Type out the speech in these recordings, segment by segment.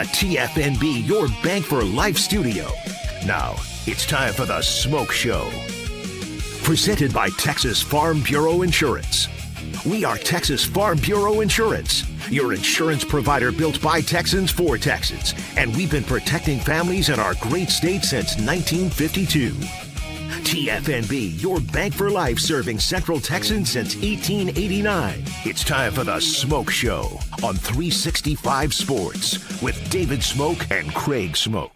TFNB Your Bank for Life studio. Now, it's time for the Smoak Show. Presented by Texas Farm Bureau Insurance. We are Texas Farm Bureau Insurance, your insurance provider built by Texans for Texans. And we've been protecting families in our great state since 1952. TFNB, your bank for life, serving Central Texans since 1889. It's time for the Smoak Show on 365 Sports with David Craig and Craig Smoak.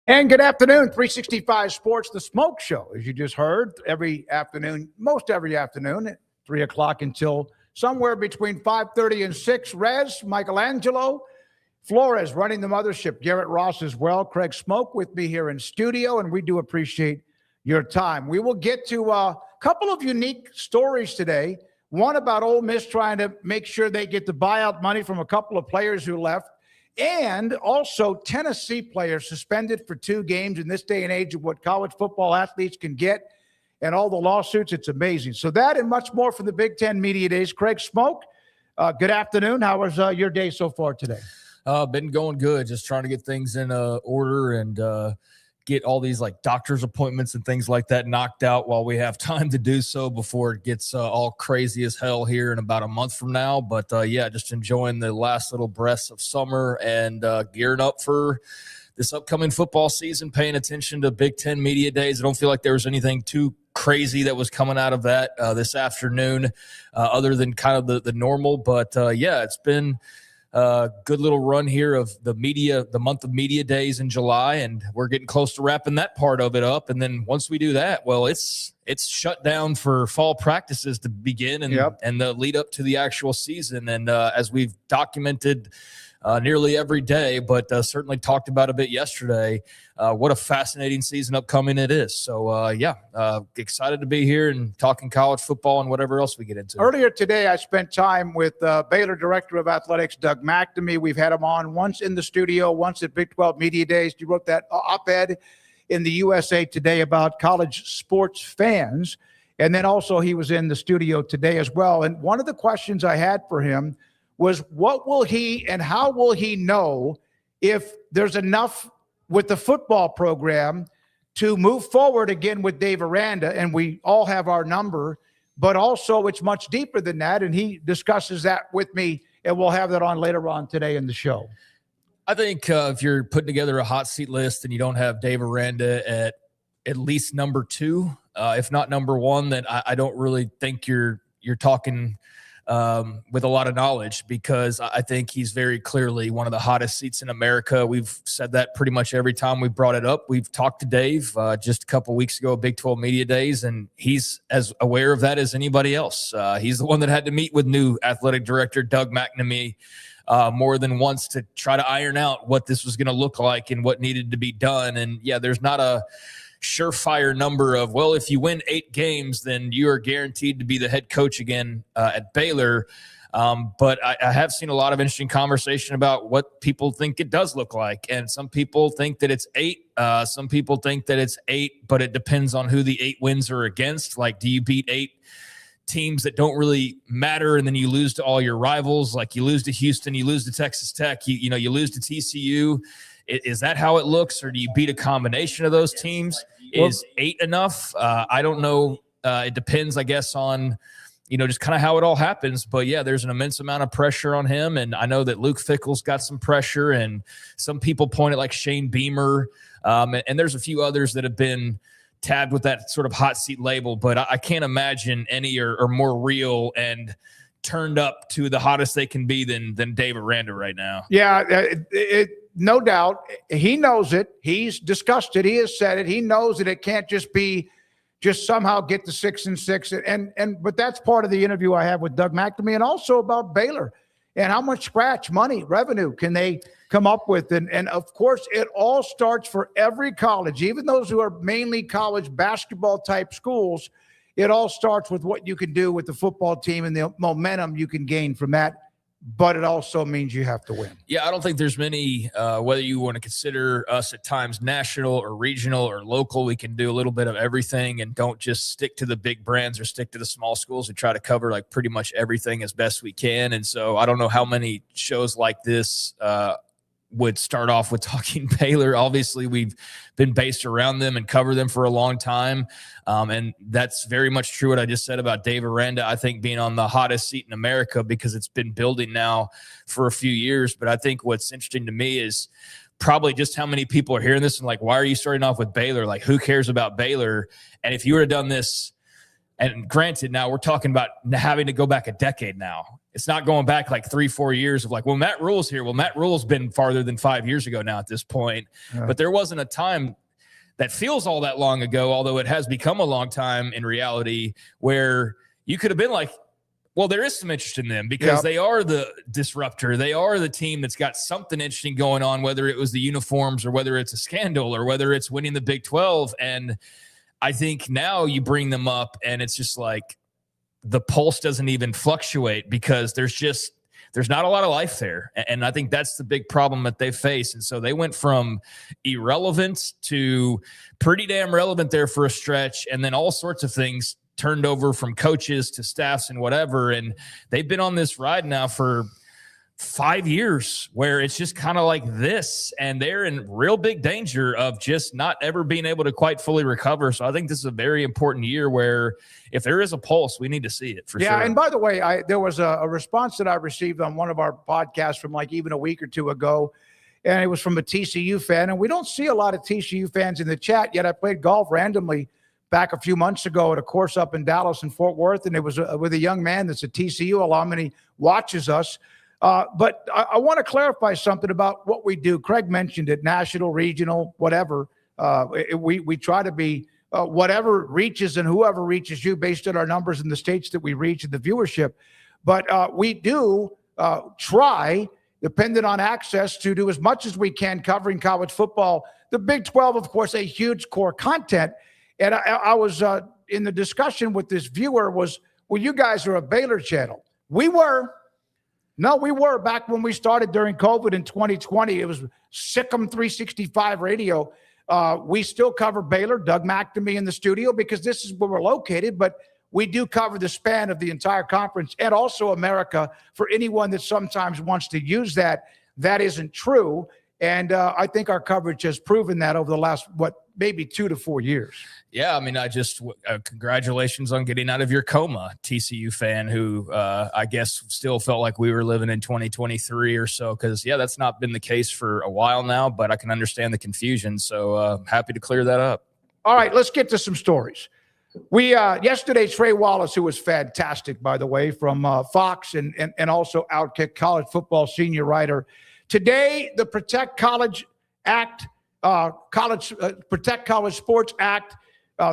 And good afternoon, 365 Sports, the Smoak Show, as you just heard, every afternoon, most every afternoon at 3 o'clock until somewhere between 5:30 and 6. Rez, Michelangelo, Flores running the mothership, Garrett Ross as well, Craig Smoak with me here in studio, and we do appreciate your time. We will get to a couple of unique stories today. One about Ole Miss trying to make sure they get the buyout money from a couple of players who left, and also Tennessee players suspended for 2 games in this day and age of what college football athletes can get and all the lawsuits. It's amazing. So that and much more from the Big Ten Media Days. Craig Smoak, good afternoon. How was your day so far today? Been going good. Just trying to get things in order and get all these like doctor's appointments and things like that knocked out while we have time to do so before it gets all crazy as hell here in about a month from now. But yeah, just enjoying the last little breaths of summer and gearing up for this upcoming football season, paying attention to Big Ten Media Days. I don't feel like there was anything too crazy that was coming out of that this afternoon other than kind of the normal. But yeah, it's been good little run here of the month of media days in July, and we're getting close to wrapping that part of it up. And then once we do that, well, it's shut down for fall practices to begin and the lead up to the actual season. And as we've documented nearly every day, but certainly talked about a bit yesterday, what a fascinating season upcoming it is. So, excited to be here and talking college football and whatever else we get into. Earlier today, I spent time with Baylor Director of Athletics, Doug McNamee. We've had him on once in the studio, once at Big 12 Media Days. You wrote that op-ed in the USA Today about college sports fans. And then also he was in the studio today as well. And one of the questions I had for him was what will he and how will he know if there's enough with the football program to move forward again with Dave Aranda, and we all have our number, but also it's much deeper than that, and he discusses that with me, and we'll have that on later on today in the show. I think if you're putting together a hot seat list and you don't have Dave Aranda at least number 2, if not number 1, then I don't really think you're talking with a lot of knowledge, because I think he's very clearly one of the hottest seats in America. We've said that pretty much every time we've brought it up. We've talked to Dave just a couple weeks ago at Big 12 Media Days, and he's as aware of that as anybody else. He's the one that had to meet with new athletic director Doug McNamee more than once to try to iron out what this was going to look like and what needed to be done. And yeah, there's not a surefire number of, well, if you win 8 games, then you are guaranteed to be the head coach again at Baylor. But I have seen a lot of interesting conversation about what people think it does look like. And some people think that it's 8. Some people think that it's 8, but it depends on who the 8 wins are against. Like, do you beat 8 teams that don't really matter and then you lose to all your rivals? Like, you lose to Houston, you lose to Texas Tech, you lose to TCU. Is that how it looks, or do you beat a combination of those teams? Is 8 enough? I don't know. It depends, I guess, on, just kind of how it all happens. But, yeah, there's an immense amount of pressure on him. And I know that Luke Fickell's got some pressure, and some people point at like Shane Beamer. And there's a few others that have been tabbed with that sort of hot seat label. But I can't imagine any are more real and turned up to the hottest they can be than Dave Aranda right now. Yeah, no doubt. He knows it. He's discussed it. He has said it. He knows that it can't just be somehow get to 6-6. But that's part of the interview I have with Doug McNamee, and also about Baylor and how much scratch money, revenue can they come up with. And of course, it all starts for every college, even those who are mainly college basketball type schools. It all starts with what you can do with the football team and the momentum you can gain from that. But it also means you have to win. Yeah, I don't think there's many, whether you want to consider us at times national or regional or local, we can do a little bit of everything and don't just stick to the big brands or stick to the small schools. We try to cover like pretty much everything as best we can. And so I don't know how many shows like this would start off with talking Baylor. Obviously, we've been based around them and cover them for a long time. And that's very much true what I just said about Dave Aranda, I think, being on the hottest seat in America because it's been building now for a few years. But I think what's interesting to me is probably just how many people are hearing this and like, why are you starting off with Baylor? Like, who cares about Baylor? And if you would have done this, and granted, now we're talking about having to go back a decade now. It's not going back like 3-4 years of like, well, Matt Rule's here. Well, Matt Rule's been farther than 5 years ago now at this point. Yeah. But there wasn't a time that feels all that long ago, although it has become a long time in reality, where you could have been like, well, there is some interest in them because they are the disruptor. They are the team that's got something interesting going on, whether it was the uniforms or whether it's a scandal or whether it's winning the Big 12. And I think now you bring them up and it's just like the pulse doesn't even fluctuate because there's not a lot of life there. And I think that's the big problem that they face. And so they went from irrelevant to pretty damn relevant there for a stretch. And then all sorts of things turned over from coaches to staffs and whatever. And they've been on this ride now for 5 years where it's just kind of like this, and they're in real big danger of just not ever being able to quite fully recover. So I think this is a very important year where if there is a pulse, we need to see it for sure. Yeah. And by the way, there was a response that I received on one of our podcasts from like even a week or two ago, and it was from a TCU fan. And we don't see a lot of TCU fans in the chat yet. I played golf randomly back a few months ago at a course up in Dallas and Fort Worth, and it was with a young man that's a TCU alum, and he watches us. But I want to clarify something about what we do. Craig mentioned it, national, regional, whatever. We try to be whatever reaches and whoever reaches you based on our numbers in the states that we reach and the viewership. But we do try, dependent on access, to do as much as we can covering college football. The Big 12, of course, a huge core content. And I was in the discussion with this viewer was, well, you guys are a Baylor channel. We were. No, we were back when we started during COVID in 2020. It was Sikkim 365 radio. We still cover Baylor, Doug McNamee in the studio because this is where we're located, but we do cover the span of the entire conference and also America for anyone that sometimes wants to use that. That isn't true. And I think our coverage has proven that over the last, maybe 2 to 4 years. Yeah, I mean, congratulations on getting out of your coma, TCU fan, who I guess still felt like we were living in 2023 or so. Because, that's not been the case for a while now, but I can understand the confusion. So happy to clear that up. All right, let's get to some stories. Yesterday, Trey Wallace, who was fantastic, by the way, from Fox and also Outkick, college football senior writer. Today, the Protect College Act, Protect College Sports Act,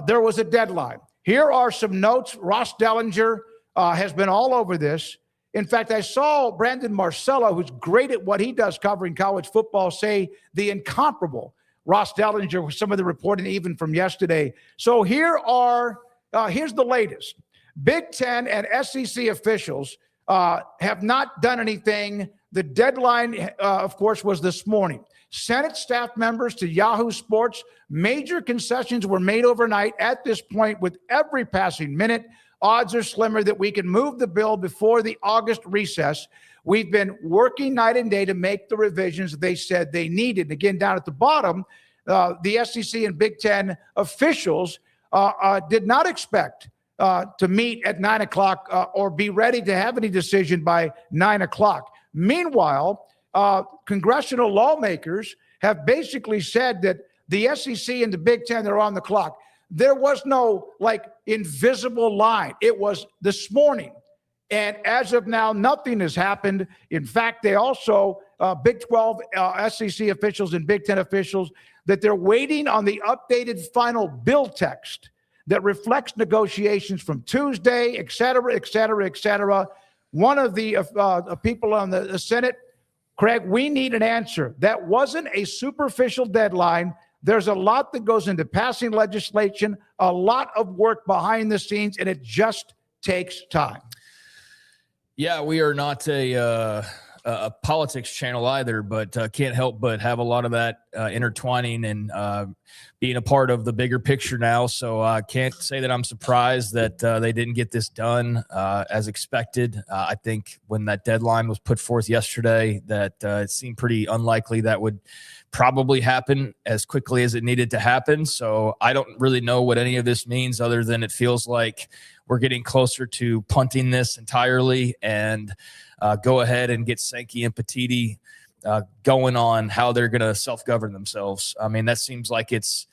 there was a deadline. Here are some notes. Ross Dellinger has been all over this. In fact, I saw Brandon Marcello, who's great at what he does covering college football, say the incomparable Ross Dellinger with some of the reporting even from yesterday. So here's the latest. Big Ten and SEC officials have not done anything. The deadline, of course, was this morning. Senate staff members to Yahoo Sports, major concessions were made overnight. At this point, with every passing minute, odds are slimmer that we can move the bill before the August recess. We've been working night and day to make the revisions they said they needed. Again, down at the bottom, the SEC and Big Ten officials did not expect to meet at 9 o'clock or be ready to have any decision by 9 o'clock. Meanwhile, congressional lawmakers have basically said that the SEC and the Big Ten are on the clock. There was no invisible line. It was this morning. And as of now, nothing has happened. In fact, they also, Big 12 SEC officials and Big Ten officials, that they're waiting on the updated final bill text that reflects negotiations from Tuesday, et cetera, et cetera, et cetera. One of the people on the Senate, Craig, we need an answer. That wasn't a superficial deadline. There's a lot that goes into passing legislation, a lot of work behind the scenes, and it just takes time. Yeah, we are not a a politics channel either, but can't help but have a lot of that intertwining and being a part of the bigger picture now. So I can't say that I'm surprised that they didn't get this done as expected. I think when that deadline was put forth yesterday, that it seemed pretty unlikely that would probably happen as quickly as it needed to happen. So I don't really know what any of this means other than it feels like we're getting closer to punting this entirely and go ahead and get Sankey and Petiti going on how they're going to self-govern themselves. I mean, that seems like it's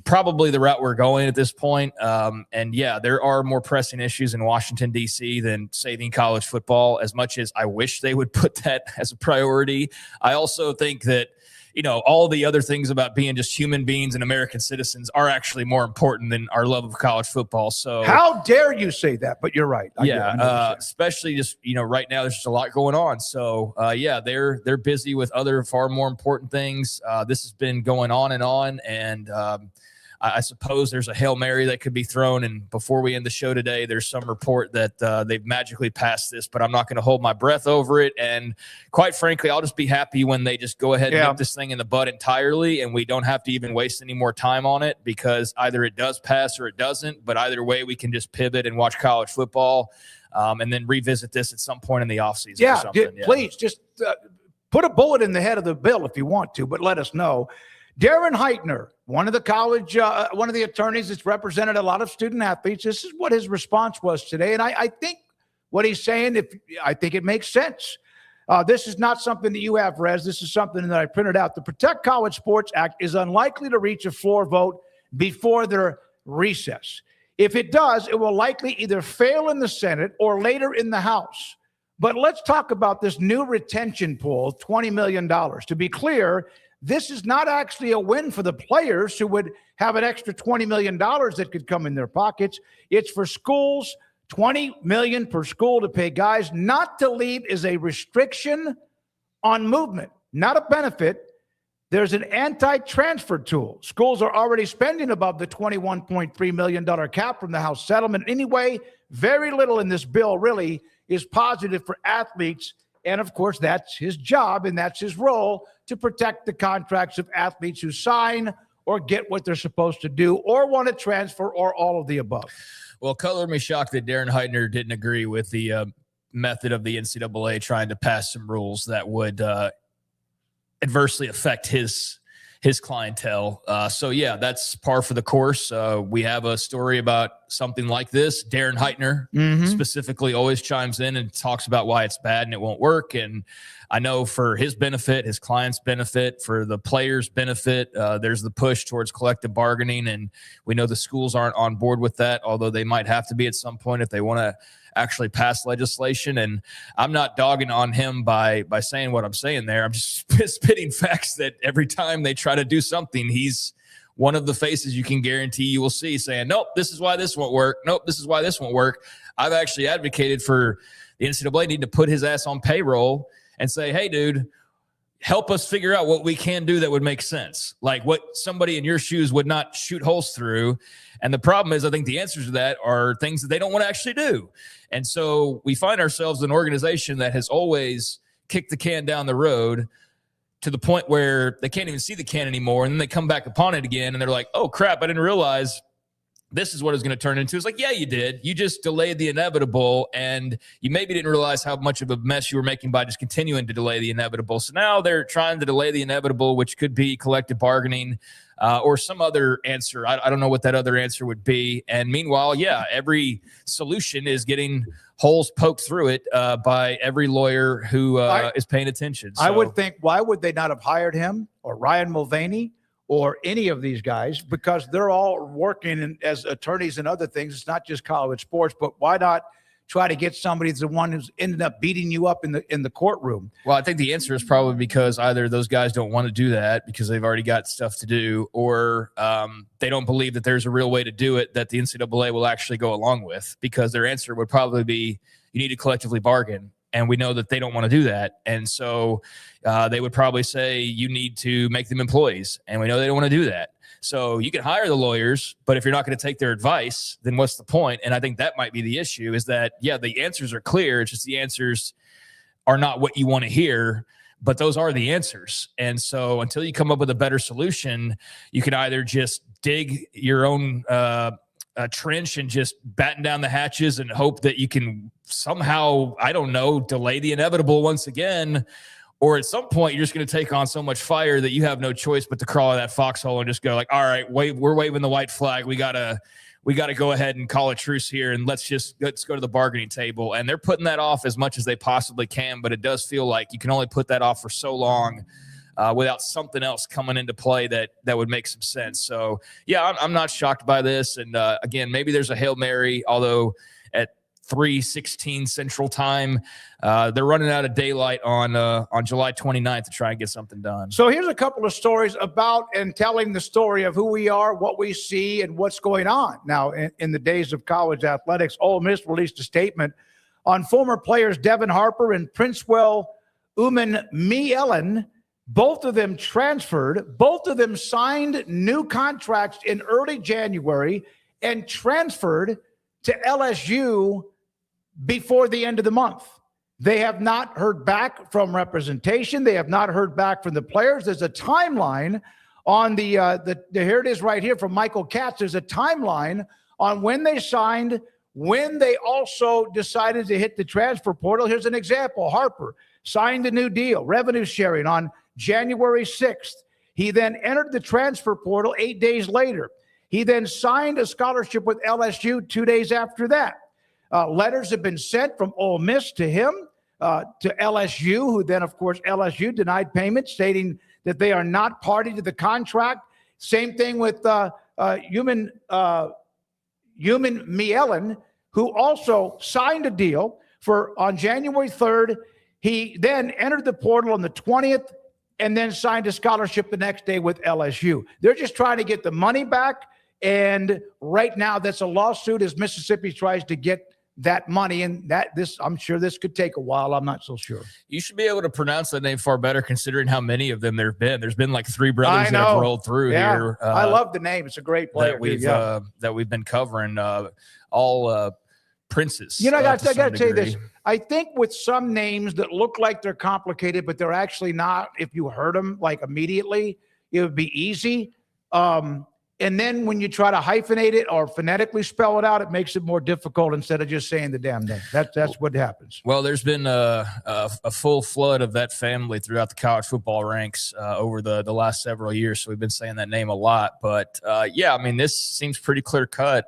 probably the route we're going at this point. And yeah, there are more pressing issues in Washington, D.C. than saving college football. As much as I wish they would put that as a priority, I also think that, you know, all the other things about being just human beings and American citizens are actually more important than our love of college football. So how dare you say that? But you're right. Especially just, you know, right now there's just a lot going on. So yeah, they're busy with other far more important things. This has been going on, and I suppose there's a Hail Mary that could be thrown. And before we end the show today, there's some report that they've magically passed this, but I'm not going to hold my breath over it. And quite frankly, I'll just be happy when they just go ahead and nip this thing in the bud entirely, and we don't have to even waste any more time on it, because either it does pass or it doesn't. But either way, we can just pivot and watch college football and then revisit this at some point in the offseason or something. Please just put a bullet in the head of the bill if you want to, but let us know. Darren Heitner, one of the attorneys that's represented a lot of student athletes, this is what his response was today. And I think what he's saying, I think it makes sense. This is not something that you have, Rez. This is something that I printed out. The Protect College Sports Act is unlikely to reach a floor vote before their recess. If it does, it will likely either fail in the Senate or later in the House. But let's talk about this new retention pool, $20 million. To be clear, this is not actually a win for the players who would have an extra $20 million that could come in their pockets. It's for schools, $20 million per school to pay guys. Not to leave is a restriction on movement, not a benefit. There's an anti-transfer tool. Schools are already spending above the $21.3 million cap from the House settlement. Anyway, very little in this bill really is positive for athletes. And of course, that's his job and that's his role, to protect the contracts of athletes who sign or get what they're supposed to do or want to transfer, or all of the above. Well, color me shocked that Darren Heitner didn't agree with the method of the NCAA trying to pass some rules that would adversely affect his clientele. So yeah, that's par for the course. We have a story about something like this. Darren Heitner specifically always chimes in and talks about why it's bad and it won't work. And I know for his benefit, his client's benefit, for the players' benefit, there's the push towards collective bargaining. And we know the schools aren't on board with that, although they might have to be at some point if they want to actually pass legislation. And I'm not dogging on him by saying what I'm saying there. I'm just spitting facts that every time they try to do something, he's one of the faces you can guarantee you will see saying, nope, this is why this won't work. Nope, this is why this won't work. I've actually advocated for the NCAA need to put his ass on payroll and say, hey, dude, help us figure out what we can do that would make sense. Like what somebody in your shoes would not shoot holes through. And the problem is, I think the answers to that are things that they don't want to actually do. And so we find ourselves an organization that has always kicked the can down the road to the point where they can't even see the can anymore. And then they come back upon it again and they're like, oh crap, I didn't realize this is what it's going to turn into. It's like, yeah, you did. You just delayed the inevitable, and you maybe didn't realize how much of a mess you were making by just continuing to delay the inevitable. So now they're trying to delay the inevitable, which could be collective bargaining or some other answer. I don't know what that other answer would be. And meanwhile, yeah, every solution is getting holes poked through it by every lawyer who is paying attention. So, I would think, why would they not have hired him or Ryan Mulvaney or any of these guys? Because they're all working as attorneys and other things. It's not just college sports, but why not try to get somebody that's the one who's ended up beating you up in the courtroom? Well, I think the answer is probably because either those guys don't want to do that because they've already got stuff to do, or they don't believe that there's a real way to do it that the NCAA will actually go along with, because their answer would probably be, you need to collectively bargain. And we know that they don't want to do that. And so they would probably say you need to make them employees. And we know they don't want to do that. So you can hire the lawyers, but if you're not going to take their advice, then what's the point? And I think that might be the issue, is that, yeah, the answers are clear. It's just the answers are not what you want to hear, but those are the answers. And so until you come up with a better solution, you can either just dig your own trench and just batten down the hatches and hope that you can somehow, I don't know, delay the inevitable once again. Or at some point, you're just going to take on so much fire that you have no choice but to crawl out of that foxhole and just go like, all right, we're waving the white flag. We gotta go ahead and call a truce here, and let's go to the bargaining table. And they're putting that off as much as they possibly can, but it does feel like you can only put that off for so long without something else coming into play that would make some sense. So, yeah, I'm not shocked by this. And again, maybe there's a Hail Mary, although at 3:16 Central Time, they're running out of daylight on July 29th to try and get something done. So here's a couple of stories about and telling the story of who we are, what we see, and what's going on. Now, in the days of college athletics, Ole Miss released a statement on former players Devin Harper and Princewell Uman-Mielen. Both of them transferred. Both of them signed new contracts in early January and transferred to LSU before the end of the month. They have not heard back from representation. They have not heard back from the players. There's a timeline on the here it is right here from Michael Katz. There's a timeline on when they signed, when they also decided to hit the transfer portal. Here's an example. Harper signed a new deal, revenue sharing, on January 6th. He then entered the transfer portal 8 days later. He then signed a scholarship with LSU 2 days after that. Letters have been sent from Ole Miss to him, to LSU, who then, of course, LSU denied payment, stating that they are not party to the contract. Same thing with Uman-Mielen, who also signed a deal on January 3rd. He then entered the portal on the 20th and then signed a scholarship the next day with LSU. They're just trying to get the money back. And right now, that's a lawsuit as Mississippi tries to get that money. And I'm sure this could take a while. I'm not so sure. You should be able to pronounce that name far better, considering how many of them there have been. There's been like three brothers that have rolled through here. I love the name. It's a great player that we've been covering. All princes. I got to tell you this. I think with some names that look like they're complicated, but they're actually not. If you heard them like immediately, it would be easy. And then when you try to hyphenate it or phonetically spell it out, it makes it more difficult instead of just saying the damn name. That's what happens. Well, there's been a full flood of that family throughout the college football ranks over the last several years. So we've been saying that name a lot. But, yeah, I mean, this seems pretty clear cut.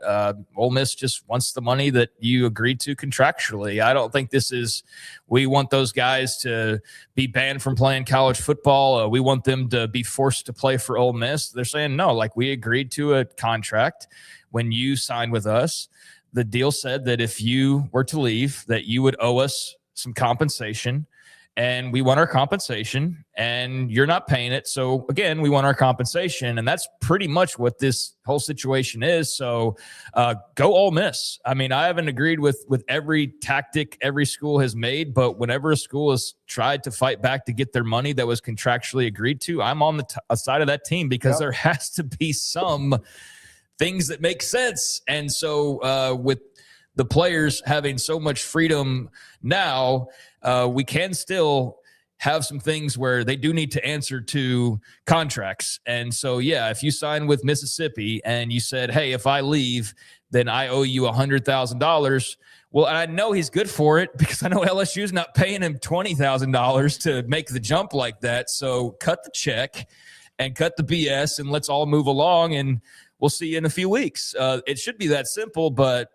Ole Miss just wants the money that you agreed to contractually. I don't think this is we want those guys to be banned from playing college football. We want them to be forced to play for Ole Miss. They're saying, no, like we agreed to a contract when you signed with us. The deal said that if you were to leave, that you would owe us some compensation, and we want our compensation, and you're not paying it. So again, we want our compensation, and that's pretty much what this whole situation is. So go Ole Miss. I mean, I haven't agreed with every tactic every school has made, but whenever a school has tried to fight back to get their money that was contractually agreed to, I'm on the side of that team, because there has to be some things that make sense. And so with the players having so much freedom now, we can still have some things where they do need to answer to contracts. And so, yeah, if you sign with Mississippi and you said, hey, if I leave, then I owe you $100,000. Well, I know he's good for it, because I know LSU's not paying him $20,000 to make the jump like that. So cut the check and cut the BS, and let's all move along, and we'll see you in a few weeks. It should be that simple, but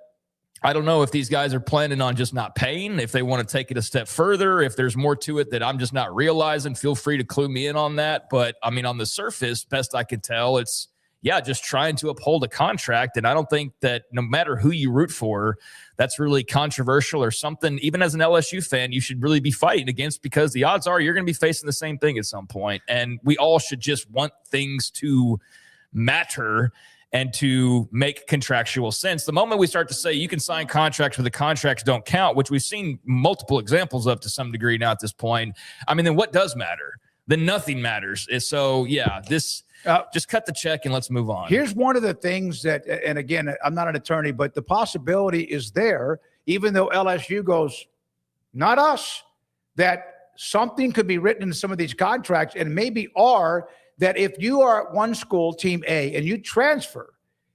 I don't know if these guys are planning on just not paying, if they want to take it a step further, if there's more to it that I'm just not realizing. Feel free to clue me in on that. But, I mean, on the surface, best I can tell, it's, just trying to uphold a contract. And I don't think that no matter who you root for, that's really controversial or something. Even as an LSU fan, you should really be fighting against, because the odds are you're going to be facing the same thing at some point. And we all should just want things to matter and to make contractual sense. The moment we start to say you can sign contracts where the contracts don't count, which we've seen multiple examples of to some degree now at this point, I mean, then what does matter? Then nothing matters. So, this just cut the check and let's move on. Here's one of the things that, and again, I'm not an attorney, but the possibility is there, even though LSU goes, not us. that something could be written in some of these contracts, and maybe are, that if you are at one school, team A, and you transfer,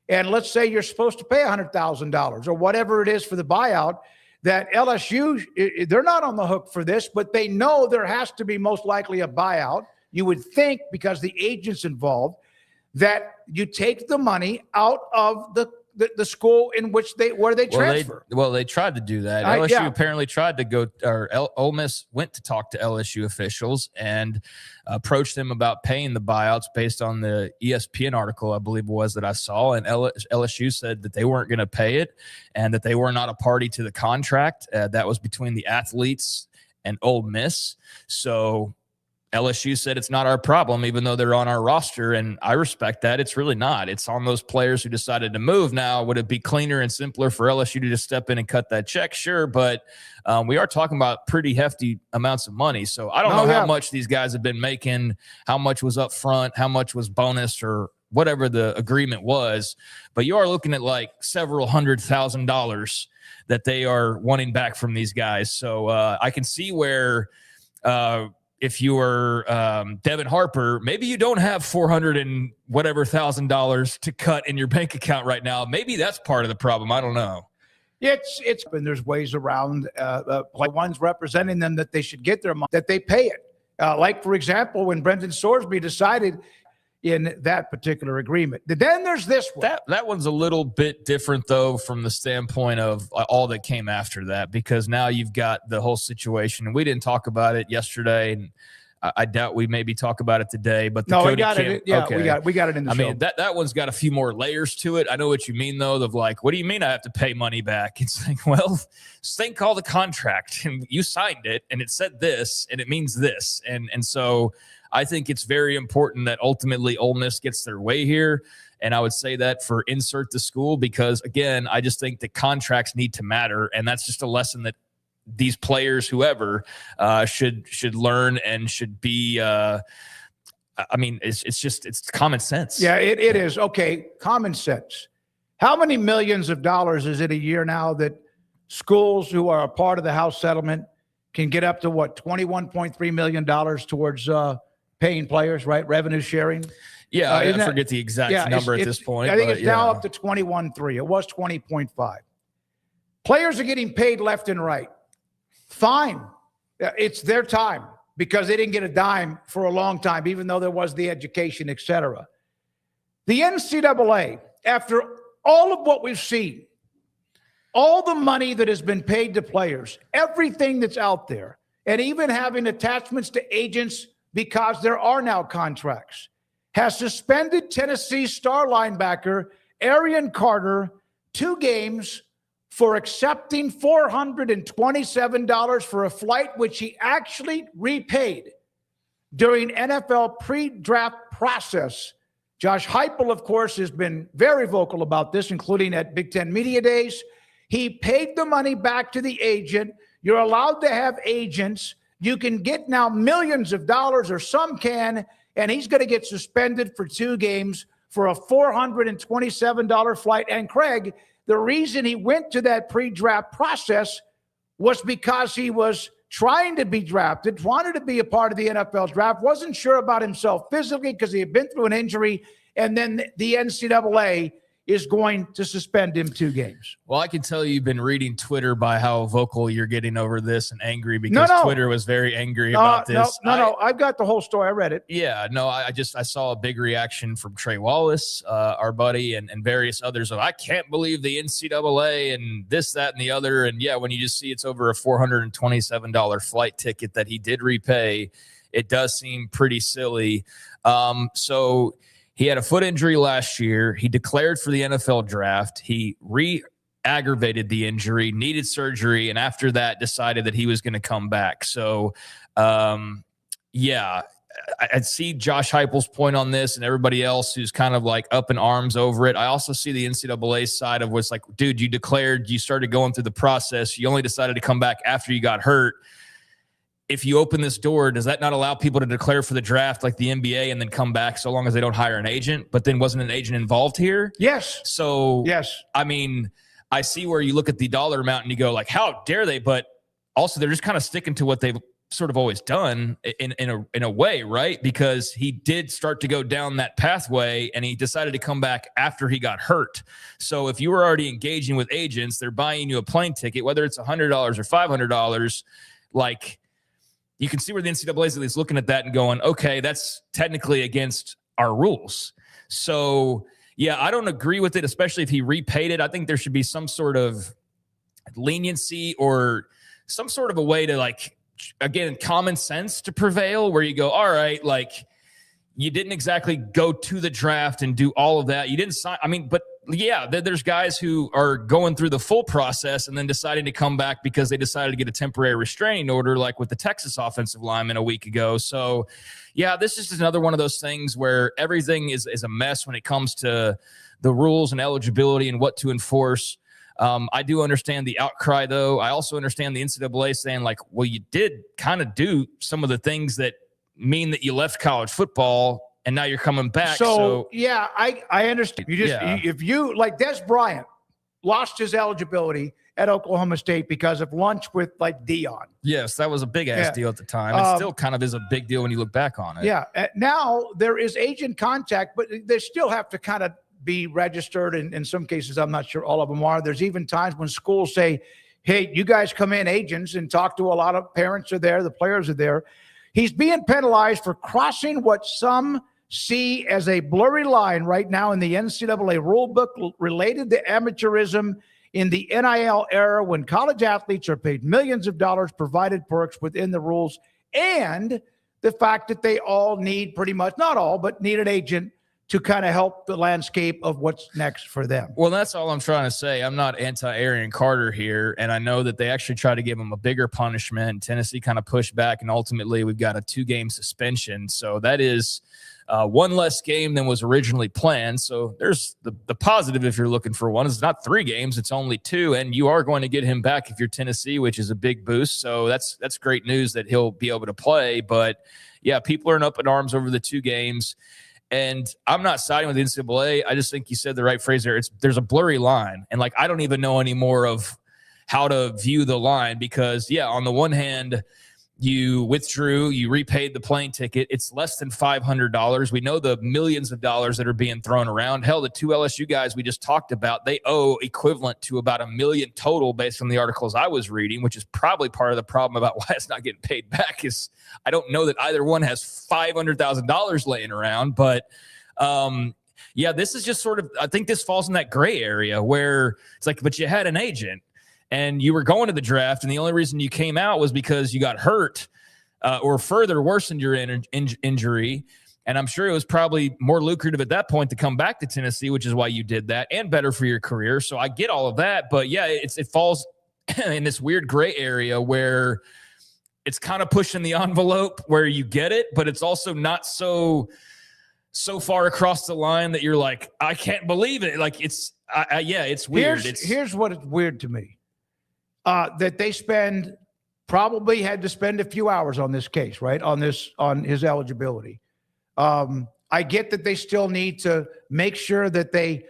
and let's say you're supposed to pay $100,000 or whatever it is for the buyout, that LSU, they're not on the hook for this, but they know there has to be most likely a buyout. You would think, because the agent's involved, that you take the money out of the school in which they transfer. They tried to do that. LSU apparently tried to go, or Ole Miss went to talk to LSU officials and approached them about paying the buyouts based on the ESPN article, I believe it was, that I saw. And LSU said that they weren't going to pay it and that they were not a party to the contract. That was between the athletes and Ole Miss. So LSU said it's not our problem, even though they're on our roster, and I respect that. It's really not. It's on those players who decided to move. Now, would it be cleaner and simpler for LSU to just step in and cut that check? Sure, but we are talking about pretty hefty amounts of money. So I don't know how much these guys have been making, how much was up front, how much was bonus, or whatever the agreement was, but you are looking at like several $100,000 that they are wanting back from these guys. So I can see where if you were Devin Harper, maybe you don't have $400 and whatever $1,000 to cut in your bank account right now. Maybe that's part of the problem. I don't know. It's and there's ways around like ones representing them that they should get their money, that they pay it. Like, for example, when Brendan Sorsby decided in that particular agreement. Then there's this one. That one's a little bit different, though, from the standpoint of all that came after that, because now you've got the whole situation. And we didn't talk about it yesterday, and I doubt we maybe talk about it today. But we got it. Yeah, okay. we got it in the show. I mean, that one's got a few more layers to it. I know what you mean, though, of like, what do you mean I have to pay money back? It's like, well, think all the contract, and you signed it, and it said this, and it means this. And so I think it's very important that ultimately Ole Miss gets their way here. And I would say that for insert the school, because, again, I just think the contracts need to matter. And that's just a lesson that these players, whoever, should learn and should be it's common sense. Yeah, it is. Okay, common sense. How many millions of dollars is it a year now that schools who are a part of the House settlement can get up to, $21.3 million towards paying players, right? Revenue sharing. Yeah, I forget the exact number at this point. I think it's now up to 21.3. It was 20.5. Players are getting paid left and right. Fine. It's their time because they didn't get a dime for a long time, even though there was the education, et cetera. The NCAA, after all of what we've seen, all the money that has been paid to players, everything that's out there, and even having attachments to agents because there are now contracts, has suspended Tennessee star linebacker Arian Carter 2 games for accepting $427 for a flight which he actually repaid during NFL pre-draft process. Josh Heupel, of course, has been very vocal about this, including at Big Ten Media Days. He paid the money back to the agent. You're allowed to have agents. You can get now millions of dollars, or some can, and he's going to get suspended for 2 games for a $427 flight. And Craig, the reason he went to that pre-draft process was because he was trying to be drafted, wanted to be a part of the NFL draft, wasn't sure about himself physically because he had been through an injury, and then the NCAA is going to suspend him 2 games. Well, I can tell you've been reading Twitter by how vocal you're getting over this and angry because Twitter was very angry about this. No, I've got the whole story. I read it. Yeah, no, I saw a big reaction from Trey Wallace, our buddy, and various others. I can't believe the NCAA and this, that, and the other. And yeah, when you just see it's over a $427 flight ticket that he did repay, it does seem pretty silly. So he had a foot injury last year. He declared for the NFL draft. He re-aggravated the injury, needed surgery, and after that decided that he was going to come back. So, I see Josh Heupel's point on this and everybody else who's kind of like up in arms over it. I also see the NCAA side of what's like, dude, you declared, you started going through the process. You only decided to come back after you got hurt. If you open this door, does that not allow people to declare for the draft like the NBA and then come back so long as they don't hire an agent? But then wasn't an agent involved here? Yes. So, yes. I mean, I see where you look at the dollar amount and you go like, how dare they? But also they're just kind of sticking to what they've sort of always done in a way, right? Because he did start to go down that pathway and he decided to come back after he got hurt. So if you were already engaging with agents, they're buying you a plane ticket, whether it's $100 or $500, like you can see where the NCAA is at least looking at that and going, okay, that's technically against our rules. So yeah, I don't agree with it, especially if he repaid it. I think there should be some sort of leniency or some sort of a way to, like, again, common sense to prevail, where you go, all right, like, you didn't exactly go to the draft and do all of that. You didn't sign. I mean, but yeah, there's guys who are going through the full process and then deciding to come back because they decided to get a temporary restraining order, like with the Texas offensive lineman a week ago. So yeah, this is just another one of those things where everything is a mess when it comes to the rules and eligibility and what to enforce. I do understand the outcry, though. I also understand the NCAA saying, like, well, you did kind of do some of the things that mean that you left college football and now you're coming back. So yeah, I understand. You just, if you, like, Des Bryant lost his eligibility at Oklahoma State because of lunch with, like, Dion. Yes, that was a big ass deal at the time. It still kind of is a big deal when you look back on it. Yeah. Now there is agent contact, but they still have to kind of be registered. And in some cases, I'm not sure all of them are. There's even times when schools say, hey, you guys come in, agents, and talk to a lot of parents are there. The players are there. He's being penalized for crossing what some see as a blurry line right now in the NCAA rulebook related to amateurism in the NIL era, when college athletes are paid millions of dollars, provided perks within the rules, and the fact that they all need, pretty much, not all, but need an agent to kind of help the landscape of what's next for them. Well, that's all I'm trying to say. I'm not anti-Arian Carter here, and I know that they actually try to give him a bigger punishment. Tennessee kind of pushed back, and ultimately we've got a 2-game suspension. So that is one less game than was originally planned. So there's the positive, if you're looking for one. It's not 3 games, it's only 2, and you are going to get him back if you're Tennessee, which is a big boost. So that's great news that he'll be able to play. But yeah, people are up in arms over the 2 games. And I'm not siding with the NCAA. I just think you said the right phrase there. There's a blurry line. And, like, I don't even know anymore of how to view the line because, yeah, on the one hand, you withdrew, you repaid the plane ticket. It's less than $500. We know the millions of dollars that are being thrown around. Hell, the 2 LSU guys we just talked about, they owe equivalent to about $1 million total based on the articles I was reading, which is probably part of the problem about why it's not getting paid back. Is I don't know that either one has $500,000 laying around. But, yeah, this is just sort of, I think this falls in that gray area where it's like, but you had an agent. And you were going to the draft, and the only reason you came out was because you got hurt or further worsened your injury. And I'm sure it was probably more lucrative at that point to come back to Tennessee, which is why you did that, and better for your career. So I get all of that. But, yeah, it falls in this weird gray area where it's kind of pushing the envelope where you get it, but it's also not so far across the line that you're like, I can't believe it. Like, it's weird. Here's what is weird to me. That they probably had to spend a few hours on this case, right? On his eligibility. I get that they still need to make sure that the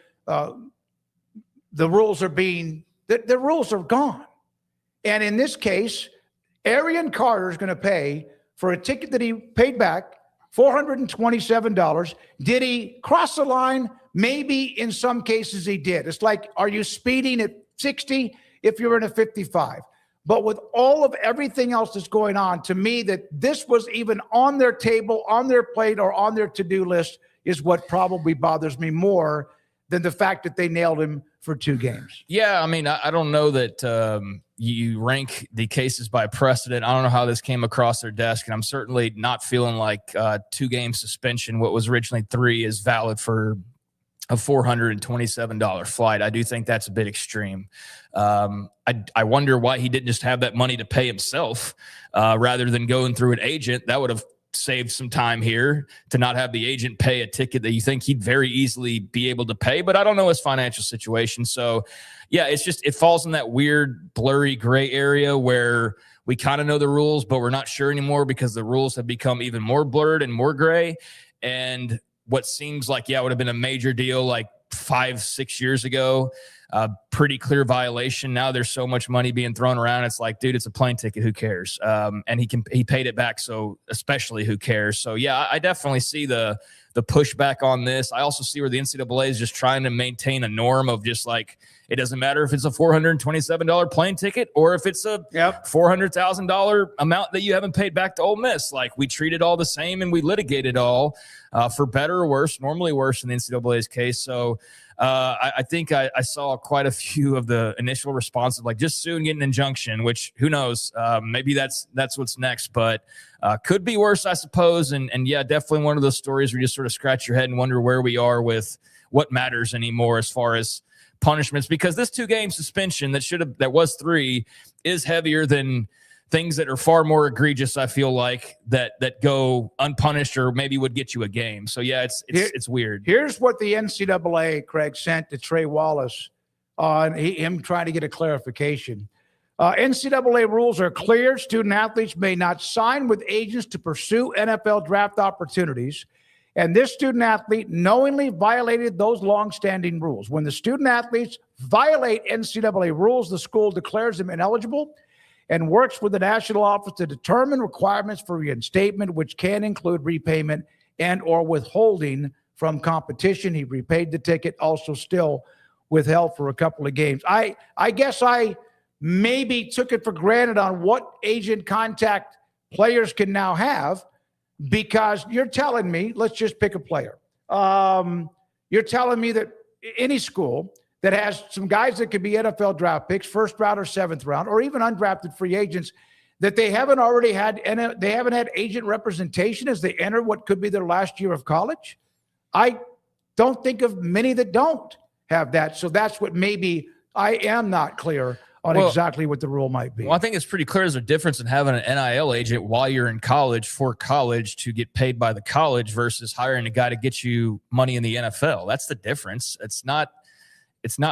rules are the rules are gone. And in this case, Arian Carter is going to pay for a ticket that he paid back, $427. Did he cross the line? Maybe in some cases he did. It's like, are you speeding at 60? If you're in a 55. But with all of everything else that's going on, to me, that this was even on their table, on their plate, or on their to-do list is what probably bothers me more than the fact that they nailed him for 2 games. Yeah, I mean, I don't know that you rank the cases by precedent. I don't know how this came across their desk, and I'm certainly not feeling like 2-game suspension, what was originally 3, is valid for a $427 flight. I do think that's a bit extreme. I wonder why he didn't just have that money to pay himself rather than going through an agent. That would have saved some time here to not have the agent pay a ticket that you think he'd very easily be able to pay. But I don't know his financial situation. So, yeah, it falls in that weird, blurry gray area where we kind of know the rules, but we're not sure anymore because the rules have become even more blurred and more gray. And what seems like, would have been a major deal like 5-6 years ago pretty clear violation. Now there's so much money being thrown around. It's like, dude, it's a plane ticket. Who cares? And he paid it back. So especially who cares? So yeah, I definitely see the pushback on this. I also see where the NCAA is just trying to maintain a norm of just like, it doesn't matter if it's a $427 plane ticket or if it's a $400,000 amount that you haven't paid back to Ole Miss. Like, we treat it all the same and we litigate it all for better or worse, normally worse in the NCAA's case. So I think I saw quite a few of the initial responses, like just soon get an injunction, which who knows, maybe that's what's next, but could be worse, I suppose. And yeah, definitely one of those stories where you just sort of scratch your head and wonder where we are with what matters anymore as far as punishments, because this 2-game suspension that was 3 is heavier than things that are far more egregious. I feel like that go unpunished or maybe would get you a game. So yeah, it's weird. Here's what the NCAA, Craig, sent to Trey Wallace on him trying to get a clarification. NCAA rules are clear. Student athletes may not sign with agents to pursue NFL draft opportunities. And this student athlete knowingly violated those longstanding rules. When the student athletes violate NCAA rules, the school declares them ineligible and works with the national office to determine requirements for reinstatement, which can include repayment and or withholding from competition. He repaid the ticket, also still withheld for a couple of games. I guess I maybe took it for granted on what agent contact players can now have, because you're telling me, let's just pick a player. You're telling me that any school that has some guys that could be NFL draft picks, 1st round or 7th round, or even undrafted free agents, that they haven't had agent representation as they enter what could be their last year of college. I don't think of many that don't have that. So that's what maybe I am not clear on exactly what the rule might be. Well, I think it's pretty clear there's a difference in having an NIL agent while you're in college for college to get paid by the college versus hiring a guy to get you money in the NFL. That's the difference. It's not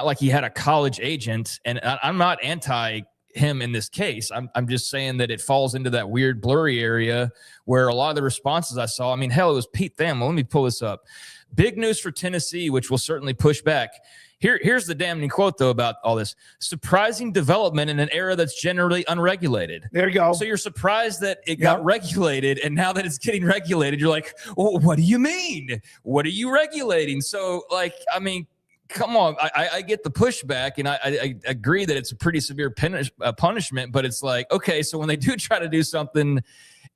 like he had a college agent, and I'm not anti him in this case. I'm just saying that it falls into that weird blurry area where a lot of the responses I saw, I mean, hell, it was Pete Thamel. Let me pull this up. Big news for Tennessee, which will certainly push back. Here's the damning quote, though, about all this. Surprising development in an era that's generally unregulated. There you go. So you're surprised that it got regulated, and now that it's getting regulated, you're like, well, what do you mean? What are you regulating? So, like, I mean, come on. I get the pushback, and I agree that it's a pretty severe punishment, but it's like, okay, so when they do try to do something,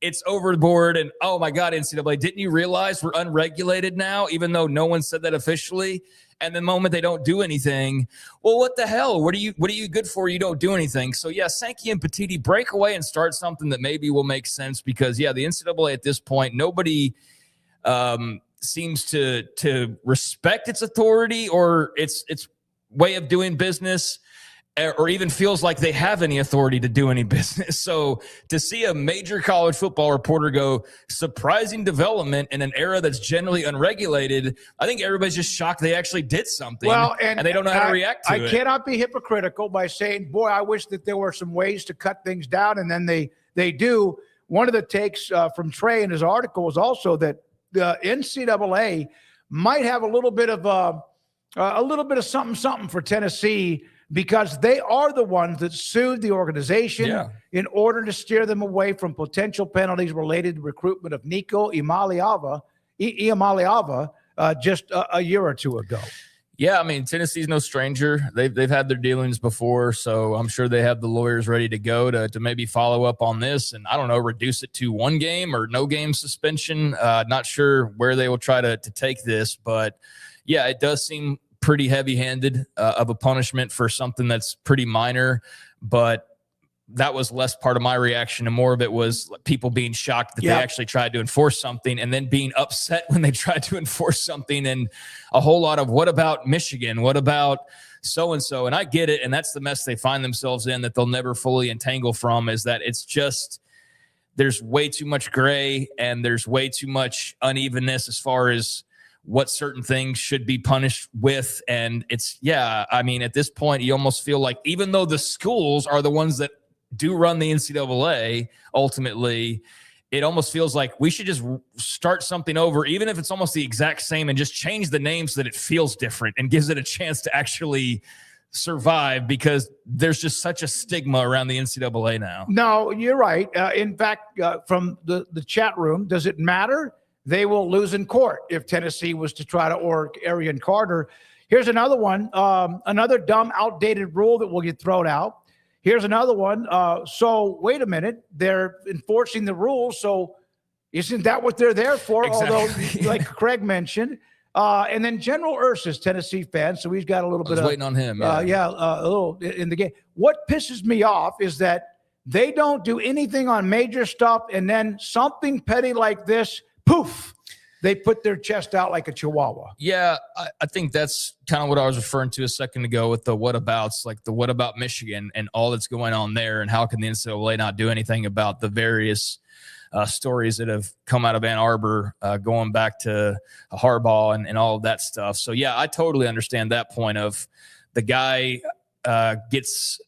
it's overboard, and oh my God, NCAA, didn't you realize we're unregulated now, even though no one said that officially? And the moment they don't do anything, well, what the hell? What are you good for? You don't do anything. So yeah, Sankey and Petiti, break away and start something that maybe will make sense, because yeah, the NCAA at this point, nobody seems to respect its authority or its way of doing business, or even feels like they have any authority to do any business. So to see a major college football reporter go, surprising development in an era that's generally unregulated, I think everybody's just shocked they actually did something. Well, and they don't know how to react to it. I cannot be hypocritical by saying, boy, I wish that there were some ways to cut things down, and then they do. One of the takes from Trey in his article was also that the NCAA might have a little bit of something for Tennessee, because they are the ones that sued the organization in order to steer them away from potential penalties related to recruitment of Nico Iamaleava just a year or two ago. Yeah, I mean, Tennessee's no stranger. They've had their dealings before, so I'm sure they have the lawyers ready to go to maybe follow up on this and, I don't know, reduce it to 1 game or no game suspension. Not sure where they will try to take this, but yeah, it does seem pretty heavy-handed of a punishment for something that's pretty minor, but that was less part of my reaction, and more of it was people being shocked that they actually tried to enforce something, and then being upset when they tried to enforce something, and a whole lot of, what about Michigan? What about so-and-so? And I get it, and that's the mess they find themselves in that they'll never fully entangle from, is that it's just, there's way too much gray, and there's way too much unevenness as far as what certain things should be punished with. And it's, I mean, at this point, you almost feel like, even though the schools are the ones that do run the NCAA, ultimately, it almost feels like we should just start something over, even if it's almost the exact same, and just change the name so that it feels different and gives it a chance to actually survive because there's just such a stigma around the NCAA now. No, you're right. In fact, from the chat room, does it matter? They will lose in court if Tennessee was to try to org Arian Carter. Here's another one, another dumb, outdated rule that will get thrown out. Here's another one. So wait a minute, they're enforcing the rules. So isn't that what they're there for? Exactly. Although, like Craig mentioned, and then General Ursus, Tennessee fan, so he's got a little bit of waiting on him. a little in the game. What pisses me off is that they don't do anything on major stuff, and then something petty like this, poof, they put their chest out like a chihuahua. Yeah, I think that's kind of what I was referring to a second ago with the whatabouts, like the what about Michigan and all that's going on there, and how can the NCAA not do anything about the various stories that have come out of Ann Arbor, going back to Harbaugh and all of that stuff. So, yeah, I totally understand that point of the guy gets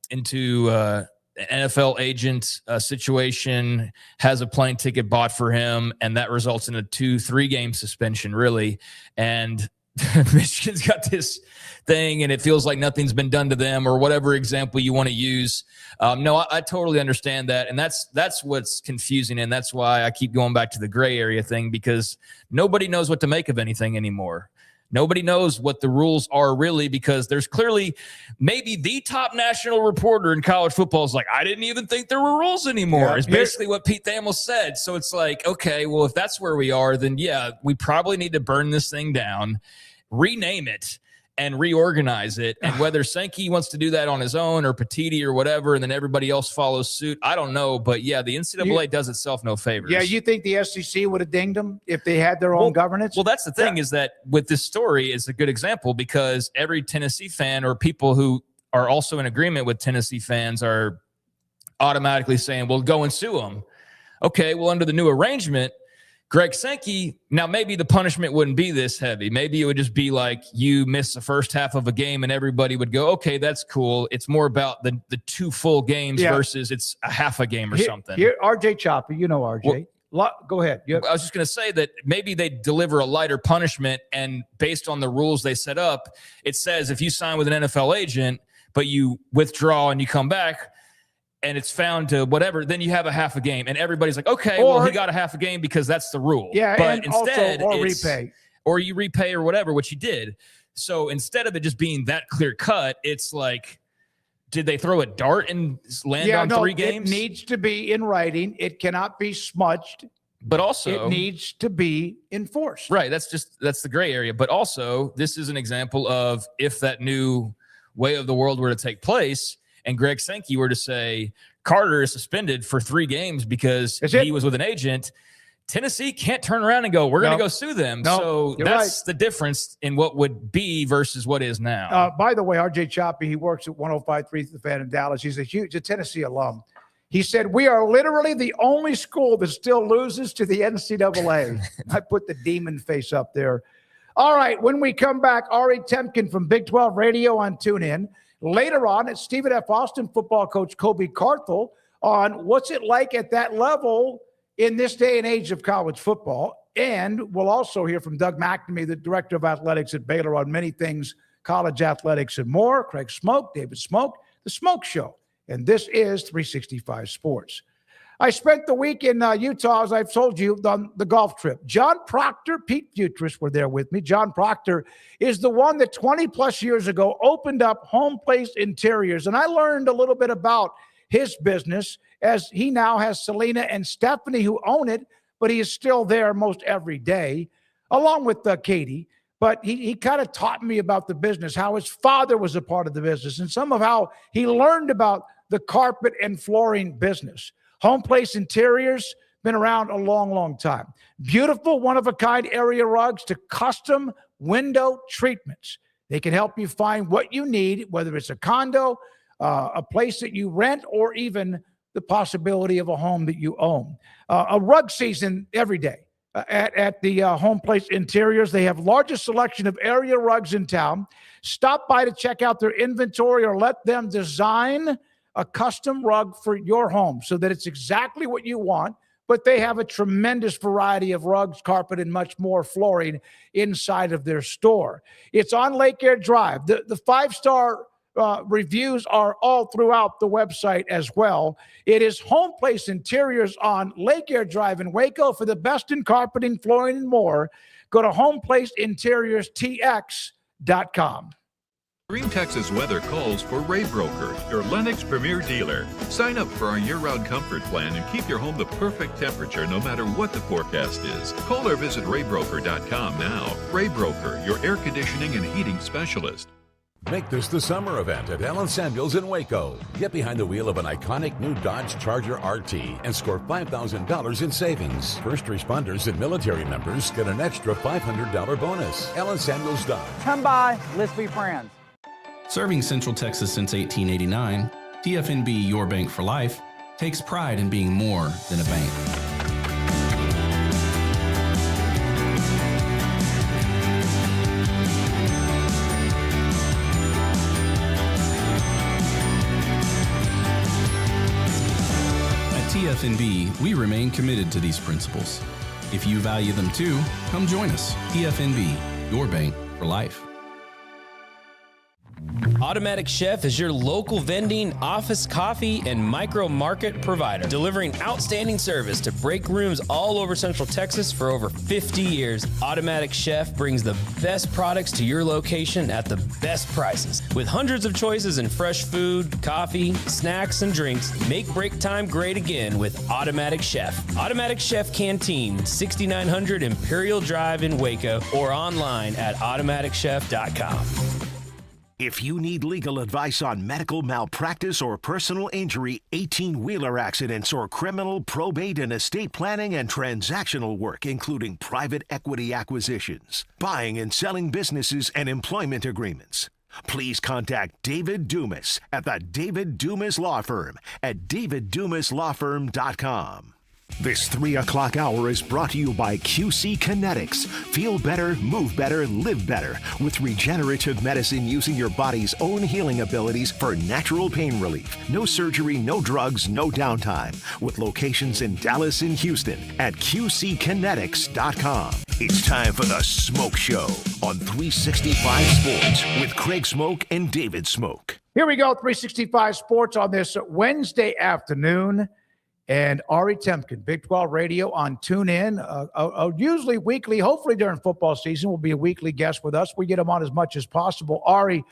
into NFL agent situation, has a plane ticket bought for him, and that results in a 2-3 game suspension, really. And Michigan's got this thing, and it feels like nothing's been done to them, or whatever example you want to use. No, I totally understand that, and that's what's confusing, and that's why I keep going back to the gray area thing, because nobody knows what to make of anything anymore. Nobody knows what the rules are really, because there's clearly maybe the top national reporter in college football is like, I didn't even think there were rules anymore. Yeah, it's basically what Pete Thamel said. So it's like, okay, well, if that's where we are, then yeah, we probably need to burn this thing down, rename it, and reorganize it. And whether Sankey wants to do that on his own or Petiti or whatever, and then everybody else follows suit, I don't know. But yeah, the NCAA does itself no favors. Yeah, you think the SEC would have dinged them if they had their own governance? Well, that's the thing, is that with this story is a good example, because every Tennessee fan, or people who are also in agreement with Tennessee fans, are automatically saying, well, go and sue them. Okay, well, under the new arrangement, Greg Sankey, now maybe the punishment wouldn't be this heavy. Maybe it would just be like you miss the first half of a game and everybody would go, okay, that's cool. It's more about the 2 full games versus it's a half a game or something. Here, RJ Choppy, you know RJ. Go ahead. I was just going to say that maybe they deliver a lighter punishment, and based on the rules they set up, it says if you sign with an NFL agent, but you withdraw and you come back, and it's found to whatever, then you have a half a game. And everybody's like, okay, well, he got a half a game because that's the rule. Yeah, but and instead, also, repay. Or you repay or whatever, which he did. So instead of it just being that clear cut, it's like, did they throw a dart and land on 3 games? It needs to be in writing. It cannot be smudged. But also, it needs to be enforced. Right. That's the gray area. But also, this is an example of if that new way of the world were to take place, and Greg Sankey were to say Carter is suspended for 3 games because he was with an agent, Tennessee can't turn around and go, we're going to go sue them. So that's the difference in what would be versus what is now. By the way, RJ Choppy, he works at 105.3 The Fan in Dallas. He's a Tennessee alum. He said, we are literally the only school that still loses to the NCAA. I put the demon face up there. All right, when we come back, Ari Temkin from Big 12 Radio on TuneIn. Later on, it's Stephen F. Austin football coach Kobe Carthel on what's it like at that level in this day and age of college football. And we'll also hear from Doug McNamee, the director of athletics at Baylor, on many things, college athletics and more. Craig Smoak, David Smoak, The Smoak Show. And this is 365 Sports. I spent the week in Utah, as I've told you, on the golf trip. John Proctor, Pete Buttress were there with me. John Proctor is the one that 20-plus years ago opened up Home Place Interiors. And I learned a little bit about his business, as he now has Selena and Stephanie who own it, but he is still there most every day, along with Katie. But he kind of taught me about the business, how his father was a part of the business, and some of how he learned about the carpet and flooring business. Home Place Interiors, been around a long, long time. Beautiful, one-of-a-kind area rugs to custom window treatments. They can help you find what you need, whether it's a condo, a place that you rent, or even the possibility of a home that you own. A rug season every day at the Home Place Interiors. They have largest selection of area rugs in town. Stop by to check out their inventory, or let them design a custom rug for your home so that it's exactly what you want, but they have a tremendous variety of rugs, carpet, and much more flooring inside of their store. It's on Lake Air Drive. The 5-star reviews are all throughout the website as well. It is Home Place Interiors on Lake Air Drive in Waco. For the best in carpeting, flooring, and more, go to homeplaceinteriorsTX.com. Green Texas weather calls for Ray Broker, your Lennox premier dealer. Sign up for our year-round comfort plan and keep your home the perfect temperature no matter what the forecast is. Call or visit raybroker.com now. Ray Broker, your air conditioning and heating specialist. Make this the summer event at Allen Samuels in Waco. Get behind the wheel of an iconic new Dodge Charger RT and score $5,000 in savings. First responders and military members get an extra $500 bonus. Allen Samuels Dodge. Come by, let's be friends. Serving Central Texas since 1889, TFNB, your bank for life, takes pride in being more than a bank. TFNB, we remain committed to these principles. If you value them too, come join us. TFNB, your bank for life. Automatic Chef is your local vending, office coffee, and micro market provider, delivering outstanding service to break rooms all over Central Texas for over 50 years. Automatic Chef brings the best products to your location at the best prices. With hundreds of choices in fresh food, coffee, snacks, and drinks, make break time great again with Automatic Chef. Automatic Chef Canteen, 6900 Imperial Drive in Waco, or online at automaticchef.com. If you need legal advice on medical malpractice or personal injury, 18-wheeler accidents, or criminal, probate, and estate planning and transactional work, including private equity acquisitions, buying and selling businesses, and employment agreements, please contact David Dumas at the David Dumas Law Firm at daviddumaslawfirm.com. This 3 o'clock hour is brought to you by QC Kinetics. Feel better, move better, live better with regenerative medicine using your body's own healing abilities for natural pain relief. No surgery, no drugs, no downtime. With locations in Dallas and Houston at QCkinetics.com. It's time for the Smoke Show on 365 Sports with Craig Smoak and David Smoak. Here we go, 365 Sports on this Wednesday afternoon. And Ari Temkin, Big 12 Radio on TuneIn, usually weekly, hopefully during football season, will be a weekly guest with us. We get him on as much as possible. Ari,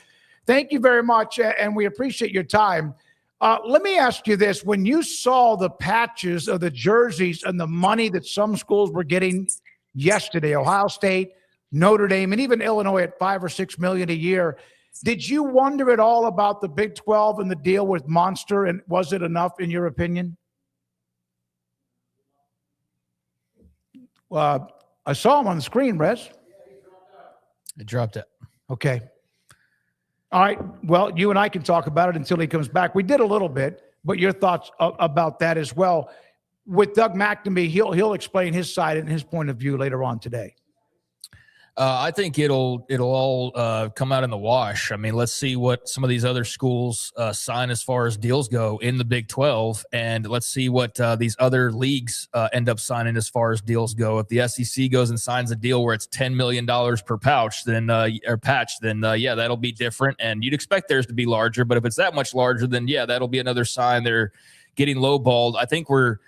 thank you very much, and we appreciate your time. Let me ask you this. When you saw the patches of the jerseys and the money that some schools were getting yesterday, Ohio State, Notre Dame, and even Illinois at $5 or $6 million a year, did you wonder at all about the Big 12 and the deal with Monster, and was it enough in your opinion? I saw him on the screen, Rez. It dropped it. Okay. All right. Well, you and I can talk about it until he comes back. We did a little bit, but your thoughts about that as well. With Doug McNamee, he'll explain his side and his point of view later on today. I think it'll all come out in the wash. I mean, let's see what some of these other schools sign as far as deals go in the Big 12, and let's see what these other leagues end up signing as far as deals go. If the SEC goes and signs a deal where it's $10 million per patch, then yeah, that'll be different, and you'd expect theirs to be larger. But if it's that much larger, then yeah, that'll be another sign they're getting lowballed. I think we're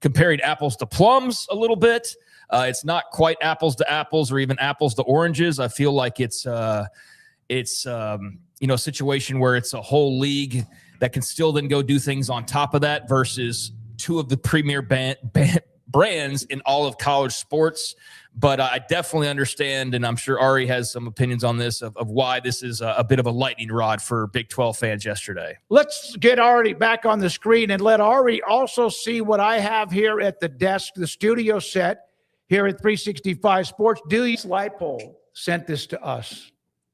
comparing apples to plums a little bit. It's not quite apples to apples or even apples to oranges. I feel like it's a situation where it's a whole league that can still then go do things on top of that versus two of the premier brands in all of college sports. But I definitely understand, and I'm sure Ari has some opinions on this, of why this is a bit of a lightning rod for Big 12 fans yesterday. Let's get Ari back on the screen and let Ari also see what I have here at the desk, the studio set here at 365 Sports. Dewey's light pole sent this to us.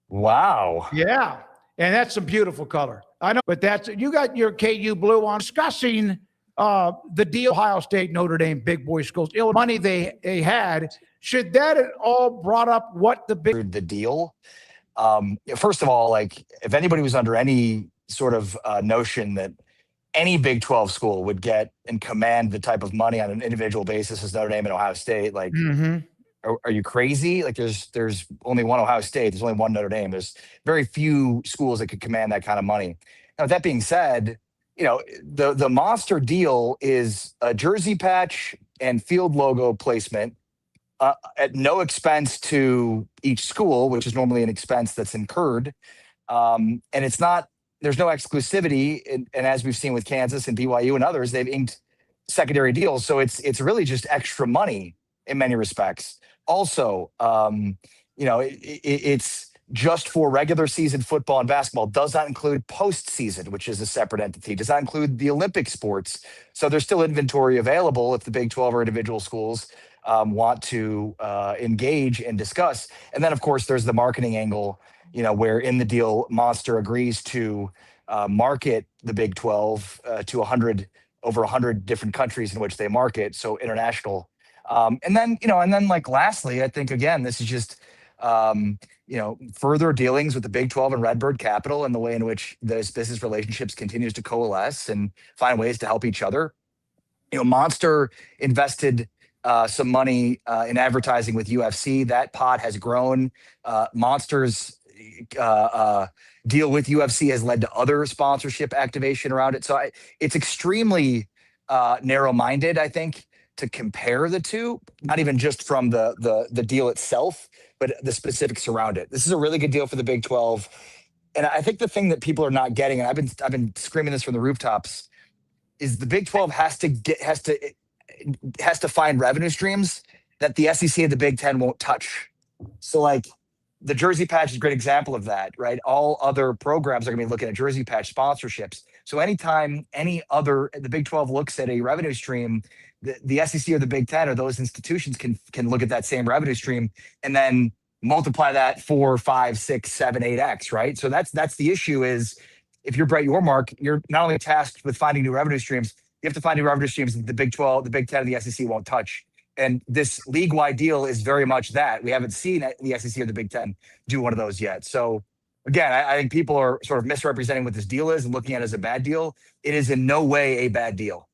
Wow. Yeah, and that's some beautiful color. I know, but you got your KU blue on, discussing the deal, Ohio State, Notre Dame, big boy schools, money they had. Should that at all brought up what the deal? First of all, like, if anybody was under any sort of notion that any Big 12 school would get and command the type of money on an individual basis as Notre Dame and Ohio State. Like, are you crazy? Like, there's only one Ohio State. There's only one Notre Dame. There's very few schools that could command that kind of money. Now, that being said, the monster deal is a jersey patch and field logo placement at no expense to each school, which is normally an expense that's incurred. And it's not, there's no exclusivity. And as we've seen with Kansas and BYU and others, they've inked secondary deals. So it's really just extra money in many respects. Also, it's just for regular season football and basketball, does not include postseason, which is a separate entity, does not include the Olympic sports. So there's still inventory available if the Big 12 or individual schools want to engage and discuss. And then, of course, there's the marketing angle, where in the deal, Monster agrees to market the Big 12 to over 100 different countries in which they market. So international. And then lastly, I think, again, this is just, further dealings with the Big 12 and Redbird Capital and the way in which those business relationships continues to coalesce and find ways to help each other. Monster invested some money in advertising with UFC. That pot has grown. Monster's deal with UFC has led to other sponsorship activation around it. So it's extremely narrow-minded, I think, to compare the two, not even just from the deal itself, but the specifics around it. This is a really good deal for the Big 12. And I think the thing that people are not getting, and I've been screaming this from the rooftops, is the Big 12 has to find revenue streams that the SEC and the Big 10 won't touch. So like the jersey patch is a great example of that, right? All other programs are going to be looking at jersey patch sponsorships. So anytime the Big 12 looks at a revenue stream, the SEC or the Big 10 or those institutions can look at that same revenue stream and then multiply that 4, 5, 6, 7, 8x, right? So that's the issue is if you're Brett Yormark, you're not only tasked with finding new revenue streams, you have to find new revenue streams that the Big 12, the Big 10, and the SEC won't touch. And this league-wide deal is very much that. We haven't seen the SEC or the Big 10 do one of those yet. So again, I think people are sort of misrepresenting what this deal is and looking at it as a bad deal. It is in no way a bad deal.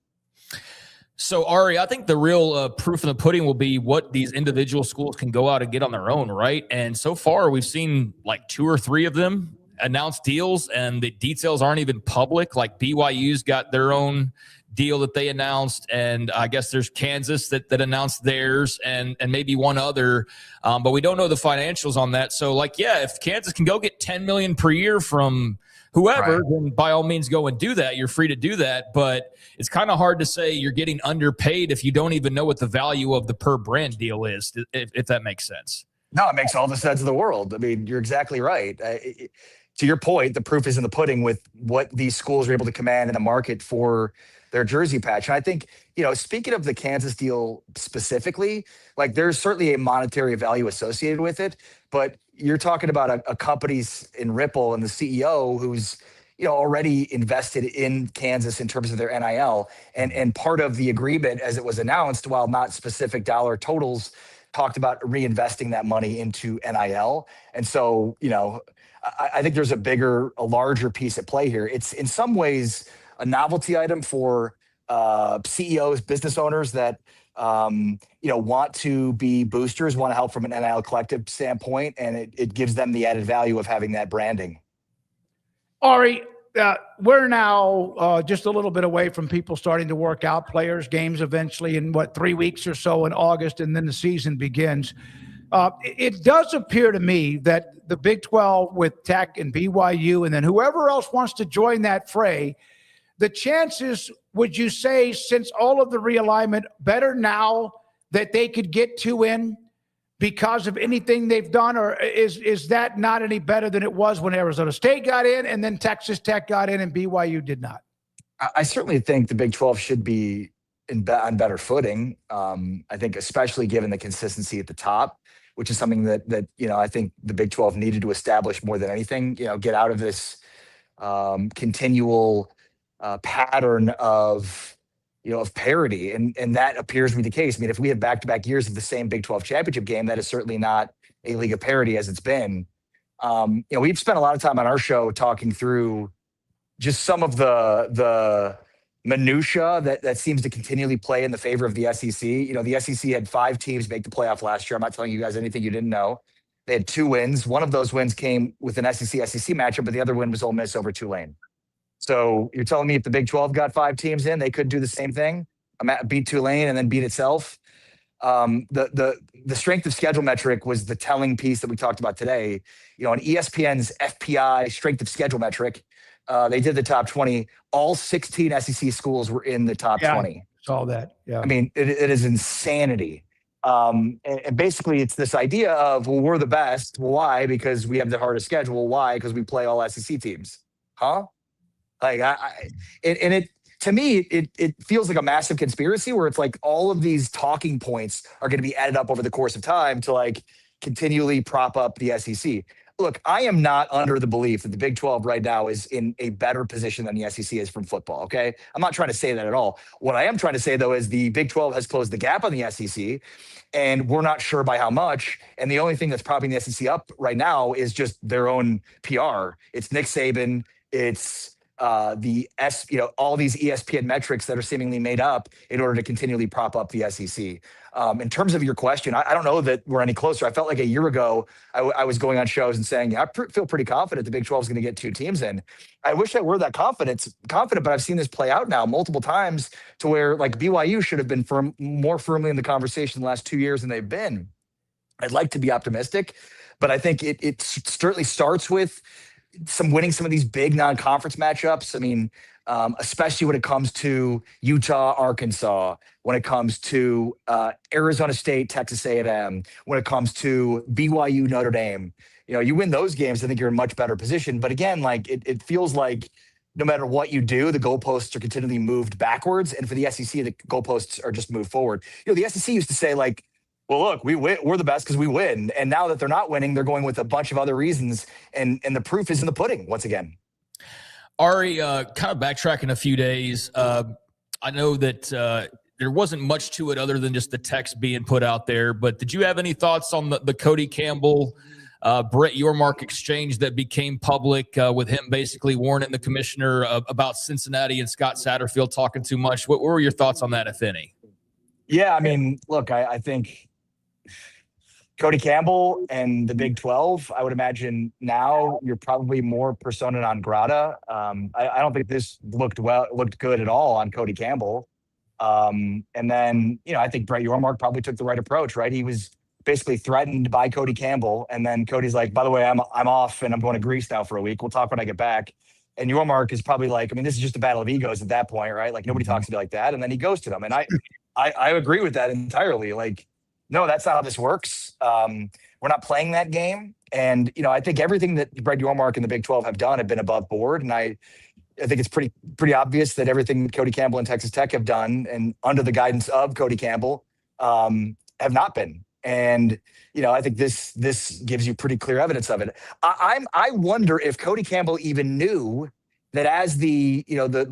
So, Ari, I think the real proof in the pudding will be what these individual schools can go out and get on their own, right? And so far, we've seen like 2 or 3 of them announce deals, and the details aren't even public. Like BYU's got their own deal that they announced, and I guess there's Kansas that announced theirs, and maybe one other, but we don't know the financials on that. So, if Kansas can go get $10 million per year from whoever, right, then by all means go and do that. You're free to do that, but it's kind of hard to say you're getting underpaid if you don't even know what the value of the per brand deal is, if that makes sense. No, it makes all the sense of the world. I mean, you're exactly right. To your point, the proof is in the pudding with what these schools are able to command in the market for their jersey patch. And I think, speaking of the Kansas deal specifically, like there's certainly a monetary value associated with it, but you're talking about a company's in Ripple and the CEO who's, already invested in Kansas in terms of their NIL. And part of the agreement as it was announced, while not specific dollar totals, talked about reinvesting that money into NIL. And so, I think there's a larger piece at play here. It's in some ways a novelty item for CEOs, business owners that want to be boosters, want to help from an NIL collective standpoint, and it gives them the added value of having that branding. Ari, we're now just a little bit away from people starting to work out players' games eventually in 3 weeks or so in August, and then the season begins. It does appear to me that the Big 12 with Tech and BYU, and then whoever else wants to join that fray, the chances, would you say, since all of the realignment, better now that they could get 2 in because of anything they've done, or is that not any better than it was when Arizona State got in and then Texas Tech got in and BYU did not? I certainly think the Big 12 should be on better footing. I think especially given the consistency at the top, which is something that I think the Big 12 needed to establish more than anything, get out of this continual pattern of parity, and that appears to be the case. I mean, if we have back-to-back years of the same Big 12 championship game, that is certainly not a league of parity as it's been. We've spent a lot of time on our show talking through just some of the minutia that seems to continually play in the favor of the SEC. You know, the SEC had 5 teams make the playoff last year. I'm not telling you guys anything you didn't know. They had 2 wins. One of those wins came with an SEC matchup, but the other win was Ole Miss over Tulane. So you're telling me if the Big 12 got 5 teams in, they could do the same thing, beat Tulane and then beat itself. The strength of schedule metric was the telling piece that we talked about today. You know, on ESPN's FPI strength of schedule metric, they did the top 20. All 16 SEC schools were in the top 20. Saw that. Yeah. I mean, it is insanity. And basically, it's this idea of, well, we're the best. Well, why? Because we have the hardest schedule. Why? Because we play all SEC teams. Huh? Like, to me, it feels like a massive conspiracy where it's like all of these talking points are going to be added up over the course of time to like continually prop up the SEC. Look, I am not under the belief that the Big 12 right now is in a better position than the SEC is from football, okay? I'm not trying to say that at all. What I am trying to say, though, is the Big 12 has closed the gap on the SEC, and we're not sure by how much. And the only thing that's propping the SEC up right now is just their own PR. It's Nick Saban. It's all these ESPN metrics that are seemingly made up in order to continually prop up the SEC. In terms of your question, I don't know that we're any closer. I felt like a year ago, I was going on shows and saying, I feel pretty confident the Big 12 is going to get 2 teams in. I wish I were that confident, but I've seen this play out now multiple times to where like BYU should have been more firmly in the conversation the last 2 years than they've been. I'd like to be optimistic, but I think it certainly starts with winning some of these big non-conference matchups. I mean, especially when it comes to Utah, Arkansas, when it comes to Arizona State, Texas A&M, when it comes to BYU, Notre Dame. You know, you win those games, I think you're in a much better position. But again, like it feels like no matter what you do, the goalposts are continually moved backwards. And for the SEC, the goalposts are just moved forward. You know, the SEC used to say like, well, look, we're the best because we win. And now that they're not winning, they're going with a bunch of other reasons. And the proof is in the pudding once again. Ari, kind of backtracking a few days, I know that there wasn't much to it other than just the text being put out there, but did you have any thoughts on the Cody Campbell, Brett Yormark exchange that became public with him basically warning the commissioner about Cincinnati and Scott Satterfield talking too much? What were your thoughts on that, if any? Yeah, I mean, look, I think Cody Campbell and the Big 12, I would imagine now you're probably more persona non grata. I don't think this looked good at all on Cody Campbell. And then, you know, I think Brett Yormark probably took the right approach, right? He was basically threatened by Cody Campbell. And then Cody's like, by the way, I'm off and I'm going to Greece now for a week. We'll talk when I get back. And Yormark is probably like, I mean, this is just a battle of egos at that point, right? Like nobody talks to me like that. And then he goes to them. And I agree with that entirely. Like, no, that's not how this works. We're not playing that game. And, you know, I think everything that Brett Yormark and the Big 12 have done have been above board. And I think it's pretty obvious that everything Cody Campbell and Texas Tech have done and under the guidance of Cody Campbell have not been. And, you know, I think this gives you pretty clear evidence of it. I wonder if Cody Campbell even knew that as the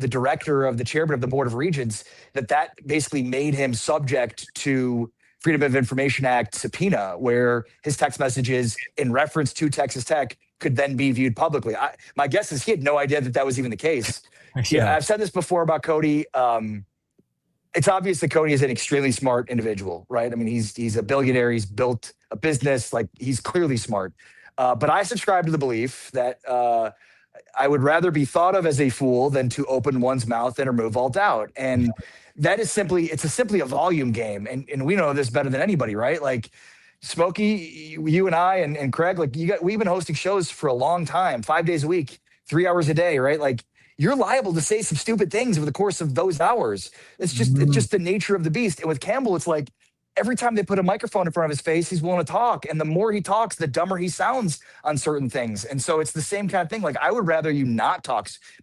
director of the chairman of the Board of Regents, that basically made him subject to Freedom of Information Act subpoena, where his text messages in reference to Texas Tech could then be viewed publicly. My guess is he had no idea that was even the case. Yeah, I've said this before about Cody. It's obvious that Cody is an extremely smart individual, right? I mean, he's a billionaire. He's built a business. Like, he's clearly smart. But I subscribe to the belief that I would rather be thought of as a fool than to open one's mouth and remove all doubt. And that is simply a volume game. And we know this better than anybody, right? Like, Smokey, you and I and Craig, like we've been hosting shows for a long time, 5 days a week, 3 hours a day, right? Like, you're liable to say some stupid things over the course of those hours. It's just the nature of the beast. And with Campbell, it's like every time they put a microphone in front of his face, he's willing to talk. And the more he talks, the dumber he sounds on certain things. And so it's the same kind of thing. Like, I would rather you not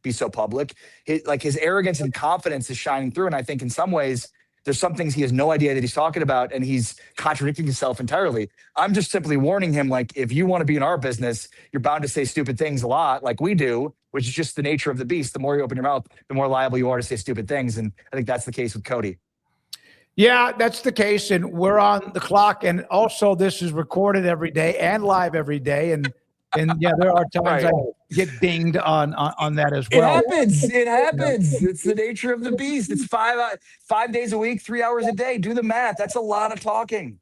be so public. His arrogance and confidence is shining through. And I think in some ways, there's some things he has no idea that he's talking about, and he's contradicting himself entirely. I'm just simply warning him, like, if you want to be in our business, you're bound to say stupid things a lot, like we do, which is just the nature of the beast. The more you open your mouth, the more liable you are to say stupid things. And I think that's the case with Cody. Yeah, that's the case. And we're on the clock. And also, this is recorded every day and live every day. And And yeah, there are times Right. I get dinged on that as It well. happens. It happens. It's the nature of the beast. It's 5 days a week, 3 hours a day. Do the math. That's a lot of talking.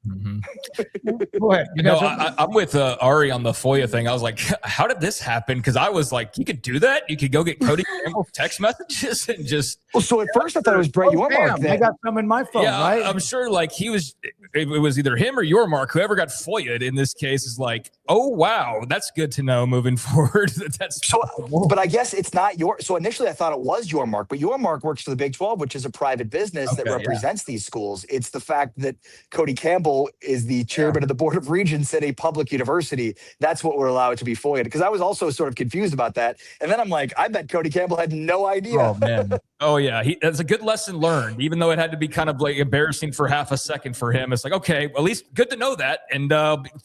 Go ahead. You No, guys I'm with Ari on the FOIA thing. I was like, how did this happen? Because I was like, you could do that. You could go get Cody Campbell text messages and just. Well, so at first I thought it was Brett Yormark. I got some in my phone, Yeah, right? I'm sure like it was either him or Yormark. Whoever got FOIA'd in this case is like, oh, wow, that's good to know moving forward. That's so, but I guess it's not so initially I thought it was Yormark, but Yormark works for the Big 12, which is a private business that represents these schools. It's the fact that Cody Campbell is the chairman of the Board of Regents at a public university. That's what we're allowed to be FOIA'd. Because I was also sort of confused about that. And then I'm like, I bet Cody Campbell had no idea. Oh, man. Oh, yeah. That's a good lesson learned, even though it had to be kind of like embarrassing for half a second for him. It's like, okay, well, at least good to know that and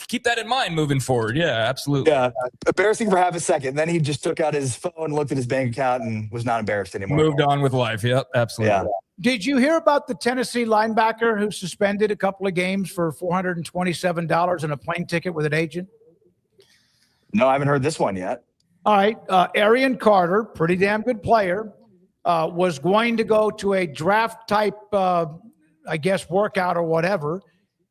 keep that in mind moving forward. Yeah, absolutely. Yeah, embarrassing for half a second. Then he just took out his phone, looked at his bank account, and was not embarrassed anymore. Moved on with life. Yep, absolutely. Yeah. Did you hear about the Tennessee linebacker who suspended a couple of games for $427 and a plane ticket with an agent? No, I haven't heard this one yet. All right. Arian Carter, pretty damn good player, was going to go to a draft type, I guess, workout or whatever,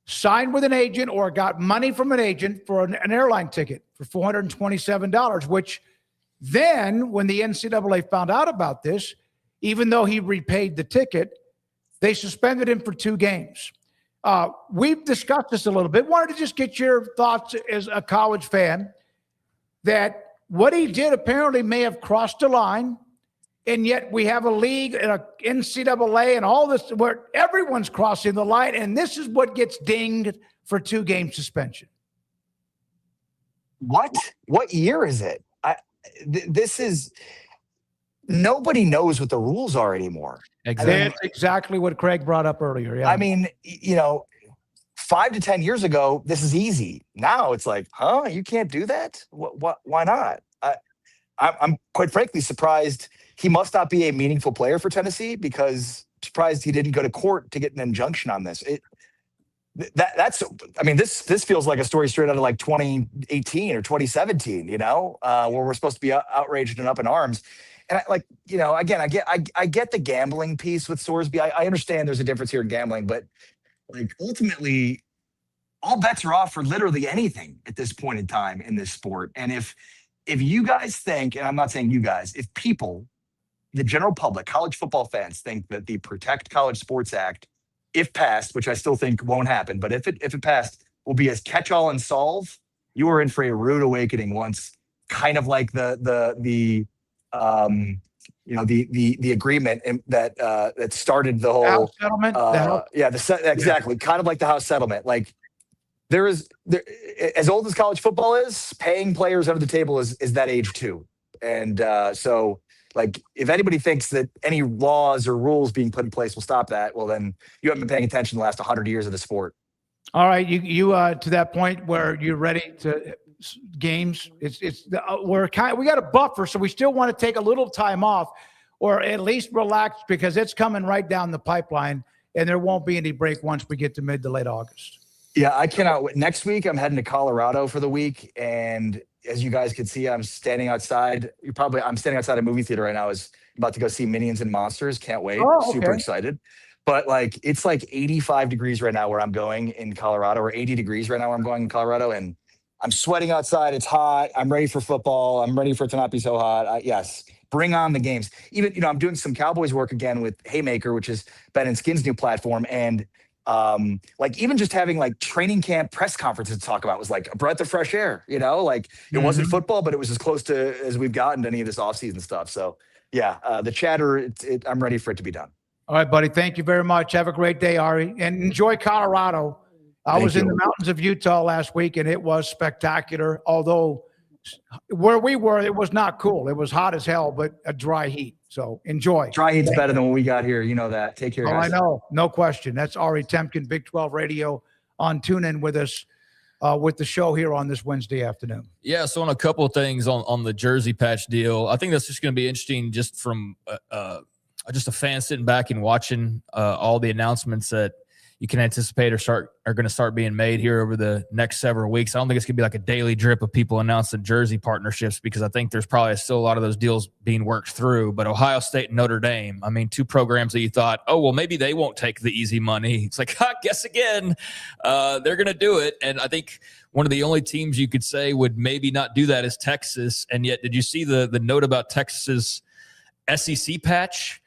signed with an agent or got money from an agent for an airline ticket for $427, which then when the NCAA found out about this, even though he repaid the ticket, they suspended him for 2 games. We've discussed this a little bit. Wanted to just get your thoughts as a college fan that what he did apparently may have crossed the line, and yet we have a league and a NCAA and all this where everyone's crossing the line, and this is what gets dinged for 2-game suspension. What year is it? This is nobody knows what the rules are anymore. Exactly. That's exactly what Craig brought up earlier. Yeah. I mean, 5 to 10 years ago, this is easy. Now it's like, you can't do that? What? Why not? I'm quite frankly surprised. He must not be a meaningful player for Tennessee because surprised he didn't go to court to get an injunction on this. This feels like a story straight out of like 2018 or 2017, where we're supposed to be outraged and up in arms. And I get the gambling piece with Sorsby. I understand there's a difference here in gambling, but like ultimately all bets are off for literally anything at this point in time in this sport. And if you guys think, and I'm not saying you guys, if people, the general public, college football fans think that the Protect College Sports Act, if passed, which I still think won't happen, but if it passed, will be as catch-all and solve, you are in for a rude awakening once kind of like the agreement that started the whole House settlement. Exactly. Kind of like the House settlement. Like there as old as college football is, paying players under the table is that age too. And so like if anybody thinks that any laws or rules being put in place will stop that, well then you haven't been paying attention the last 100 years of the sport. All right, you to that point where you're ready to games. We got a buffer, so we still want to take a little time off, or at least relax because it's coming right down the pipeline, and there won't be any break once we get to mid to late August. Yeah, I cannot wait. Next week, I'm heading to Colorado for the week, and as you guys can see, I'm standing outside. I'm standing outside a movie theater right now. I was about to go see Minions and Monsters. Can't wait. Oh, okay. Super excited. But like it's like 85 degrees right now where I'm going in Colorado, or 80 degrees right now where I'm going in Colorado, and I'm sweating outside. It's hot. I'm ready for football. I'm ready for it to not be so hot. Yes, bring on the games. Even, I'm doing some Cowboys work again with Haymaker, which is Ben and Skin's new platform. And like even just having like training camp press conferences to talk about was like a breath of fresh air, like it wasn't football, but it was as close to as we've gotten to any of this offseason stuff. So yeah, the chatter, I'm ready for it to be done. All right, buddy. Thank you very much. Have a great day, Ari, and enjoy Colorado. I was in the mountains of Utah last week, and it was spectacular. Although where we were, it was not cool. It was hot as hell, but a dry heat. So enjoy. Dry heat's better than what we got here. You know that. Take care, guys. I know. No question. That's Ari Temkin, Big 12 Radio on TuneIn with us with the show here on this Wednesday afternoon. Yeah, so on a couple of things on the jersey patch deal, I think that's just going to be interesting just from just a fan sitting back and watching all the announcements that you can anticipate are going to start being made here over the next several weeks. I don't think it's going to be like a daily drip of people announcing jersey partnerships, because I think there's probably still a lot of those deals being worked through. But Ohio State and Notre Dame, I mean, two programs that you thought, oh, well, maybe they won't take the easy money. It's like, guess again, they're going to do it. And I think one of the only teams you could say would maybe not do that is Texas. And yet, did you see the note about Texas's SEC patch?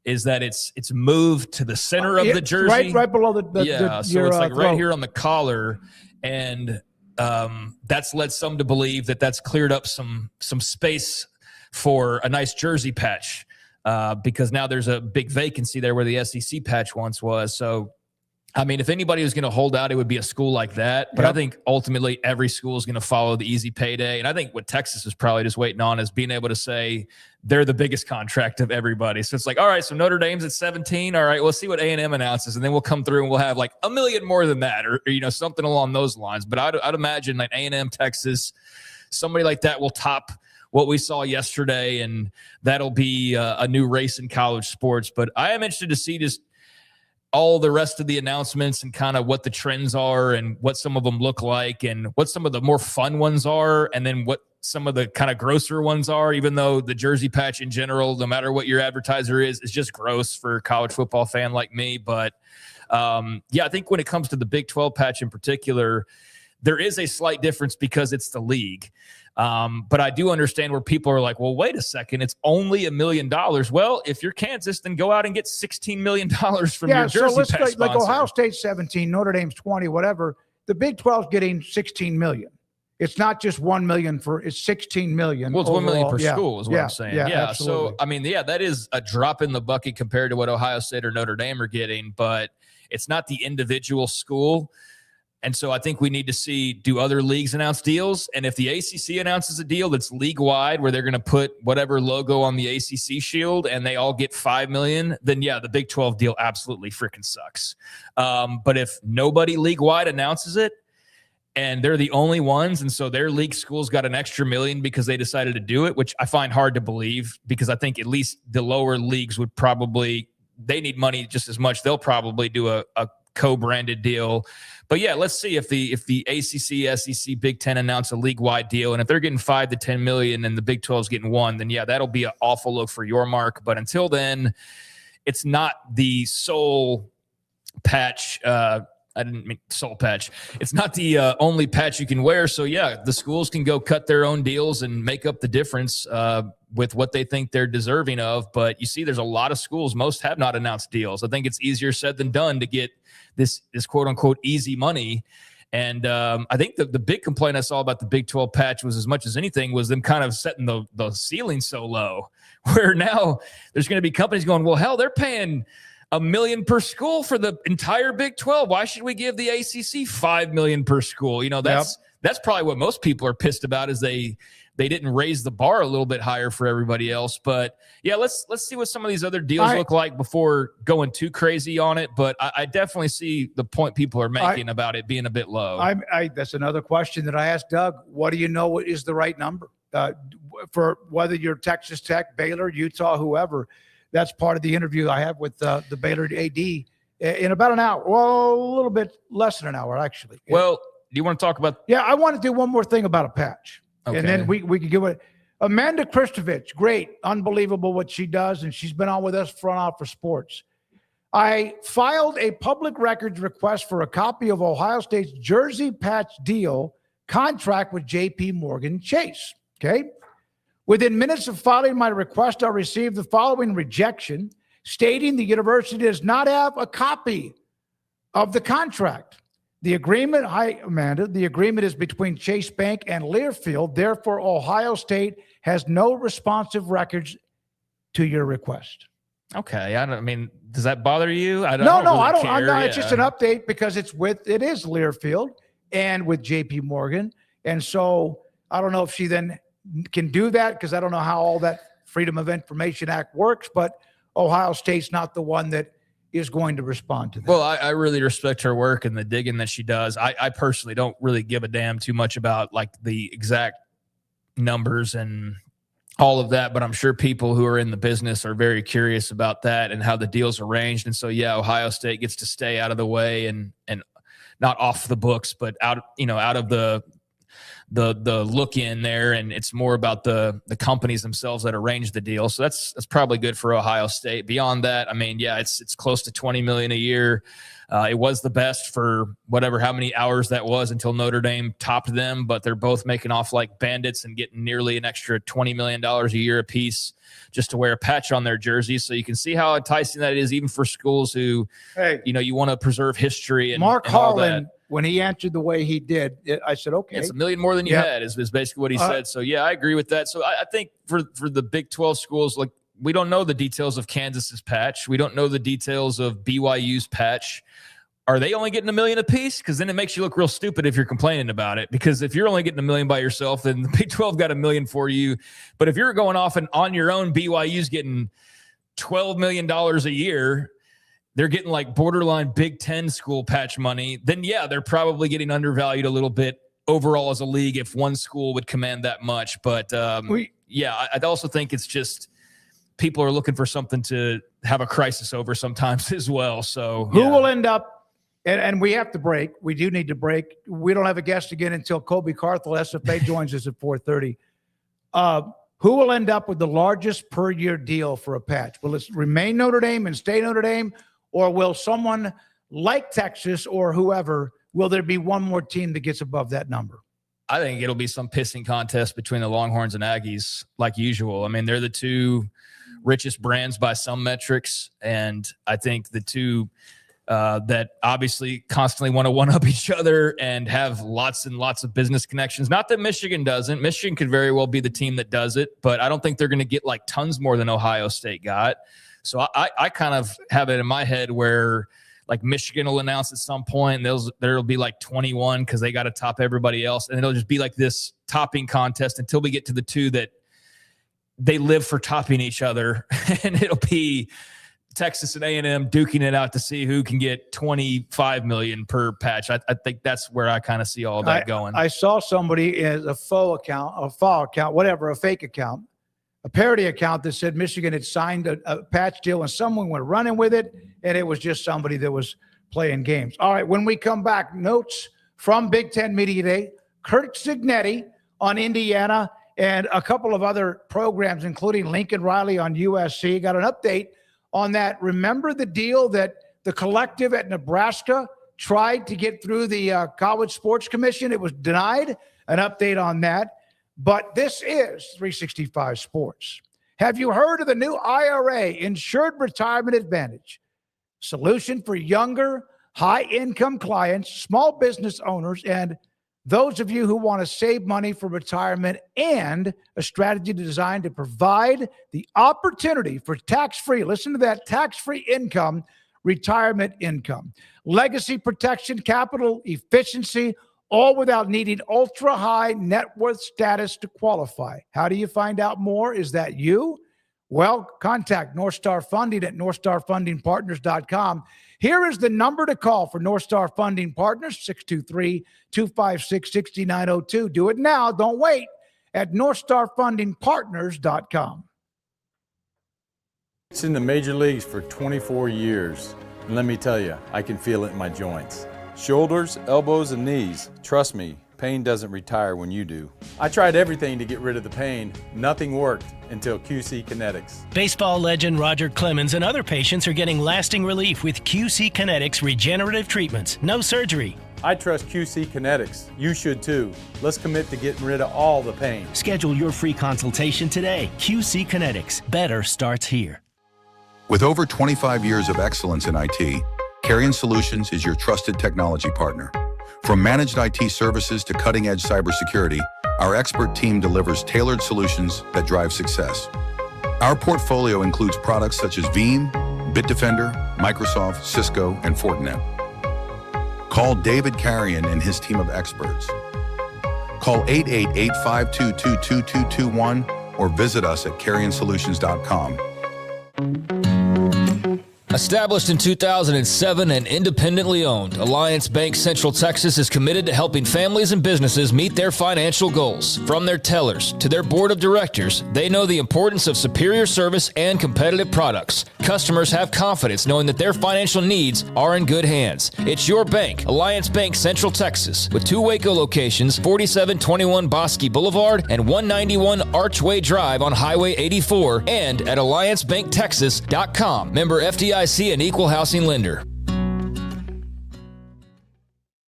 Is that it's moved to the center of the jersey, right below so it's like right here on the collar, and that's led some to believe that that's cleared up some space for a nice jersey patch, because now there's a big vacancy there where the SEC patch once was. So, I mean, if anybody was going to hold out, it would be a school like that. But I think ultimately every school is going to follow the easy payday. And I think what Texas is probably just waiting on is being able to say they're the biggest contract of everybody. So it's like, all right, so Notre Dame's at 17. All right, we'll see what A&M announces. And then we'll come through and we'll have like a million more than that, or something along those lines. But I'd imagine like A&M, Texas, somebody like that will top what we saw yesterday. And that'll be a new race in college sports. But I am interested to see just all the rest of the announcements and kind of what the trends are and what some of them look like and what some of the more fun ones are, and then what some of the kind of grosser ones are, even though the jersey patch in general, no matter what your advertiser is just gross for a college football fan like me. But I think when it comes to the Big 12 patch in particular, there is a slight difference because it's the league. But I do understand where people are like, well, wait a second, it's only $1 million. Well, if you're Kansas, then go out and get $16 million from your jersey patch sponsor. Like Ohio State's 17, Notre Dame's 20, whatever. The Big 12's getting 16 million. It's not just 1 million it's 16 million. Well, it's overall. 1 million per school is what I'm saying. Yeah. Absolutely. So, I mean, that is a drop in the bucket compared to what Ohio State or Notre Dame are getting, but it's not the individual school. And so I think we need to see, do other leagues announce deals? And if the ACC announces a deal that's league-wide where they're going to put whatever logo on the ACC shield and they all get $5 million, then the Big 12 deal absolutely freaking sucks. But if nobody league-wide announces it and they're the only ones, and so their league schools got an extra $1 million because they decided to do it, which I find hard to believe, because I think at least the lower leagues would probably, they need money just as much. They'll probably do a co-branded deal. But let's see if the ACC, SEC, Big Ten announce a league-wide deal, and if they're getting $5 to $10 million and the Big 12 is getting $1 million, then that'll be an awful look for your mark. But until then, it's not the sole patch. I didn't mean soul patch. It's not the only patch you can wear. So the schools can go cut their own deals and make up the difference with what they think they're deserving of. But you see, there's a lot of schools. Most have not announced deals. I think it's easier said than done to get this quote unquote easy money. And I think the big complaint I saw about the Big 12 patch was, as much as anything, was them kind of setting the ceiling so low, where now there's going to be companies going, well, hell, they're paying $1 million per school for the entire Big 12. Why should we give the ACC $5 million per school? That's probably what most people are pissed about, is they didn't raise the bar a little bit higher for everybody else. But let's see what some of these other deals look like before going too crazy on it. But I definitely see the point people are making about it being a bit low. That's another question that I asked Doug. What do you know what is the right number for whether you're Texas Tech, Baylor, Utah, whoever? That's part of the interview I have with the Baylor AD in about an hour. Well, a little bit less than an hour, actually. Well, do you want to talk about? Yeah, I want to do one more thing about a patch. Okay. And then we can give it. Amanda Kristovich, great, unbelievable what she does, and she's been on with us Front Office Sports. I filed a public records request for a copy of Ohio State's jersey patch deal contract with J.P. Morgan Chase. Okay. Within minutes of filing my request, I received the following rejection, stating the university does not have a copy of the contract. The agreement, Amanda, the agreement is between Chase Bank and Learfield. Therefore, Ohio State has no responsive records to your request. Okay. Does that bother you? I don't care. It's just an update because it is Learfield and with JP Morgan. And so I don't know if she then can do that, because I don't know how all that Freedom of Information Act works, but Ohio State's not the one that is going to respond to that. Well, I really respect her work and the digging that she does. I personally don't really give a damn too much about like the exact numbers and all of that, but I'm sure people who are in the business are very curious about that and how the deal's arranged. And so, yeah, Ohio State gets to stay out of the way and not off the books, but out of the look in there. And it's more about the companies themselves that arrange the deal. So that's probably good for Ohio State. Beyond that, I mean, yeah, it's close to $20 million a year. It was the best for how many hours that was until Notre Dame topped them, but they're both making off like bandits and getting nearly an extra $20 million a year apiece just to wear a patch on their jersey. So you can see how enticing that is, even for schools who, you want to preserve history. And Mark and all Harlan, that. when he answered the way he did, I said, okay. It's $1 million more than you had is basically what he said. So, yeah, I agree with that. So I think for the Big 12 schools, like, we don't know the details of Kansas's patch. We don't know the details of BYU's patch. Are they only getting $1 million apiece? Because then it makes you look real stupid if you're complaining about it. Because if you're only getting $1 million by yourself, then the Big 12 got $1 million for you. But if you're going off and on your own, BYU's getting $12 million a year. They're getting like borderline Big 10 school patch money. Then, yeah, they're probably getting undervalued a little bit overall as a league if one school would command that much. But, I also think it's just people are looking for something to have a crisis over sometimes as well. So who will end up? And we have to break. We do need to break. We don't have a guest again until Kobe Carthel, SFA, joins us at 4:30. Who will end up with the largest per-year deal for a patch? Will it remain Notre Dame and stay Notre Dame? Or will someone like Texas or whoever, will there be one more team that gets above that number? I think it'll be some pissing contest between the Longhorns and Aggies like usual. I mean, they're the two richest brands by some metrics. And I think the two that obviously constantly want to one-up each other and have lots and lots of business connections. Not that Michigan doesn't. Michigan could very well be the team that does it, but I don't think they're going to get like tons more than Ohio State got. So I kind of have it in my head where like Michigan will announce at some point there'll be like 21 because they got to top everybody else. And it'll just be like this topping contest until we get to the two that they live for topping each other. And it'll be Texas and A&M duking it out to see who can get $25 million per patch. I think that's where I kind of see all that going. I saw somebody in a fake account, a parody account that said Michigan had signed a patch deal and someone went running with it, and it was just somebody that was playing games. All right, when we come back, notes from Big Ten Media Day, Kurt Cignetti on Indiana and a couple of other programs, including Lincoln Riley on USC. Got an update on that. Remember the deal that the collective at Nebraska tried to get through the College Sports Commission? It was denied. An update on that. But this is 365 Sports. Have you heard of the new IRA, Insured Retirement Advantage? Solution for younger, high-income clients, small business owners, and those of you who want to save money for retirement, and a strategy designed to provide the opportunity for tax-free, listen to that, tax-free income, retirement income, legacy protection, capital efficiency, all without needing ultra-high net worth status to qualify. How do you find out more? Is that you? Well, contact North Star Funding at northstarfundingpartners.com. Here is the number to call for North Star Funding Partners, 623-256-6902. Do it now. Don't wait at northstarfundingpartners.com. It's in the major leagues for 24 years. And let me tell you, I can feel it in my joints. Shoulders, elbows, and knees. Trust me, pain doesn't retire when you do. I tried everything to get rid of the pain. Nothing worked until QC Kinetics. Baseball legend Roger Clemens and other patients are getting lasting relief with QC Kinetics regenerative treatments. No surgery. I trust QC Kinetics. You should too. Let's commit to getting rid of all the pain. Schedule your free consultation today. QC Kinetics. Better starts here. With over 25 years of excellence in IT, Carrion Solutions is your trusted technology partner. From managed IT services to cutting-edge cybersecurity, our expert team delivers tailored solutions that drive success. Our portfolio includes products such as Veeam, Bitdefender, Microsoft, Cisco, and Fortinet. Call David Carrion and his team of experts. Call 888-522-2221 or visit us at carrionsolutions.com. Established in 2007 and independently owned, Alliance Bank Central Texas is committed to helping families and businesses meet their financial goals. From their tellers to their board of directors, they know the importance of superior service and competitive products. Customers have confidence knowing that their financial needs are in good hands. It's your bank, Alliance Bank Central Texas, with 2 Waco locations, 4721 Bosque Boulevard and 191 Archway Drive on Highway 84, and at alliancebanktexas.com. Member FDIC and equal housing lender.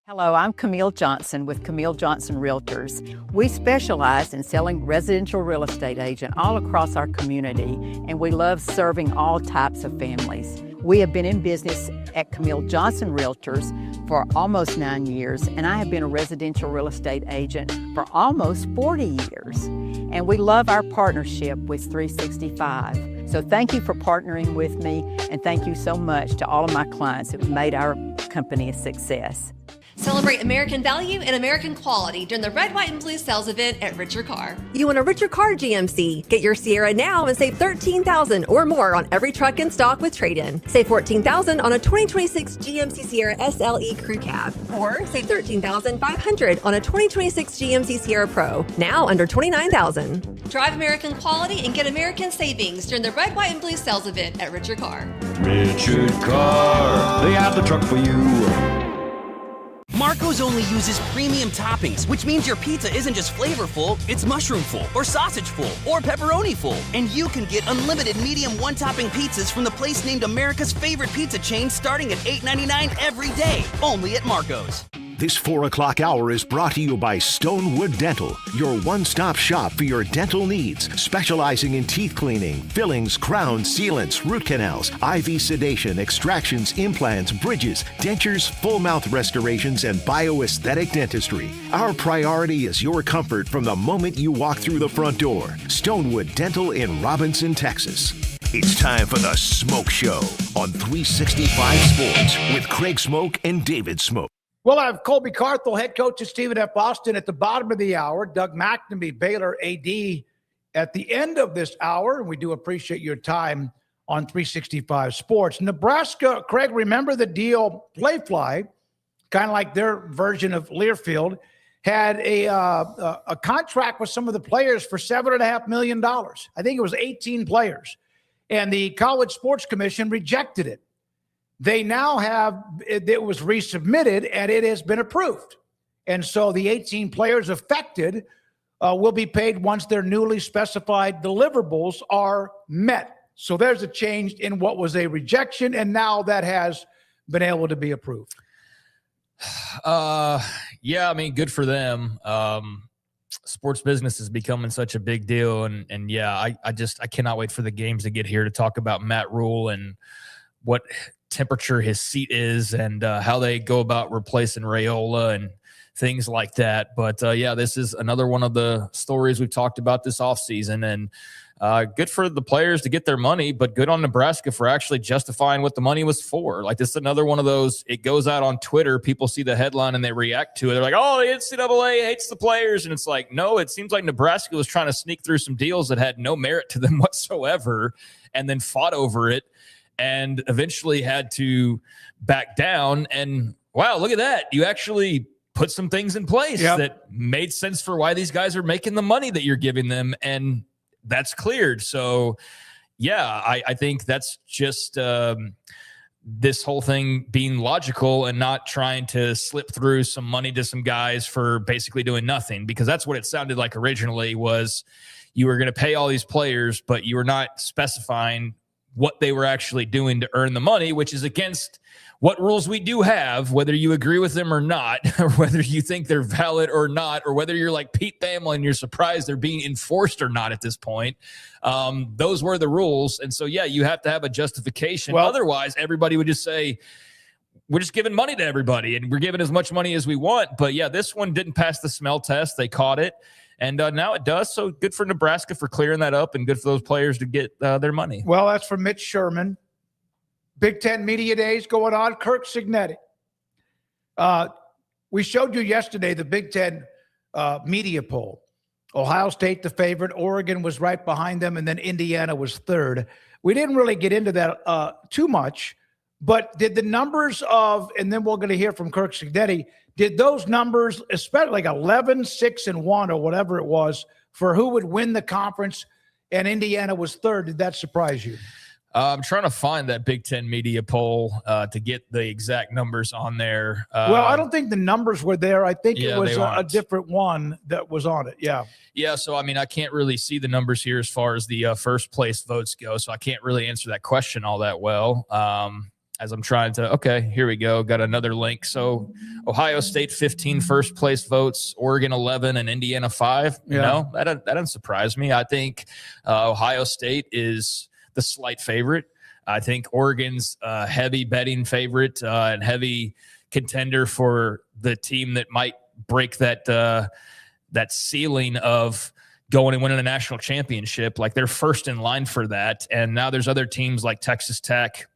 Hello, I'm Camille Johnson with Camille Johnson Realtors. We specialize in selling residential real estate agent all across our community, and we love serving all types of families. We have been in business at Camille Johnson Realtors for almost 9 years, and I have been a residential real estate agent for almost 40 years. And we love our partnership with 365. So thank you for partnering with me, and thank you so much to all of my clients who have made our company a success. Celebrate American value and American quality during the Red, White, and Blue sales event at Richard Car. You want a Richard Car GMC? Get your Sierra now and save $13,000 or more on every truck in stock with trade-in. Save $14,000 on a 2026 GMC Sierra SLE Crew Cab. Or save $13,500 on a 2026 GMC Sierra Pro, now under $29,000. Drive American quality and get American savings during the Red, White, and Blue sales event at Richard Car. Richard Car, they have the truck for you. Marco's only uses premium toppings, which means your pizza isn't just flavorful, it's mushroom-full, or sausage-full, or pepperoni-full. And you can get unlimited medium one-topping pizzas from the place named America's favorite pizza chain starting at $8.99 every day, only at Marco's. This 4 o'clock hour is brought to you by Stonewood Dental, your one-stop shop for your dental needs, specializing in teeth cleaning, fillings, crowns, sealants, root canals, IV sedation, extractions, implants, bridges, dentures, full mouth restorations, and bioaesthetic dentistry. Our priority is your comfort from the moment you walk through the front door. Stonewood Dental in Robinson, Texas. It's time for the Smoak Show on 365 Sports with Craig Smoak and David Smoak. We'll have Colby Carthel, head coach of Stephen F. Austin, at the bottom of the hour. Doug McNamee, Baylor AD, at the end of this hour. And we do appreciate your time on 365 Sports. Nebraska, Craig, remember the deal? Playfly, kind of like their version of Learfield, had a contract with some of the players for $7.5 million. I think it was 18 players. And the College Sports Commission rejected it. They now have, it was resubmitted and it has been approved. And so the 18 players affected will be paid once their newly specified deliverables are met. So there's a change in what was a rejection, and now that has been able to be approved. Yeah, I mean, good for them. Sports business is becoming such a big deal. And yeah, I cannot wait for the games to get here to talk about Matt Rule and what temperature his seat is and how they go about replacing Raiola and things like that. But yeah, this is another one of the stories we've talked about this offseason, and good for the players to get their money, but good on Nebraska for actually justifying what the money was for. Like, this is another one of those, it goes out on Twitter, people see the headline and they react to it. They're like, oh, the NCAA hates the players. And it's like, no, it seems like Nebraska was trying to sneak through some deals that had no merit to them whatsoever and then fought over it and eventually had to back down. And wow, look at that. You actually put some things in place that made sense for why these guys are making the money that you're giving them. And that's cleared. So yeah, I think that's just this whole thing being logical and not trying to slip through some money to some guys for basically doing nothing, because that's what it sounded like originally, was you were going to pay all these players, but you were not specifying what they were actually doing to earn the money, which is against what rules we do have, whether you agree with them or not, or whether you think they're valid or not, or whether you're like Pete Thamel and you're surprised they're being enforced or not at this point. Those were the rules. And so, yeah, you have to have a justification. Well, otherwise, everybody would just say, we're just giving money to everybody and we're giving as much money as we want. But yeah, this one didn't pass the smell test. They caught it. And now it does. So good for Nebraska for clearing that up, and good for those players to get their money. Well, that's from Mitch Sherman. Big Ten Media Days going on. Kirk Signetti. We showed you yesterday the Big Ten media poll. Ohio State, the favorite. Oregon was right behind them, and then Indiana was third. We didn't really get into that too much, but did the numbers of, and then we're going to hear from Kirk Cignetti, did those numbers, especially like 11, 6, and 1 or whatever it was, for who would win the conference, and Indiana was third, did that surprise you? I'm trying to find that Big Ten media poll to get the exact numbers on there. Well, I don't think the numbers were there. I think yeah, it was a different one that was on it. Yeah. Yeah. So, I mean, I can't really see the numbers here as far as the first place votes go. So I can't really answer that question all that well. As I'm trying to, okay, here we go. Got another link. So Ohio State, 15 first place votes, Oregon, 11, and Indiana, 5. Yeah. You know, that doesn't surprise me. I think Ohio State is the slight favorite. I think Oregon's heavy betting favorite and heavy contender for the team that might break that ceiling of going and winning a national championship. Like, they're first in line for that. And now there's other teams like Texas Tech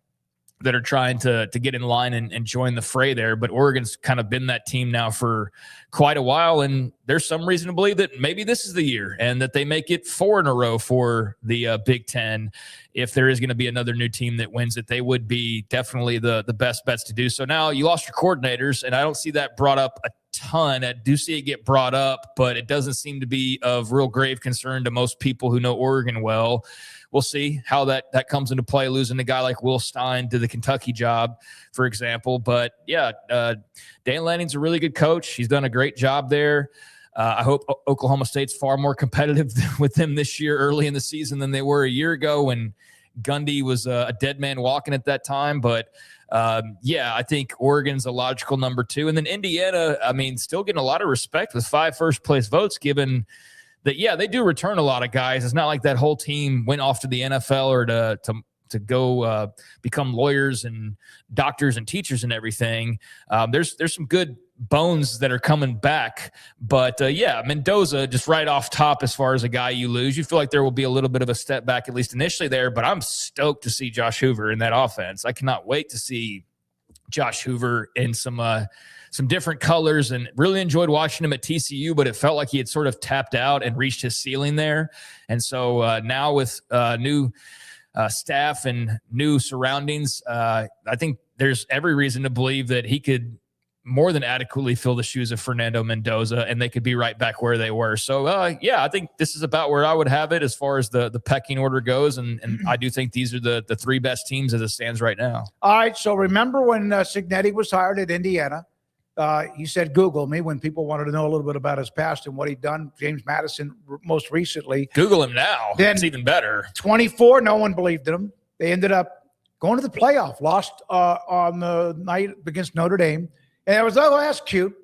that are trying to get in line and join the fray there. But Oregon's kind of been that team now for quite a while. And there's some reason to believe that maybe this is the year and that they make it 4 in a row for the Big Ten. If there is going to be another new team that wins it, they would be definitely the best bets to do so. Now, you lost your coordinators, and I don't see that brought up a ton. I do see it get brought up, but it doesn't seem to be of real grave concern to most people who know Oregon well. We'll see how that comes into play, losing a guy like Will Stein to the Kentucky job, for example. But, yeah, Dan Lanning's a really good coach. He's done a great job there. I hope Oklahoma State's far more competitive with them this year early in the season than they were a year ago when Gundy was a dead man walking at that time. But, yeah, I think Oregon's a logical number 2. And then Indiana, I mean, still getting a lot of respect with 5 first-place votes, given – that, yeah, they do return a lot of guys. It's not like that whole team went off to the NFL or to go become lawyers and doctors and teachers and everything. There's some good bones that are coming back. But, yeah, Mendoza just right off top as far as a guy you lose. You feel like there will be a little bit of a step back, at least initially there. But I'm stoked to see Josh Hoover in that offense. I cannot wait to see Josh Hoover in some different colors, and really enjoyed watching him at TCU, but it felt like he had sort of tapped out and reached his ceiling there. And so now with new staff and new surroundings, I think there's every reason to believe that he could more than adequately fill the shoes of Fernando Mendoza, and they could be right back where they were. So, yeah, I think this is about where I would have it as far as the pecking order goes, and I do think these are the 3 best teams as it stands right now. All right, so remember when Cignetti was hired at Indiana, he said, Google me, when people wanted to know a little bit about his past and what he'd done. James Madison most recently. Google him now. Then it's even better. 24, no one believed in him. They ended up going to the playoff, lost on the night against Notre Dame. And I was, oh, that's cute.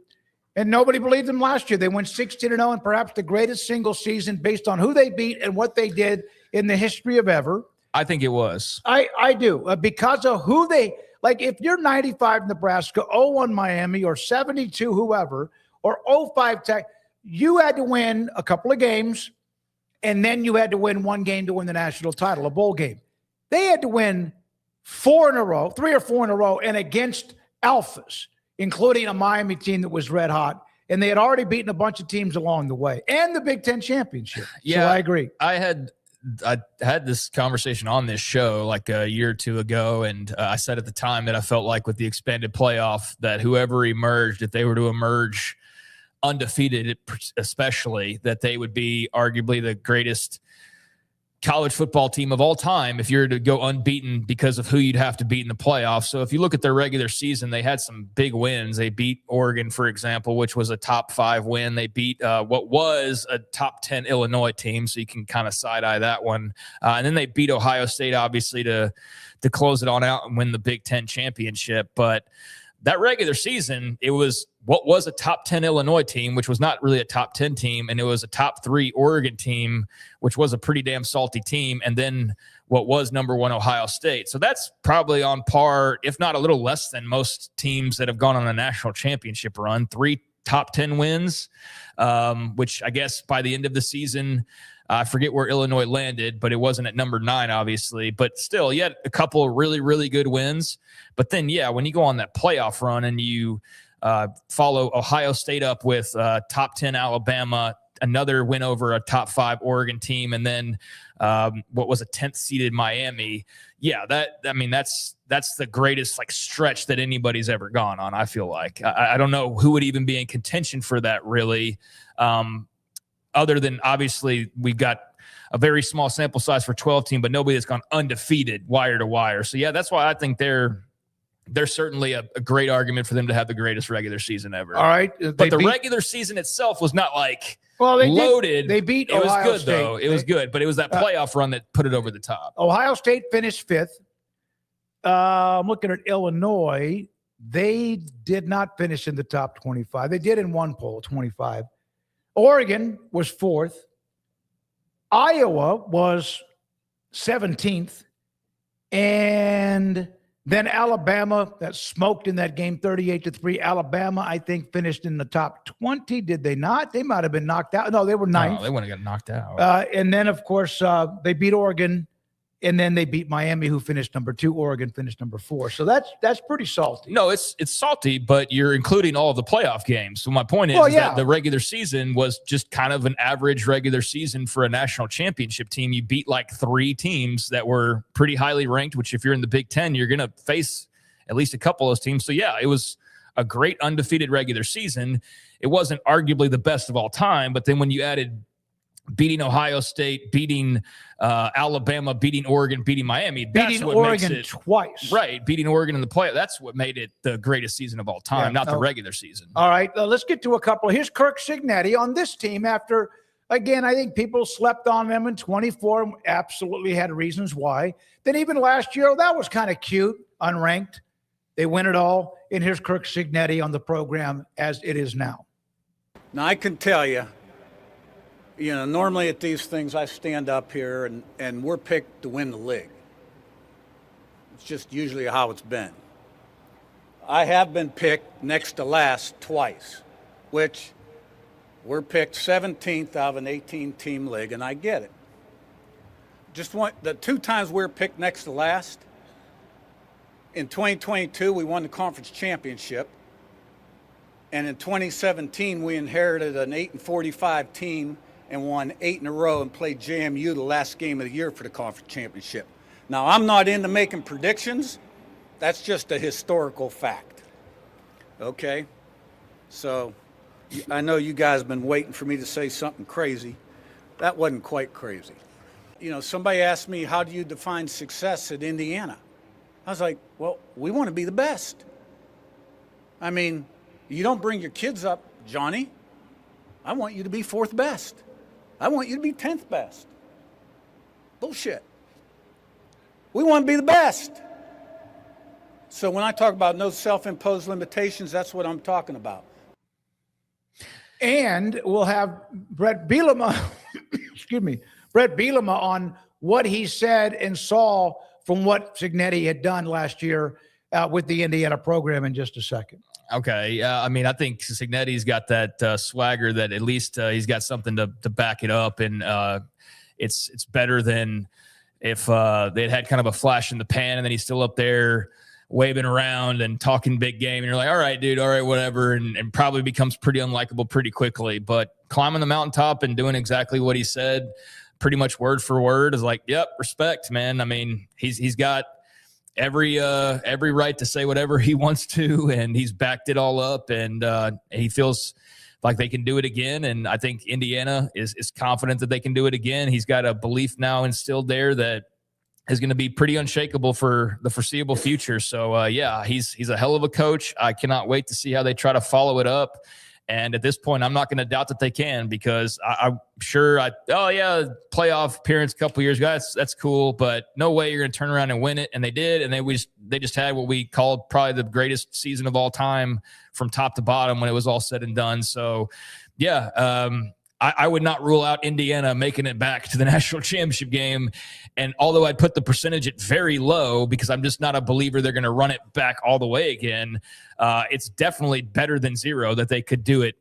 And nobody believed them last year. They went 16-0, and perhaps the greatest single season based on who they beat and what they did in the history of ever. I think it was. I do. Because of who they – like, if you're 95 Nebraska, 0-1 Miami, or 72 whoever, or 0-5 Tech, you had to win a couple of games, and then you had to win one game to win the national title, a bowl game. They had to win 4 in a row, 3 or 4 in a row, and against alphas, including a Miami team that was red hot. And they had already beaten a bunch of teams along the way, and the Big Ten championship. Yeah, so I agree. I had this conversation on this show like a year or 2 ago, and I said at the time that I felt like with the expanded playoff that whoever emerged, if they were to emerge undefeated, especially, that they would be arguably the greatest college football team of all time if you're to go unbeaten because of who you'd have to beat in the playoffs. So if you look at their regular season, they had some big wins. They beat Oregon, for example, which was a top 5 win. They beat what was a top 10 Illinois team, so you can kind of side-eye that one. And then they beat Ohio State, obviously, to close it on out and win the Big Ten championship. But that regular season, it was what was a top 10 Illinois team, which was not really a top 10 team, and it was a top 3 Oregon team, which was a pretty damn salty team, and then what was number 1 Ohio State. So that's probably on par, if not a little less than most teams that have gone on a national championship run. 3 top 10 wins, which I guess by the end of the season, I forget where Illinois landed, but it wasn't at number 9, obviously. But still, you had a couple of really, really good wins. But then, yeah, when you go on that playoff run and you follow Ohio State up with top 10 Alabama, another win over a top 5 Oregon team, and then what was a 10th seeded Miami. Yeah, that's the greatest like stretch that anybody's ever gone on. I feel like I don't know who would even be in contention for that really, other than obviously we've got a very small sample size for 12 team, but nobody that's gone undefeated wire to wire. So yeah, that's why I think they're certainly a great argument for them to have the greatest regular season ever. All right, but the regular season itself was not like they loaded. They beat it Ohio was good State. Though. It was good, but it was that playoff run that put it over the top. Ohio State finished 5th. I'm looking at Illinois. They did not finish in the top 25. They did in one poll, 25. Oregon was 4th. Iowa was 17th. And then Alabama, that smoked in that game 38-3. Alabama, I think, finished in the top 20. Did they not? They might have been knocked out. No, they were 9th. No, they wouldn't have got knocked out. And then, of course, they beat Oregon. And then they beat Miami, who finished number 2. Oregon finished number 4. So that's pretty salty. No, it's salty, but you're including all of the playoff games. So my point is, that the regular season was just kind of an average regular season for a national championship team. You beat like 3 teams that were pretty highly ranked, which if you're in the Big Ten, you're going to face at least a couple of those teams. So yeah, it was a great undefeated regular season. It wasn't arguably the best of all time, but then when you added beating Ohio State, beating Alabama, beating Oregon, beating Miami. Beating Oregon twice. Right, beating Oregon in the play. That's what made it the greatest season of all time, not the regular season. All right, let's get to a couple. Here's Kirk Cignetti on this team after, again, I think people slept on them in 24, absolutely had reasons why. Then even last year, that was kind of cute, unranked. They win it all. And here's Kirk Cignetti on the program as it is now. Now, I can tell you, normally at these things, I stand up here and we're picked to win the league. It's just usually how it's been. I have been picked next to last twice, which we're picked 17th out of an 18-team league, and I get it. The 2 times we were picked next to last, in 2022, we won the conference championship. And in 2017, we inherited an 8-45 team and won 8 in a row and played JMU the last game of the year for the conference championship. Now, I'm not into making predictions. That's just a historical fact. Okay? So I know you guys have been waiting for me to say something crazy. That wasn't quite crazy. Somebody asked me, how do you define success at Indiana? I was like, well, we want to be the best. I mean, you don't bring your kids up, Johnny. I want you to be 4th best. I want you to be 10th best. Bullshit. We want to be the best. So when I talk about no self-imposed limitations, that's what I'm talking about. And we'll have Brett Bielema, Brett Bielema on what he said and saw from what Cignetti had done last year with the Indiana program in just a second. Okay. I mean, I think Cignetti's got that swagger that at least he's got something to back it up. And it's better than if they'd had kind of a flash in the pan and then he's still up there waving around and talking big game. And you're like, all right, dude, all right, whatever. And probably becomes pretty unlikable pretty quickly. But climbing the mountaintop and doing exactly what he said, pretty much word for word, is like, yep, respect, man. I mean, he's got every right to say whatever he wants to, and he's backed it all up, and he feels like they can do it again. And I think Indiana is confident that they can do it again. He's got a belief now instilled there that is going to be pretty unshakable for the foreseeable future. So yeah, he's a hell of a coach. I cannot wait to see how they try to follow it up. And at this point, I'm not going to doubt that they can, because I'm sure playoff appearance a couple years ago, that's cool, but no way you're going to turn around and win it. And they did, and they just had what we called probably the greatest season of all time from top to bottom when it was all said and done. So yeah, I would not rule out Indiana making it back to the national championship game. And although I'd put the percentage at very low, because I'm just not a believer they're going to run it back all the way again, it's definitely better than zero that they could do it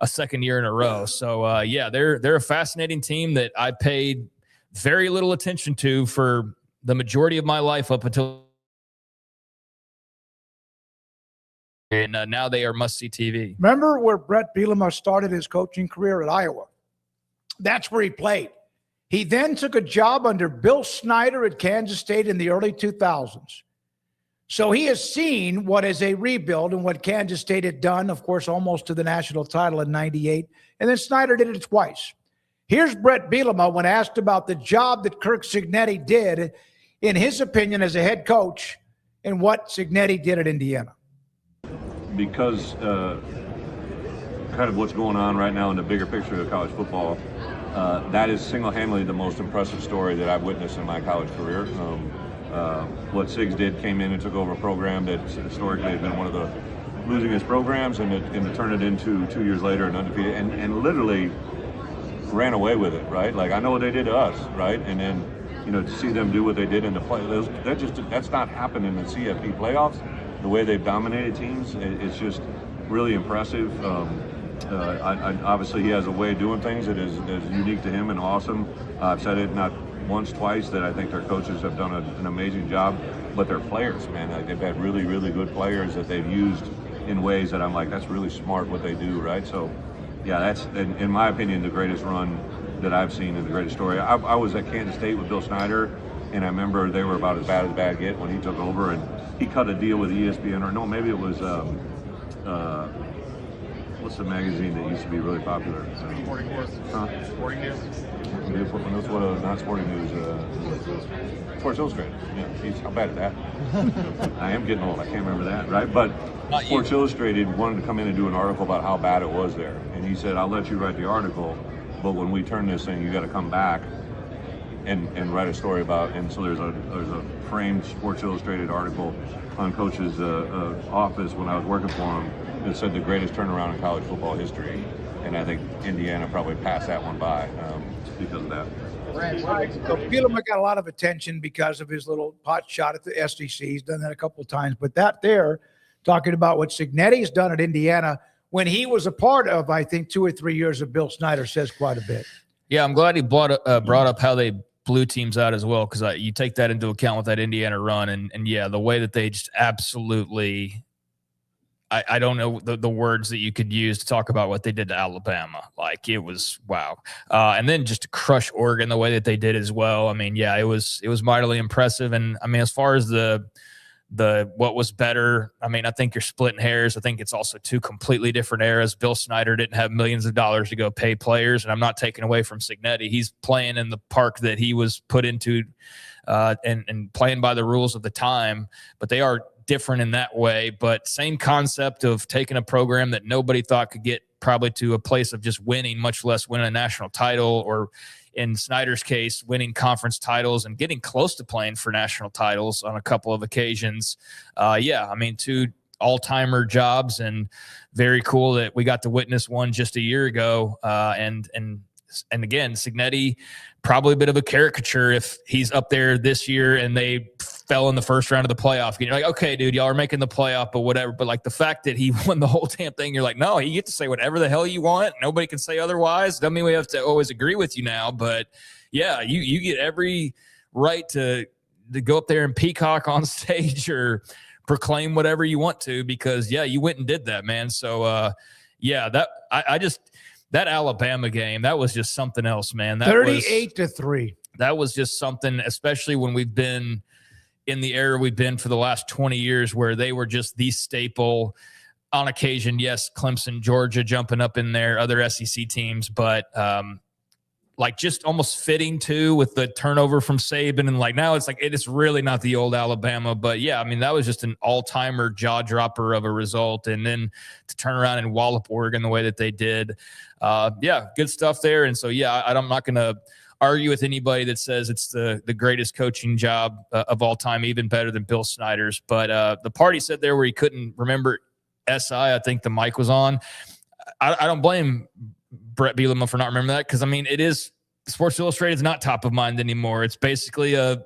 a second year in a row. So yeah, they're a fascinating team that I paid very little attention to for the majority of my life up until and now they are must-see TV. Remember where Brett Bielema started his coaching career at Iowa? That's where he played. He then took a job under Bill Snyder at Kansas State in the early 2000s. So he has seen what is a rebuild and what Kansas State had done, of course, almost to the national title in 98. And then Snyder did it twice. Here's Brett Bielema when asked about the job that Kirk Cignetti did, in his opinion, as a head coach, and what Cignetti did at Indiana. Because kind of what's going on right now in the bigger picture of college football, that is single-handedly the most impressive story that I've witnessed in my college career. What Sigs did, came in and took over a program that historically had been one of the losingest programs, and to turn it into 2 years later and undefeated, and literally ran away with it, right? Like, I know what they did to us, right? And then, to see them do what they did in the play, that's not happened in the CFP playoffs. The way they've dominated teams, it's just really impressive. Obviously, he has a way of doing things that is unique to him and awesome. I've said it not once, twice, that I think their coaches have done an amazing job. But their players, man, they've had really, really good players that they've used in ways that I'm like, that's really smart what they do, right? So, yeah, that's, in my opinion, the greatest run that I've seen and the greatest story. I was at Kansas State with Bill Snyder, and I remember they were about as bad get when he took over, and he cut a deal with ESPN, or no, maybe it was, what's the magazine that used to be really popular? Sporting News. Huh? Sporting News. That's what not Sporting News. Sports Illustrated. Yeah, how bad is that? I am getting old. I can't remember that, right? But Sports Illustrated wanted to come in and do an article about how bad it was there, and he said, "I'll let you write the article, but when we turn this thing, you got to come back and write a story about." And so there's a framed Sports Illustrated article on Coach's office when I was working for him that said the greatest turnaround in college football history, and I think Indiana probably passed that one by because of that. So Bielema got a lot of attention because of his little pot shot at the SEC. He's done that a couple of times, but that there, talking about what Cignetti's done at Indiana when he was a part of, I think, 2 or 3 years of Bill Snyder, says quite a bit. Yeah, I'm glad he brought up how they blew teams out as well, because you take that into account with that Indiana run, and yeah, the way that they just absolutely, I don't know the words that you could use to talk about what they did to Alabama. Like, it was wow. And then just to crush Oregon the way that they did as well. I mean, yeah, it was mightily impressive. And I mean, as far as the what was better, I mean, I think you're splitting hairs. I think it's also two completely different eras. Bill Snyder didn't have millions of dollars to go pay players, and I'm not taking away from Cignetti. He's playing in the park that he was put into, and playing by the rules of the time, but they are different in that way. But same concept of taking a program that nobody thought could get probably to a place of just winning, much less win a national title, or in Snyder's case, winning conference titles and getting close to playing for national titles on a couple of occasions. Yeah, I mean, 2 all-timer jobs, and very cool that we got to witness one just a year ago. And again, Cignetti, probably a bit of a caricature if he's up there this year and they fell in the first round of the playoff. You're like, okay, dude, y'all are making the playoff, but whatever. But like the fact that he won the whole damn thing, you're like, no, you get to say whatever the hell you want. Nobody can say otherwise. Doesn't mean we have to always agree with you now, but yeah, you get every right to go up there and peacock on stage or proclaim whatever you want to, because yeah, you went and did that, man. So yeah, that Alabama game, that was just something else, man. That 38-3. That was just something, especially when we've been in the era we've been for the last 20 years, where they were just the staple. On occasion, yes, Clemson, Georgia jumping up in there, other SEC teams, but like just almost fitting too with the turnover from Saban. And like now it's like, it is really not the old Alabama. But yeah, I mean, that was just an all-timer jaw dropper of a result. And then to turn around and wallop Oregon the way that they did. Yeah, good stuff there. And so, yeah, I'm not going to argue with anybody that says it's the greatest coaching job of all time, even better than Bill Snyder's. But the part he said there where he couldn't remember SI, I think the mic was on. I don't blame Brett Bielema for not remembering that, because I mean, it is, Sports Illustrated is not top of mind anymore. It's basically a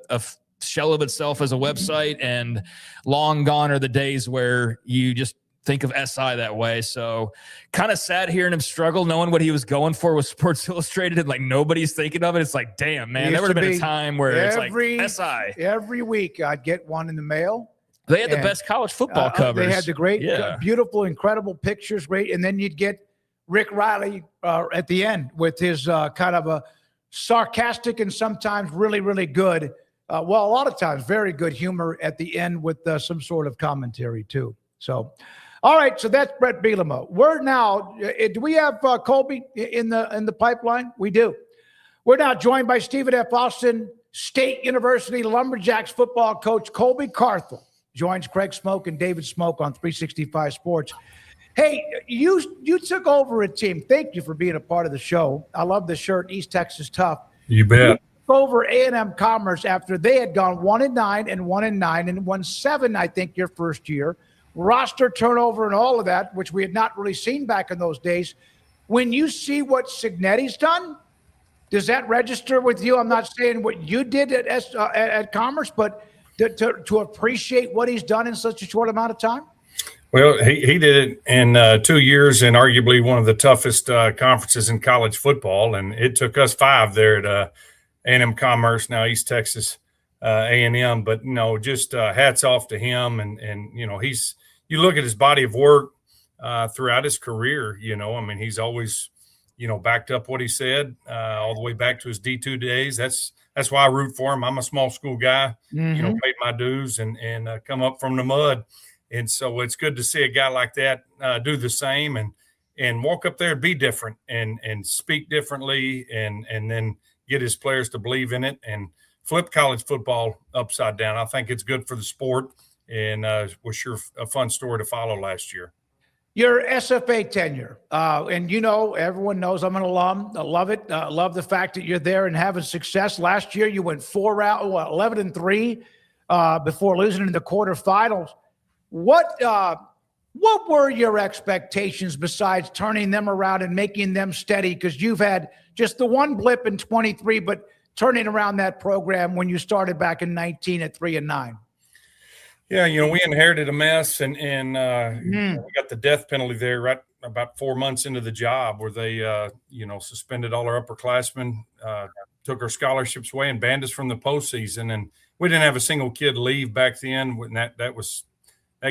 shell of itself as a website, and long gone are the days where you just think of SI that way. So kind of sad hearing him struggle, knowing what he was going for with Sports Illustrated, and like nobody's thinking of it. It's like, damn, man, there would have been a time where it's like SI. Every week I'd get one in the mail. They had the best college football covers. They had the great, beautiful, incredible pictures, great. And then you'd get Rick Riley at the end with his kind of a sarcastic and sometimes really, really good, a lot of times very good humor at the end with some sort of commentary too. So, all right, so that's Brett Bielema. We're now, do we have Colby in the pipeline? We do. We're now joined by Stephen F. Austin State University Lumberjacks football coach Colby Carthel. Joins Craig Smoak and David Smoak on 365 Sports. Hey, you took over a team. Thank you for being a part of the show. I love the shirt, East Texas Tough. You bet. You took over A&M Commerce after they had gone 1-9 and 1-9 and won 7, I think, your first year. Roster turnover and all of that, which we had not really seen back in those days. When you see what Cignetti's done, does that register with you? I'm not saying what you did at Commerce, but to appreciate what he's done in such a short amount of time? Well, he did it in 2 years in arguably one of the toughest conferences in college football, and it took us 5 there at A&M Commerce, now East Texas A&M. But just hats off to him, and you look at his body of work throughout his career. He's always backed up what he said all the way back to his D2 days. That's why I root for him. I'm a small school guy, paid my dues and come up from the mud. And so it's good to see a guy like that do the same and walk up there and be different and speak differently and then get his players to believe in it and flip college football upside down. I think it's good for the sport and was sure a fun story to follow last year. Your SFA tenure, and everyone knows I'm an alum. I love it. Love the fact that you're there and having success. Last year you went 11-3 before losing in the quarterfinals. What were your expectations besides turning them around and making them steady? Because you've had just the one blip in 23, but turning around that program when you started back in 19 at 3-9. Yeah, we inherited a mess, and we got the death penalty there right about 4 months into the job, where they suspended all our upperclassmen, took our scholarships away, and banned us from the postseason. And we didn't have a single kid leave back then. When that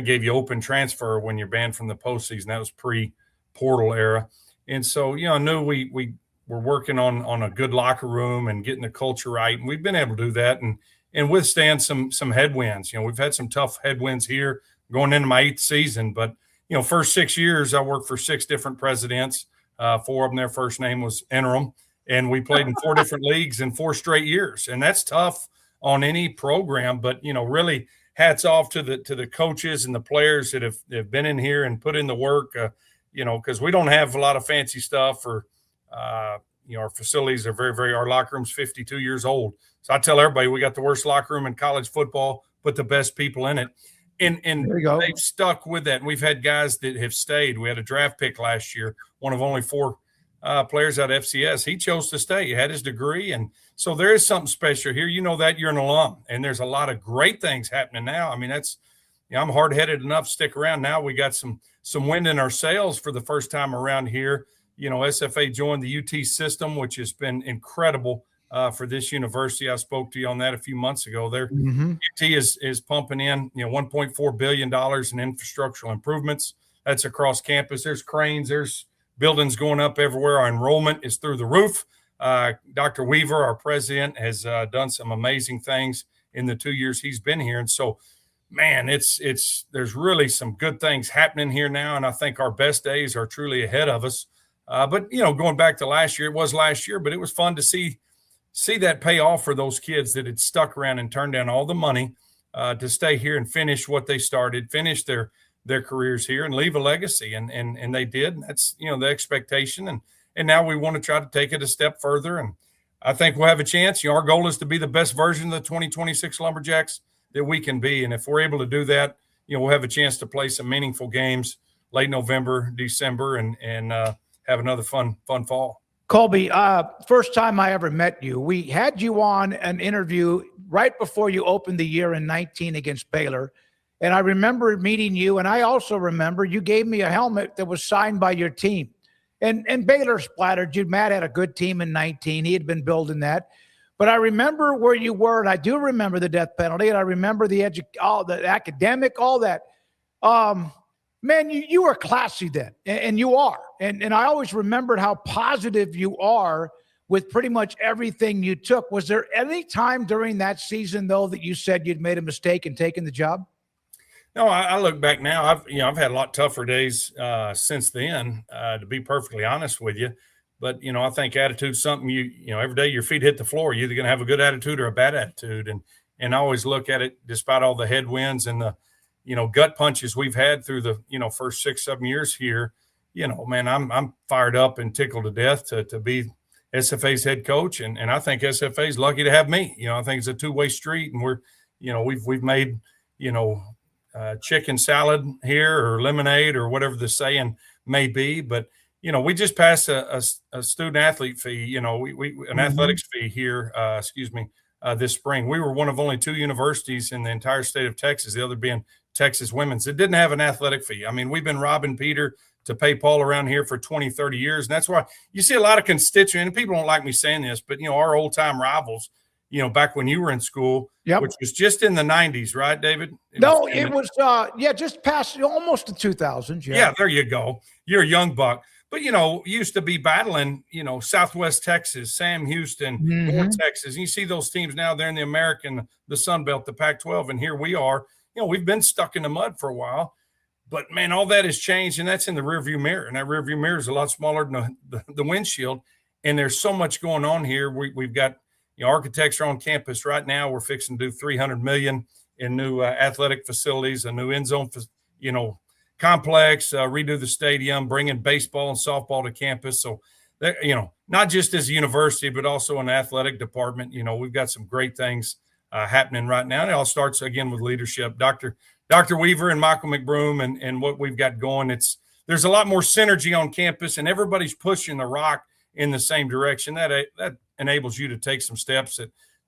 gave you open transfer when you're banned from the postseason. That was pre-portal era. And so, I knew we were working on a good locker room and getting the culture right. And we've been able to do that and withstand some headwinds. We've had some tough headwinds here going into my 8th season. But, first 6 years, I worked for 6 different presidents. 4 of them, their first name was interim. And we played in 4 different leagues in 4 straight years. And that's tough on any program. But, really, hats off to the coaches and the players that have been in here and put in the work, because we don't have a lot of fancy stuff or, our facilities are our locker room's 52 years old. So I tell everybody we got the worst locker room in college football, but the best people in it. And they've stuck with that. And we've had guys that have stayed. We had a draft pick last year, one of only 4 players out of FCS. He chose to stay. He had his degree. And so there is something special here. That you're an alum, and there's a lot of great things happening now. I'm hard-headed enough to stick around. Now we got some wind in our sails for the first time around here. SFA joined the UT system, which has been incredible for this university. I spoke to you on that a few months ago. UT is pumping in, $1.4 billion in infrastructural improvements. That's across campus. There's cranes. There's buildings going up everywhere. Our enrollment is through the roof. Dr. Weaver, our president, has done some amazing things in the 2 years he's been here. And so, man, there's really some good things happening here now. And I think our best days are truly ahead of us. But, going back to last year, it was last year, but it was fun to see that pay off for those kids that had stuck around and turned down all the money to stay here and finish what they started, finish their careers here and leave a legacy. And they did. And that's, the expectation. And now we want to try to take it a step further. And I think we'll have a chance. Our goal is to be the best version of the 2026 Lumberjacks that we can be. And if we're able to do that, we'll have a chance to play some meaningful games late November, December, and have another fun fall. Colby, first time I ever met you, we had you on an interview right before you opened the year in 19 against Baylor. And I remember meeting you, and I also remember you gave me a helmet that was signed by your team. And Baylor splattered you. Matt had a good team in 19. He had been building that. But I remember where you were, and I do remember the death penalty, and I remember the academic, all that. Man, you were classy then, and you are. And I always remembered how positive you are with pretty much everything you took. Was there any time during that season, though, that you said you'd made a mistake in taking the job? No, I look back now. I've had a lot tougher days since then, to be perfectly honest with you. But I think attitude's something every day your feet hit the floor, you're either going to have a good attitude or a bad attitude. And I always look at it, despite all the headwinds and the gut punches we've had through the first 6-7 years here. Man, I'm fired up and tickled to death to be SFA's head coach, and I think SFA's lucky to have me. I think it's a two-way street, and we've made chicken salad here or lemonade or whatever the saying may be. But we just passed a student athlete fee, an athletics fee here, this spring. We were one of only 2 universities in the entire state of Texas, the other being Texas Women's, that didn't have an athletic fee. I mean, we've been robbing Peter to pay Paul around here for 20, 30 years. And that's why you see a lot of constituents, and people don't like me saying this, but our old time rivals, back when you were in school, which was just in the 90s, right, David? No, it was, just past almost the 2000s. Yeah, there you go. You're a young buck. But, used to be battling, Southwest Texas, Sam Houston, North Texas. And you see those teams now, they're in the American, the Sun Belt, the Pac-12. And here we are. We've been stuck in the mud for a while. But, man, all that has changed, and that's in the rearview mirror. And that rearview mirror is a lot smaller than the windshield. And there's so much going on here. We've got architecture on campus right now. We're fixing to do $300 million in new athletic facilities, a new end zone, complex, redo the stadium, bringing baseball and softball to campus. So, not just as a university, but also an athletic department. We've got some great things happening right now. And it all starts, again, with leadership. Dr. Weaver and Michael McBroom and what we've got going. There's a lot more synergy on campus, and everybody's pushing the rock in the same direction. That enables you to take some steps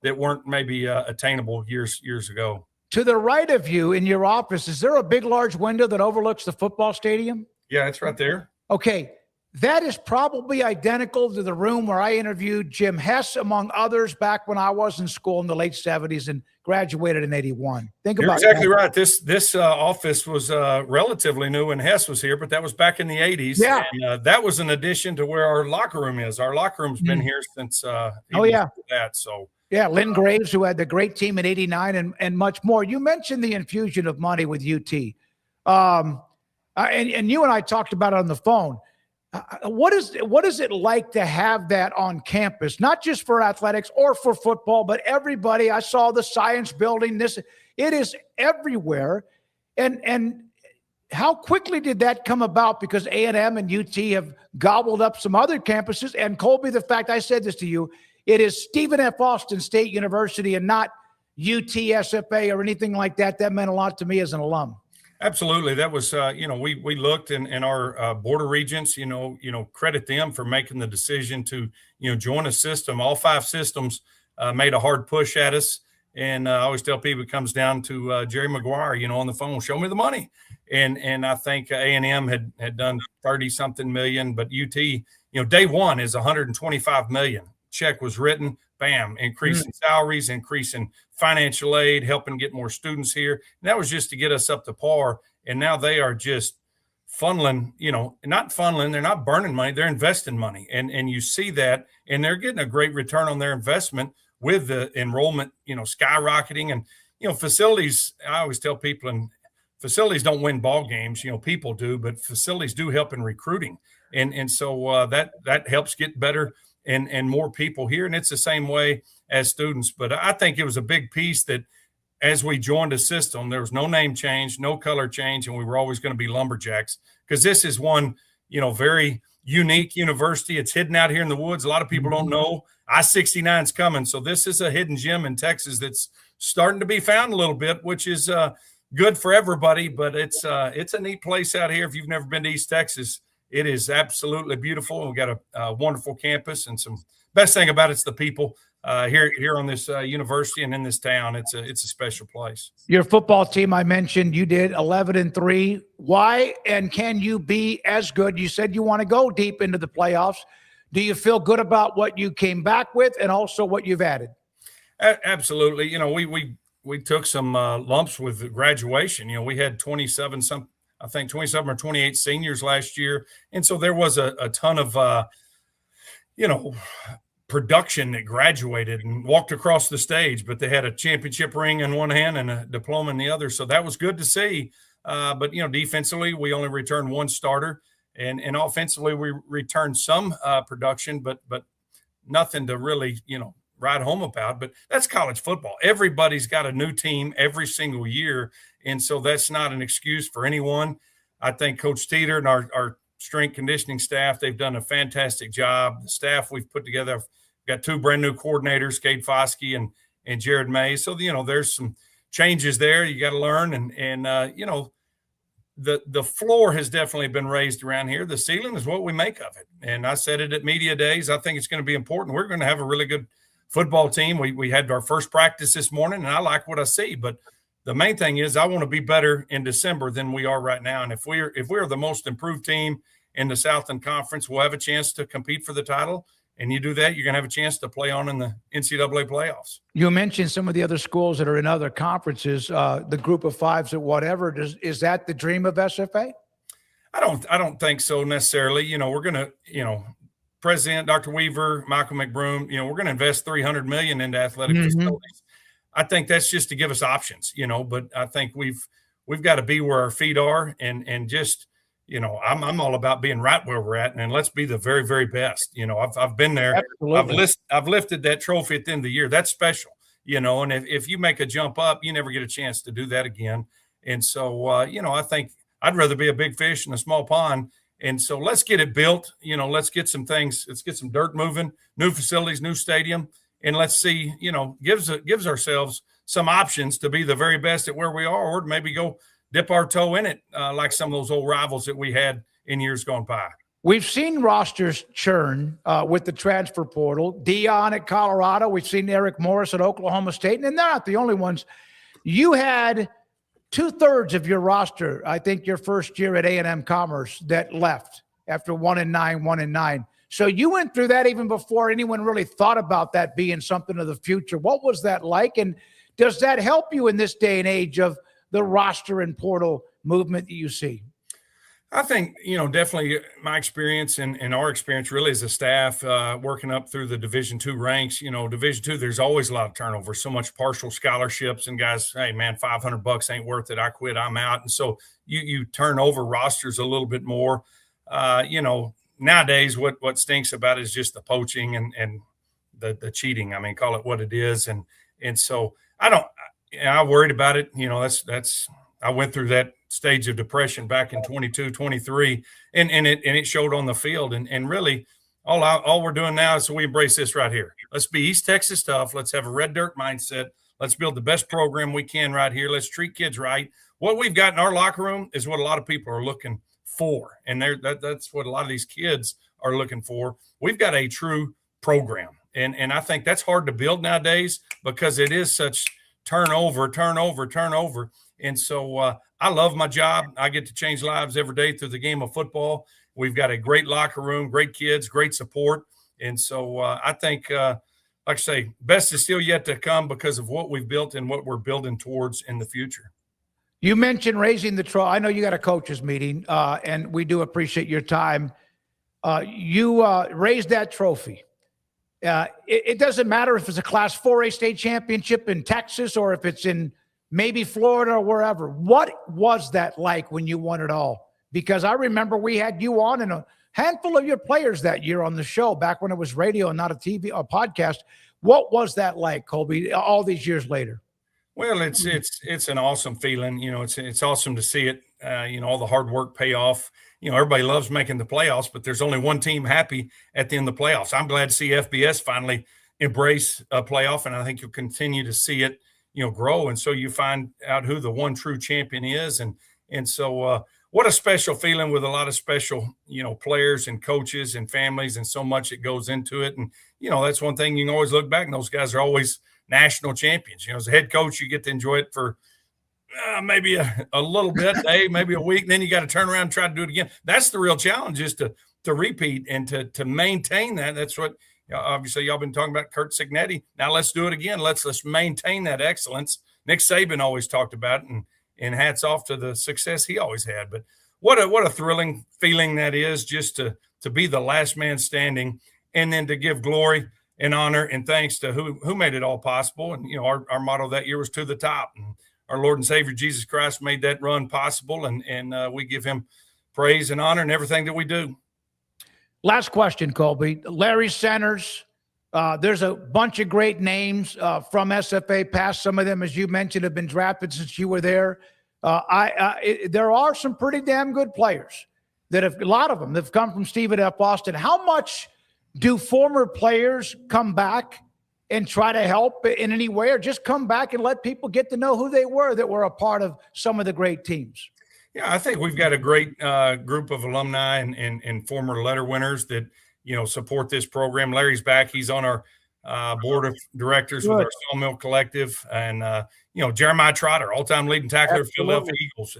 that weren't maybe attainable years ago. To the right of you in your office, is there a big, large window that overlooks the football stadium? Yeah, it's right there. Okay. That is probably identical to the room where I interviewed Jim Hess, among others, back when I was in school in the late 70s and graduated in 81. You're exactly right. This office was relatively new when Hess was here, but that was back in the 80s. Yeah. And, that was an addition to where our locker room is. Our locker room's been here since that. So. Yeah, Lynn Graves, who had the great team in 89 and much more. You mentioned the infusion of money with UT. And you and I talked about it on the phone. What is it like to have that on campus, not just for athletics or for football, but everybody? I saw the science building. It is everywhere. And how quickly did that come about? Because A&M and UT have gobbled up some other campuses. And Colby, the fact I said this to you, it is Stephen F. Austin State University and not UTSFA or anything like that. That meant a lot to me as an alum. Absolutely. That was, we looked in our border regents, credit them for making the decision to, join a system. All 5 systems made a hard push at us. And I always tell people it comes down to Jerry Maguire, on the phone, show me the money. And I think A&M had done 30-something million, but UT, day one is 125 million. Check was written, bam, increasing salaries, increasing financial aid, helping get more students here. And that was just to get us up to par. And now they are just funneling, not funneling, they're not burning money, they're investing money. And you see that, and they're getting a great return on their investment with the enrollment, skyrocketing. And, facilities, I always tell people, and facilities don't win ball games, people do, but facilities do help in recruiting. And so that helps get better and more people here. And it's the same way as students. But I think it was a big piece that as we joined a system, there was no name change, no color change, and we were always going to be Lumberjacks, because this is one, very unique university. It's hidden out here in the woods. A lot of people don't know. I-69 is coming. So this is a hidden gem in Texas that's starting to be found a little bit, which is good for everybody. But it's a neat place out here. If you've never been to East Texas, it is absolutely beautiful. We've got a wonderful campus, and some best thing about it's the people here on this university and in this town. It's a special place. Your football team, I mentioned, you did 11-3. Why and can you be as good? You said you want to go deep into the playoffs. Do you feel good about what you came back with and also what you've added? Absolutely. You know, we took some lumps with graduation. You know, we had 27 or 28 seniors last year, and so there was a ton of you know, production that graduated and walked across the stage, but they had a championship ring in one hand and a diploma in the other. So that was good to see. But, you know, defensively, we only returned one starter, and offensively, we returned some production, but nothing to really, you know, write home about. But that's college football. Everybody's got a new team every single year, and so that's not an excuse for anyone. I think Coach Teeter and our strength conditioning staff, they've done a fantastic job. The staff we've put together, I've got two brand new coordinators, Cade Foskey and Jared May. So, you know, there's some changes there you got to learn. And you know, the floor has definitely been raised around here. The ceiling is what we make of it. And I said it at media days. I think it's going to be important. We're going to have a really good football team. We had our first practice this morning, and I like what I see. But the main thing is I want to be better in December than we are right now. And if we're the most improved team in the Southland Conference, we'll have a chance to compete for the title. And you do that, you're going to have a chance to play on in the NCAA playoffs. You mentioned some of the other schools that are in other conferences, the group of fives or whatever. Is that the dream of SFA? I don't think so necessarily. You know, we're going to, you know, President Dr. Weaver, Michael McBroom, you know, we're going to invest $300 million into athletic facilities. I think that's just to give us options, you know, but I think we've got to be where our feet are and just, you know, I'm all about being right where we're at, and let's be the very, very best. You know, I've been there. Absolutely. I've lifted that trophy at the end of the year. That's special, you know, and if you make a jump up, you never get a chance to do that again. And so, you know, I think I'd rather be a big fish in a small pond. And so let's get it built. You know, let's get some things. Let's get some dirt moving, new facilities, new stadium. And let's see, you know, gives ourselves some options to be the very best at where we are, or maybe go dip our toe in it like some of those old rivals that we had in years gone by. We've seen rosters churn with the transfer portal. Dion at Colorado. We've seen Eric Morris at Oklahoma State. And they're not the only ones. You had 2/3 of your roster, I think your first year at A&M Commerce, that left after 1-9. So you went through that even before anyone really thought about that being something of the future. What was that like? And does that help you in this day and age of the roster and portal movement that you see? I think, you know, definitely my experience and our experience really as a staff working up through the Division II ranks, you know, Division II, there's always a lot of turnover, so much partial scholarships and guys, hey man, $500 ain't worth it. I quit, I'm out. And so you turn over rosters a little bit more. You know, nowadays what stinks about it is just the poaching and the cheating. I mean, call it what it is. And so I worried about it. You know, that's I went through that stage of depression back in 22, 23, and it showed on the field. And really all we're doing now is we embrace this right here. Let's be East Texas tough. Let's have a red dirt mindset. Let's build the best program we can right here. Let's treat kids right. What we've got in our locker room is what a lot of people are looking for. And that's what a lot of these kids are looking for. We've got a true program. And I think that's hard to build nowadays because it is such turnover. And so I love my job. I get to change lives every day through the game of football. We've got a great locker room, great kids, great support. And so I think, like I say, best is still yet to come because of what we've built and what we're building towards in the future. You mentioned raising the trophy. I know you got a coaches meeting, and we do appreciate your time. You raised that trophy. It doesn't matter if it's a Class 4A state championship in Texas or if it's in maybe Florida or wherever. What was that like when you won it all? Because I remember we had you on and a handful of your players that year on the show back when it was radio and not a TV or podcast. What was that like, Colby, all these years later? Well, it's an awesome feeling. You know, it's awesome to see it. You know, all the hard work pay off. You know, everybody loves making the playoffs, but there's only one team happy at the end of the playoffs. I'm glad to see FBS finally embrace a playoff, and I think you'll continue to see it, you know, grow. And so you find out who the one true champion is. And so what a special feeling with a lot of special, you know, players and coaches and families and so much that goes into it. And, you know, that's one thing you can always look back, and those guys are always national champions. You know, as a head coach, you get to enjoy it for maybe a little bit, maybe a week, and then you got to turn around and try to do it again. That's the real challenge, is to repeat and to maintain that. That's what Obviously, y'all been talking about Kurt Cignetti. Now let's do it again. Let's maintain that excellence. Nick Saban always talked about it, and hats off to the success he always had. But what a thrilling feeling that is, just to be the last man standing, and then to give glory and honor and thanks to who made it all possible. And our motto that year was "To the Top." And our Lord and Savior Jesus Christ made that run possible, and we give him praise and honor in everything that we do. Last question, Colby. Larry Centers. There's a bunch of great names from SFA past. Some of them, as you mentioned, have been drafted since you were there. There are some pretty damn good players a lot of them have come from Stephen F. Austin. How much do former players come back and try to help in any way, or just come back and let people get to know who they were that were a part of some of the great teams? Yeah, I think we've got a great group of alumni and former letter winners that, support this program. Larry's back. He's on our board of directors with our Sawmill Collective. And, Jeremiah Trotter, all-time leading tackler of Philadelphia Eagles.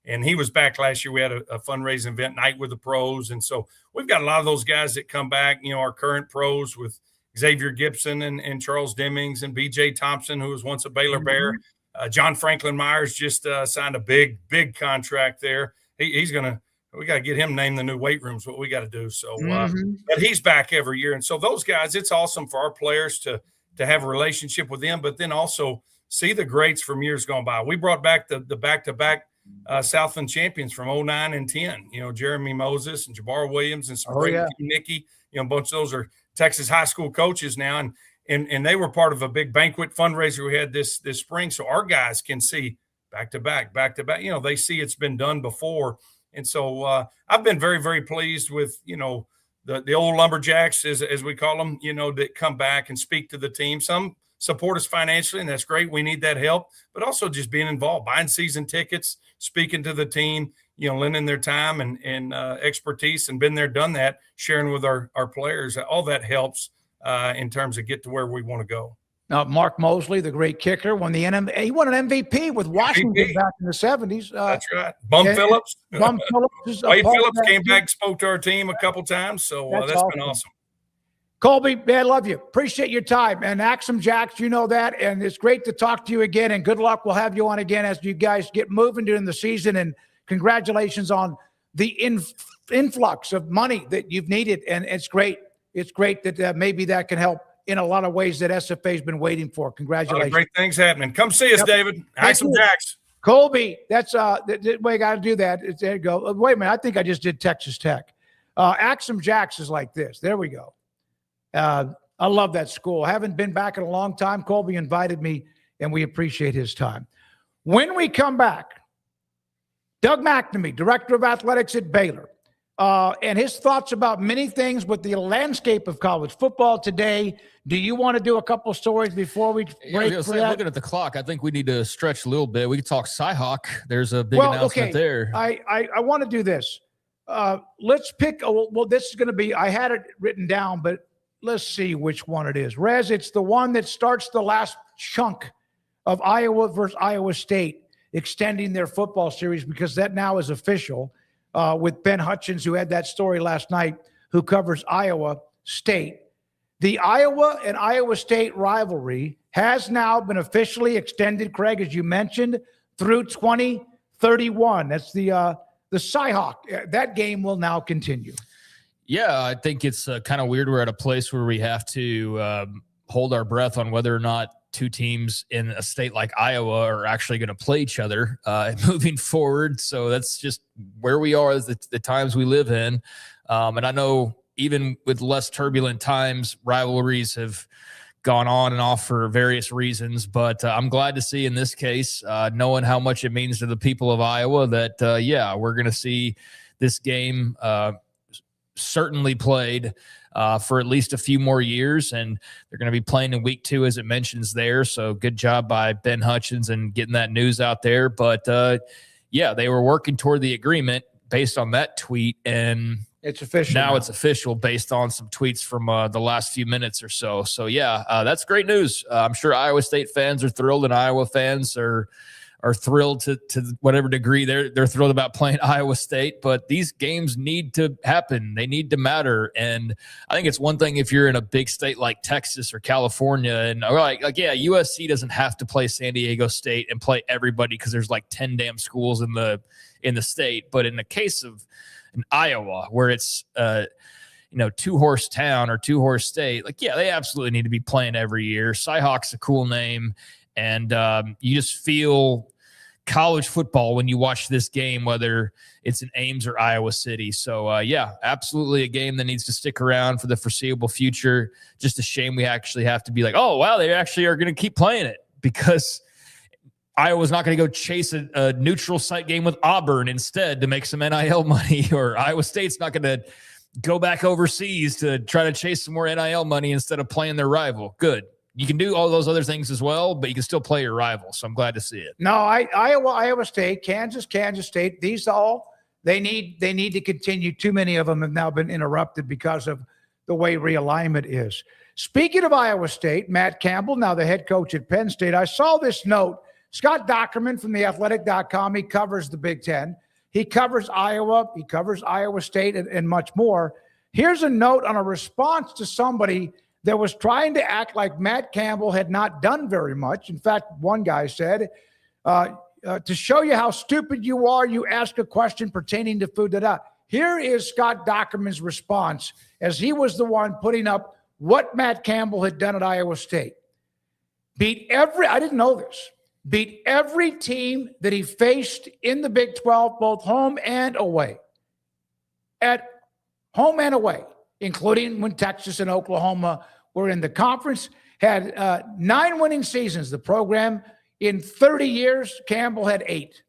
And he was back last year. We had a fundraising event night with the pros. And so we've got a lot of those guys that come back, our current pros with Xavier Gibson and Charles Demings and B.J. Thompson, who was once a Baylor Bear. John Franklin Myers just signed a big contract there. We got to get him named the new weight room is what we got to do. So, but he's back every year. And so those guys, it's awesome for our players to have a relationship with them, but then also see the greats from years gone by. We brought back the back-to-back Southland champions from 09 and 10, Jeremy Moses and Jabbar Williams and Nicky, a bunch of those are Texas high school coaches now. And they were part of a big banquet fundraiser we had this spring. So our guys can see back-to-back. They see it's been done before. And so I've been very, very pleased with, the old lumberjacks, as we call them, that come back and speak to the team. Some support us financially, and that's great. We need that help. But also just being involved, buying season tickets, speaking to the team, lending their time and expertise, and been there, done that, sharing with our players. All that helps in terms of get to where we want to go. Mark Mosley, the great kicker, won an MVP with Washington back in the 70s. That's right. Phillips. Bum Phillips. Wade Phillips came back and spoke to our team a couple times. So that's been awesome. Colby, man, I love you. Appreciate your time. And Axum Jacks, you know that. And it's great to talk to you again. And good luck. We'll have you on again as you guys get moving during the season. And congratulations on the influx of money that you've needed. And it's great. It's great that maybe that can help in a lot of ways that SFA has been waiting for. Congratulations. Great things happening. Come see us, David. Axum Jacks. Colby, that's the way I got to do that. There you go. Wait a minute. I think I just did Texas Tech. Axum Jacks is like this. There we go. I love that school. I haven't been back in a long time. Colby invited me, and we appreciate his time. When we come back, Doug McNamee, Director of Athletics at Baylor, and his thoughts about many things with the landscape of college football today. Do you want to do a couple stories before we break? Looking at the clock, I think we need to stretch a little bit. We could talk Cyhawk. There's a big announcement there. I want to do this. Let's pick. This is going to be. I had it written down, but let's see which one it is. Rez, it's the one that starts the last chunk of Iowa versus Iowa State extending their football series, because that now is official. With Ben Hutchins, who had that story last night, who covers Iowa State. The Iowa and Iowa State rivalry has now been officially extended, Craig, as you mentioned, through 2031. That's the Cyhawk. That game will now continue. Yeah, I think it's kind of weird. We're at a place where we have to hold our breath on whether or not two teams in a state like Iowa are actually going to play each other moving forward. So that's just where we are, the times we live in. And I know even with less turbulent times, rivalries have gone on and off for various reasons. But I'm glad to see in this case, knowing how much it means to the people of Iowa, that, we're going to see this game certainly played for at least a few more years, and they're going to be playing in week 2, as it mentions there. So good job by Ben Hutchins and getting that news out there. But they were working toward the agreement based on that tweet, and it's official now. It's official based on some tweets from the last few minutes or so. So that's great news. I'm sure Iowa State fans are thrilled, and Iowa fans are are thrilled to whatever degree they're thrilled about playing Iowa State, but these games need to happen. They need to matter. And I think it's one thing if you're in a big state like Texas or California and yeah, USC doesn't have to play San Diego State and play everybody because there's like 10 damn schools in the state. But in the case of in Iowa, where it's two-horse town or two-horse state, like, yeah, they absolutely need to be playing every year. Cyhawk's a cool name. And you just feel college football when you watch this game, whether it's in Ames or Iowa City. So, yeah, absolutely a game that needs to stick around for the foreseeable future. Just a shame we actually have to be like, oh, wow, they actually are going to keep playing it, because Iowa's not going to go chase a neutral site game with Auburn instead to make some NIL money, or Iowa State's not going to go back overseas to try to chase some more NIL money instead of playing their rival. Good. You can do all those other things as well, but you can still play your rival. So I'm glad to see it. No, Iowa State, Kansas State, these all, they need to continue. Too many of them have now been interrupted because of the way realignment is. Speaking of Iowa State, Matt Campbell, now the head coach at Penn State, I saw this note. Scott Dockerman from theathletic.com, he covers the Big Ten. He covers Iowa. He covers Iowa State and much more. Here's a note on a response to somebody that was trying to act like Matt Campbell had not done very much. In fact, one guy said, to show you how stupid you are, you ask a question pertaining to food. Here is Scott Dockerman's response, as he was the one putting up what Matt Campbell had done at Iowa State. I didn't know this, beat every team that he faced in the Big 12, both home and away. At home and away, including when Texas and Oklahoma were in the conference, had 9 winning seasons. The program in 30 years, Campbell had 8.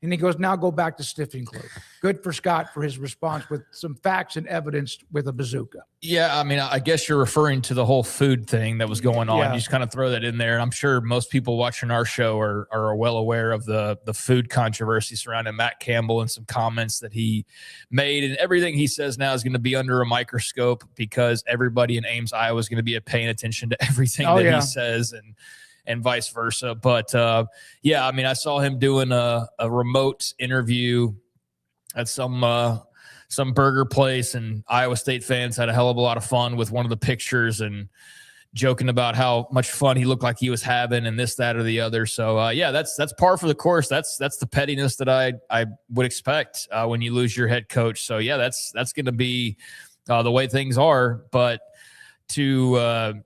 And he goes, now go back to sniffing glue. Good for Scott for his response with some facts and evidence with a bazooka. Yeah, I mean, I guess you're referring to the whole food thing that was going on. Yeah. You just kind of throw that in there. And I'm sure most people watching our show are well aware of the food controversy surrounding Matt Campbell and some comments that he made. And everything he says now is going to be under a microscope, because everybody in Ames, Iowa is going to be paying attention to everything he says and vice versa. But yeah, I mean, I saw him doing a remote interview at some burger place, and Iowa State fans had a hell of a lot of fun with one of the pictures and joking about how much fun he looked like he was having and this, that, or the other. So yeah, that's par for the course. That's the pettiness that I would expect when you lose your head coach. So yeah, that's going to be the way things are. But to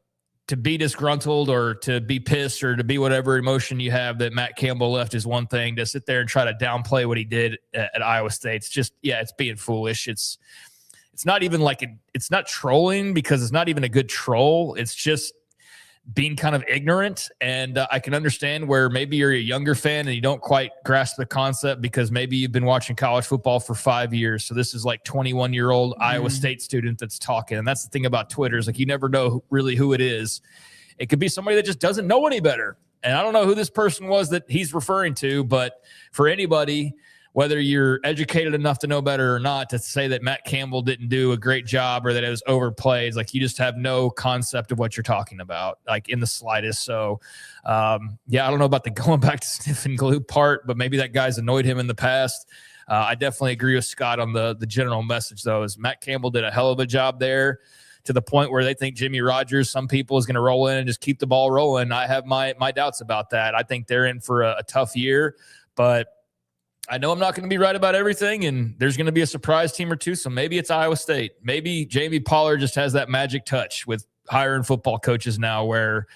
be disgruntled or to be pissed or to be whatever emotion you have that Matt Campbell left is one thing. To sit there and try to downplay what he did at Iowa State, it's just, yeah, it's being foolish. It's not even like it's not trolling, because it's not even a good troll. It's just being kind of ignorant. And I can understand where maybe you're a younger fan and you don't quite grasp the concept because maybe you've been watching college football for 5 years. So this is like 21-year-old Iowa State student that's talking. And that's the thing about Twitter, is like, you never know really who it is. It could be somebody that just doesn't know any better. And I don't know who this person was that he's referring to, but for anybody, whether you're educated enough to know better or not, to say that Matt Campbell didn't do a great job or that it was overplayed, like, you just have no concept of what you're talking about, like, in the slightest. So, yeah, I don't know about the going back to sniffing glue part, but maybe that guy's annoyed him in the past. I definitely agree with Scott on the general message, though, is Matt Campbell did a hell of a job there, to the point where they think Jimmy Rogers, some people, is going to roll in and just keep the ball rolling. I have my doubts about that. I think they're in for a tough year, but I know I'm not going to be right about everything, and there's going to be a surprise team or two, so maybe it's Iowa State. Maybe Jamie Pollard just has that magic touch with hiring football coaches now where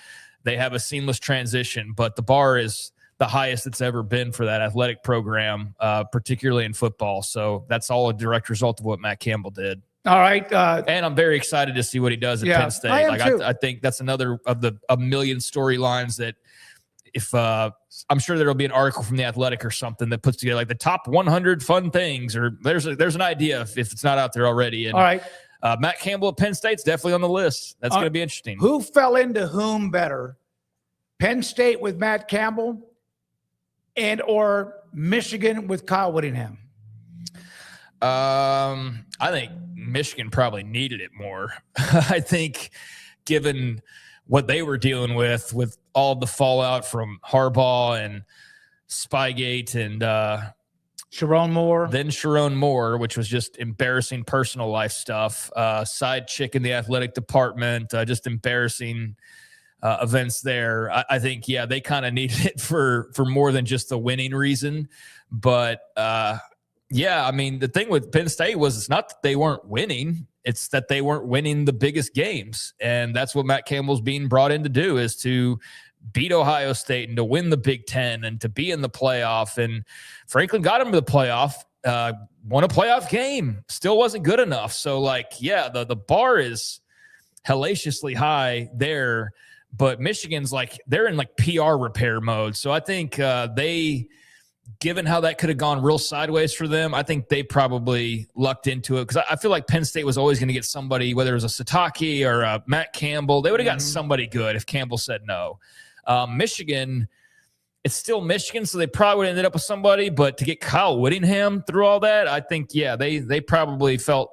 they have a seamless transition, but the bar is the highest it's ever been for that athletic program, particularly in football. So that's all a direct result of what Matt Campbell did. All right. And I'm very excited to see what he does at Penn State. I think that's another of the a million storylines that, if I'm sure there'll be an article from The Athletic or something that puts together like the top 100 fun things, or there's an idea if it's not out there already. And, all right. Matt Campbell at Penn State's definitely on the list. That's going to be interesting. Who fell into whom better? Penn State with Matt Campbell or Michigan with Kyle Whittingham? I think Michigan probably needed it more. I think given what they were dealing with all the fallout from Harbaugh and Spygate and Sharon Moore. Then Sharon Moore, which was just embarrassing personal life stuff. Side chick in the athletic department, just embarrassing events there. I think, yeah, they kind of needed it for more than just the winning reason. But, yeah, I mean, the thing with Penn State was it's not that they weren't winning. It's that they weren't winning the biggest games. And that's what Matt Campbell's being brought in to do, is to beat Ohio State and to win the Big Ten and to be in the playoff. And Franklin got him to the playoff, won a playoff game, still wasn't good enough. So, like, yeah, the bar is hellaciously high there. But Michigan's like, they're in like PR repair mode. So I think they, given how that could have gone real sideways for them, I think they probably lucked into it, because I feel like Penn State was always going to get somebody, whether it was a Sataki or a Matt Campbell. They would have gotten somebody good if Campbell said no. Michigan, it's still Michigan, so they probably would have ended up with somebody. But to get Kyle Whittingham through all that, I think, yeah, they probably felt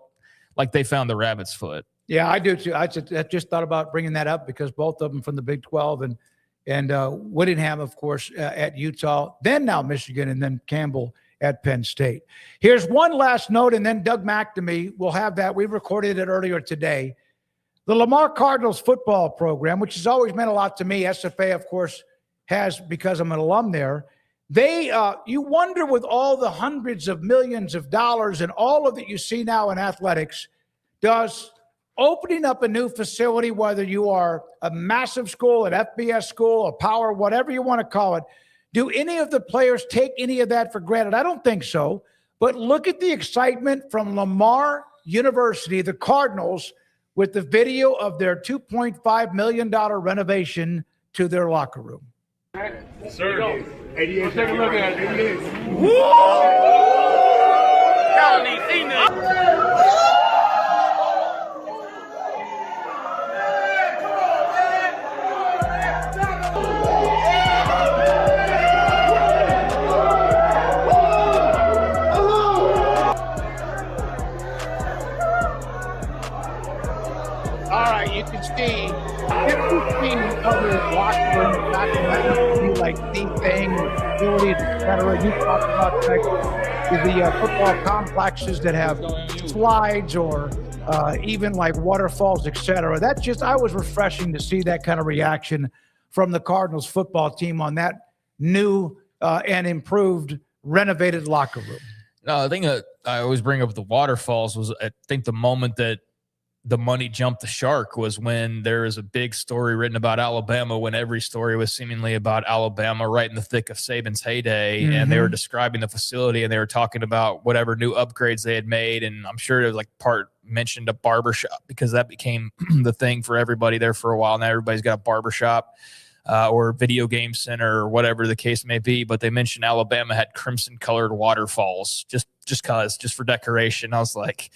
like they found the rabbit's foot. Yeah, I do too. I just thought about bringing that up because both of them from the Big 12 and Whittingham, of course, at Utah, then now Michigan, and then Campbell at Penn State. Here's one last note, and then Doug McNamee will have that. We recorded it earlier today. The Lamar Cardinals football program, which has always meant a lot to me, SFA, of course, has, because I'm an alum there. They, you wonder, with all the hundreds of millions of dollars and all of that you see now in athletics, does opening up a new facility, whether you are a massive school, an FBS school, a power, whatever you want to call it, do any of the players take any of that for granted? I don't think so. But look at the excitement from Lamar University, the Cardinals, with the video of their $2.5 million renovation to their locker room. Sir, 88. Let's take a look at it. 88. Woo! Y'all ain't seen that. You can see other locker rooms, not to be like the thing, facilities, etc. You talk about the football complexes that have slides or even like waterfalls, etc. That just, I was refreshing to see that kind of reaction from the Cardinals football team on that new and improved, renovated locker room. No, the thing that I always bring up with the waterfalls was, I think, the moment that the money jumped the shark was when there was a big story written about Alabama, when every story was seemingly about Alabama right in the thick of Saban's heyday. Mm-hmm. And they were describing the facility, and they were talking about whatever new upgrades they had made. And I'm sure it was like mentioned a barbershop, because that became the thing for everybody there for a while. Now everybody's got a barbershop or video game center or whatever the case may be. But they mentioned Alabama had crimson colored waterfalls just for decoration. I was like,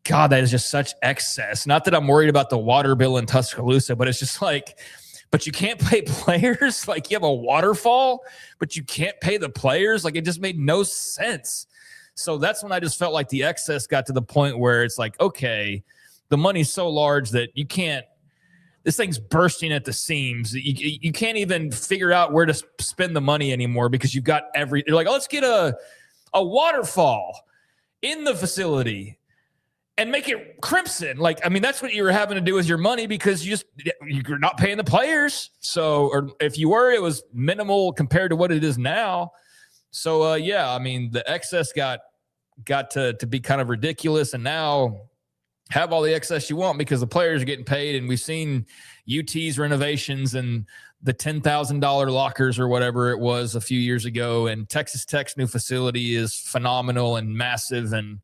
God, that is just such excess. Not that I'm worried about the water bill in Tuscaloosa, but it's just like, but you can't pay players. Like, you have a waterfall, but you can't pay the players. Like, it just made no sense. So that's when I just felt like the excess got to the point where it's like, okay, the money's so large that you can't, this thing's bursting at the seams. You can't even figure out where to spend the money anymore, because you've got you're like, oh, let's get a waterfall in the facility and make it crimson. Like, I mean, that's what you were having to do with your money, because you're not paying the players. So, or if you were, it was minimal compared to what it is now. So, yeah, I mean, the excess got to be kind of ridiculous, and now have all the excess you want because the players are getting paid. And we've seen UT's renovations and the $10,000 lockers or whatever it was a few years ago. And Texas Tech's new facility is phenomenal and massive and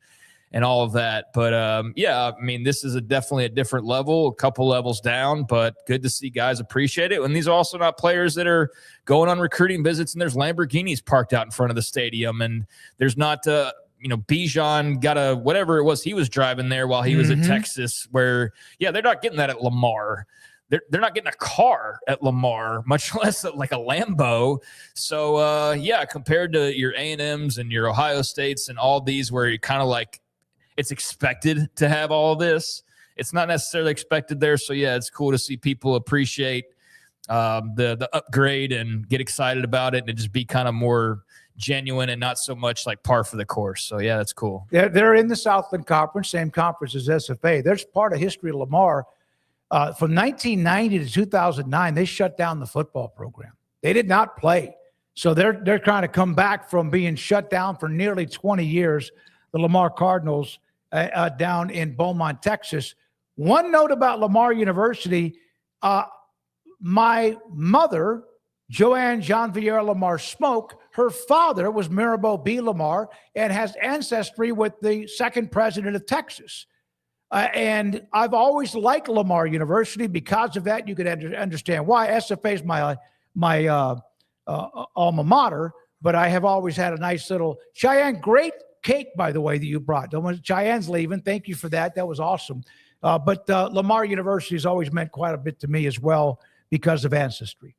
all of that. But yeah, I mean, this is definitely a different level, a couple levels down, but good to see guys appreciate it. And these are also not players that are going on recruiting visits and there's Lamborghinis parked out in front of the stadium. And there's not, Bijan got whatever it was he was driving there while he was at Texas, where, yeah, they're not getting that at Lamar. They're not getting a car at Lamar, much less like a Lambo. So, yeah, compared to your A&Ms and your Ohio States and all these where you kind of like, it's expected to have all of this. It's not necessarily expected there. So, yeah, it's cool to see people appreciate the upgrade and get excited about it, and just be kind of more genuine and not so much like par for the course. So yeah, that's cool. They're in the Southland Conference, same conference as SFA. There's part of history of Lamar. From 1990 to 2009, they shut down the football program. They did not play. So they're trying to come back from being shut down for nearly 20 years, the Lamar Cardinals down in Beaumont, Texas. One note about Lamar University, my mother, Joanne Jean-Vier Lamar Smoak, her father was Mirabeau B. Lamar and has ancestry with the second president of Texas. And I've always liked Lamar University because of that. You could understand why. SFA is my alma mater, but I have always had a nice little Cheyenne. Great cake, by the way, that you brought. Cheyenne's leaving. Thank you for that. That was awesome. But Lamar University has always meant quite a bit to me as well because of ancestry.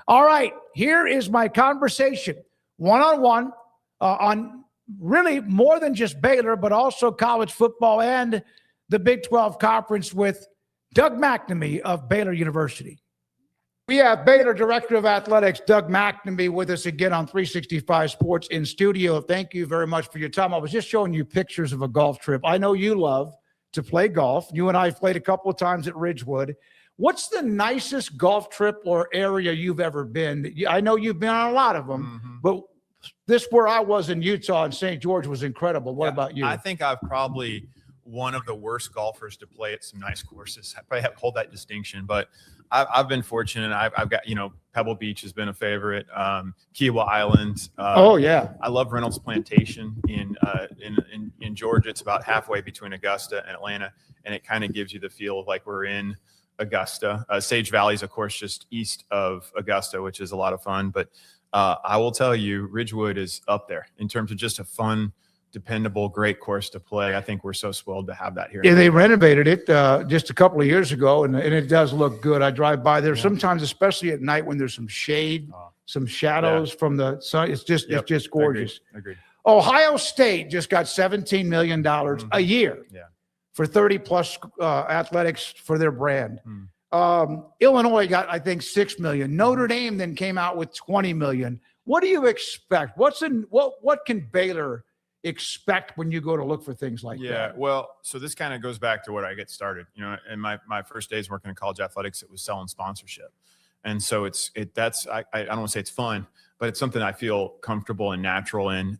All right, here is my conversation, one-on-one, on really more than just Baylor, but also college football and the Big 12 Conference with Doug McNamee of Baylor University. We have Baylor Director of Athletics, Doug McNamee, with us again on 365 Sports in studio. Thank you very much for your time. I was just showing you pictures of a golf trip. I know you love to play golf. You and I have played a couple of times at Ridgewood. What's the nicest golf trip or area you've ever been? I know you've been on a lot of them, but this where I was in Utah and St. George was incredible. What about you? I think I've probably one of the worst golfers to play at some nice courses. I probably have to hold that distinction, but I've been fortunate. I've got, Pebble Beach has been a favorite. Kiowa Island. I love Reynolds Plantation in Georgia. It's about halfway between Augusta and Atlanta, and it kind of gives you the feel of like we're in Augusta. Sage Valley is, of course, just east of Augusta, which is a lot of fun. But I will tell you, Ridgewood is up there in terms of just a fun, dependable, great course to play. I think we're so spoiled to have that here. Yeah, they renovated it just a couple of years ago, and it does look good. I drive by there sometimes, especially at night when there's some shade, some shadows from the sun. It's just gorgeous. Agreed. Ohio State just got $17 million a year for 30-plus athletics for their brand. Illinois got, I think, $6 million. Notre Dame then came out with $20 million. What do you expect? What can Baylor expect when you go to look for things like that? Well, so this kind of goes back to what I get started. In my first days working in college athletics, it was selling sponsorship. And so I don't want to say it's fun, but it's something I feel comfortable and natural in.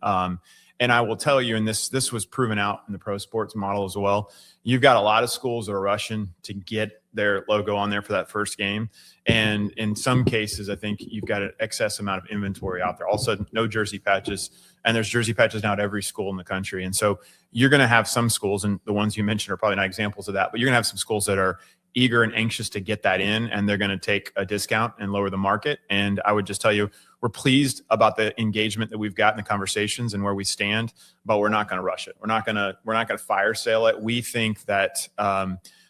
And I will tell you, and this was proven out in the pro sports model as well, you've got a lot of schools that are rushing to get their logo on there for that first game. And in some cases, I think you've got an excess amount of inventory out there. All of a sudden, no jersey patches. And there's jersey patches now at every school in the country. And so you're going to have some schools, and the ones you mentioned are probably not examples of that, but you're going to have some schools that are eager and anxious to get that in, and they're going to take a discount and lower the market. And I would just tell you, we're pleased about the engagement that we've got in the conversations and where we stand, but we're not going to rush it. We're not going to fire sale it. We think that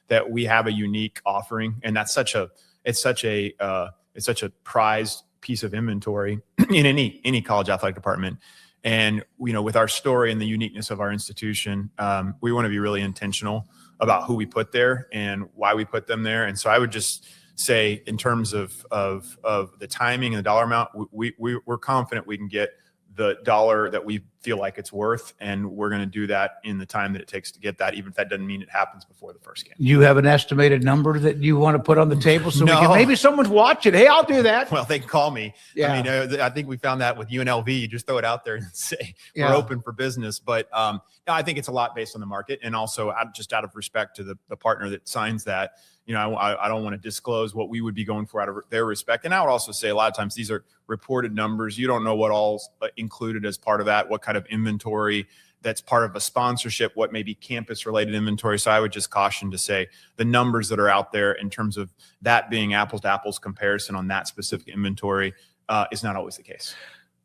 that we have a unique offering, and that's such a prized piece of inventory in any college athletic department. And with our story and the uniqueness of our institution, we want to be really intentional about who we put there and why we put them there. And so I would just say, in terms of the timing and the dollar amount, we're confident we can get the dollar that we feel like it's worth, and we're going to do that in the time that it takes to get that, even if that doesn't mean it happens before the first game. You have an estimated number that you want to put on the table so maybe someone's watching. Hey, I'll do that. Well, they can call me. Yeah. I mean, I think we found that with UNLV. You just throw it out there and say we're open for business. But no, I think it's a lot based on the market, and also just out of respect to the partner that signs that. I don't want to disclose what we would be going for out of their respect. And I would also say a lot of times these are reported numbers. You don't know what all's included as part of that, what kind of inventory that's part of a sponsorship, what may be campus-related inventory. So I would just caution to say the numbers that are out there in terms of that being apples-to-apples comparison on that specific inventory is not always the case.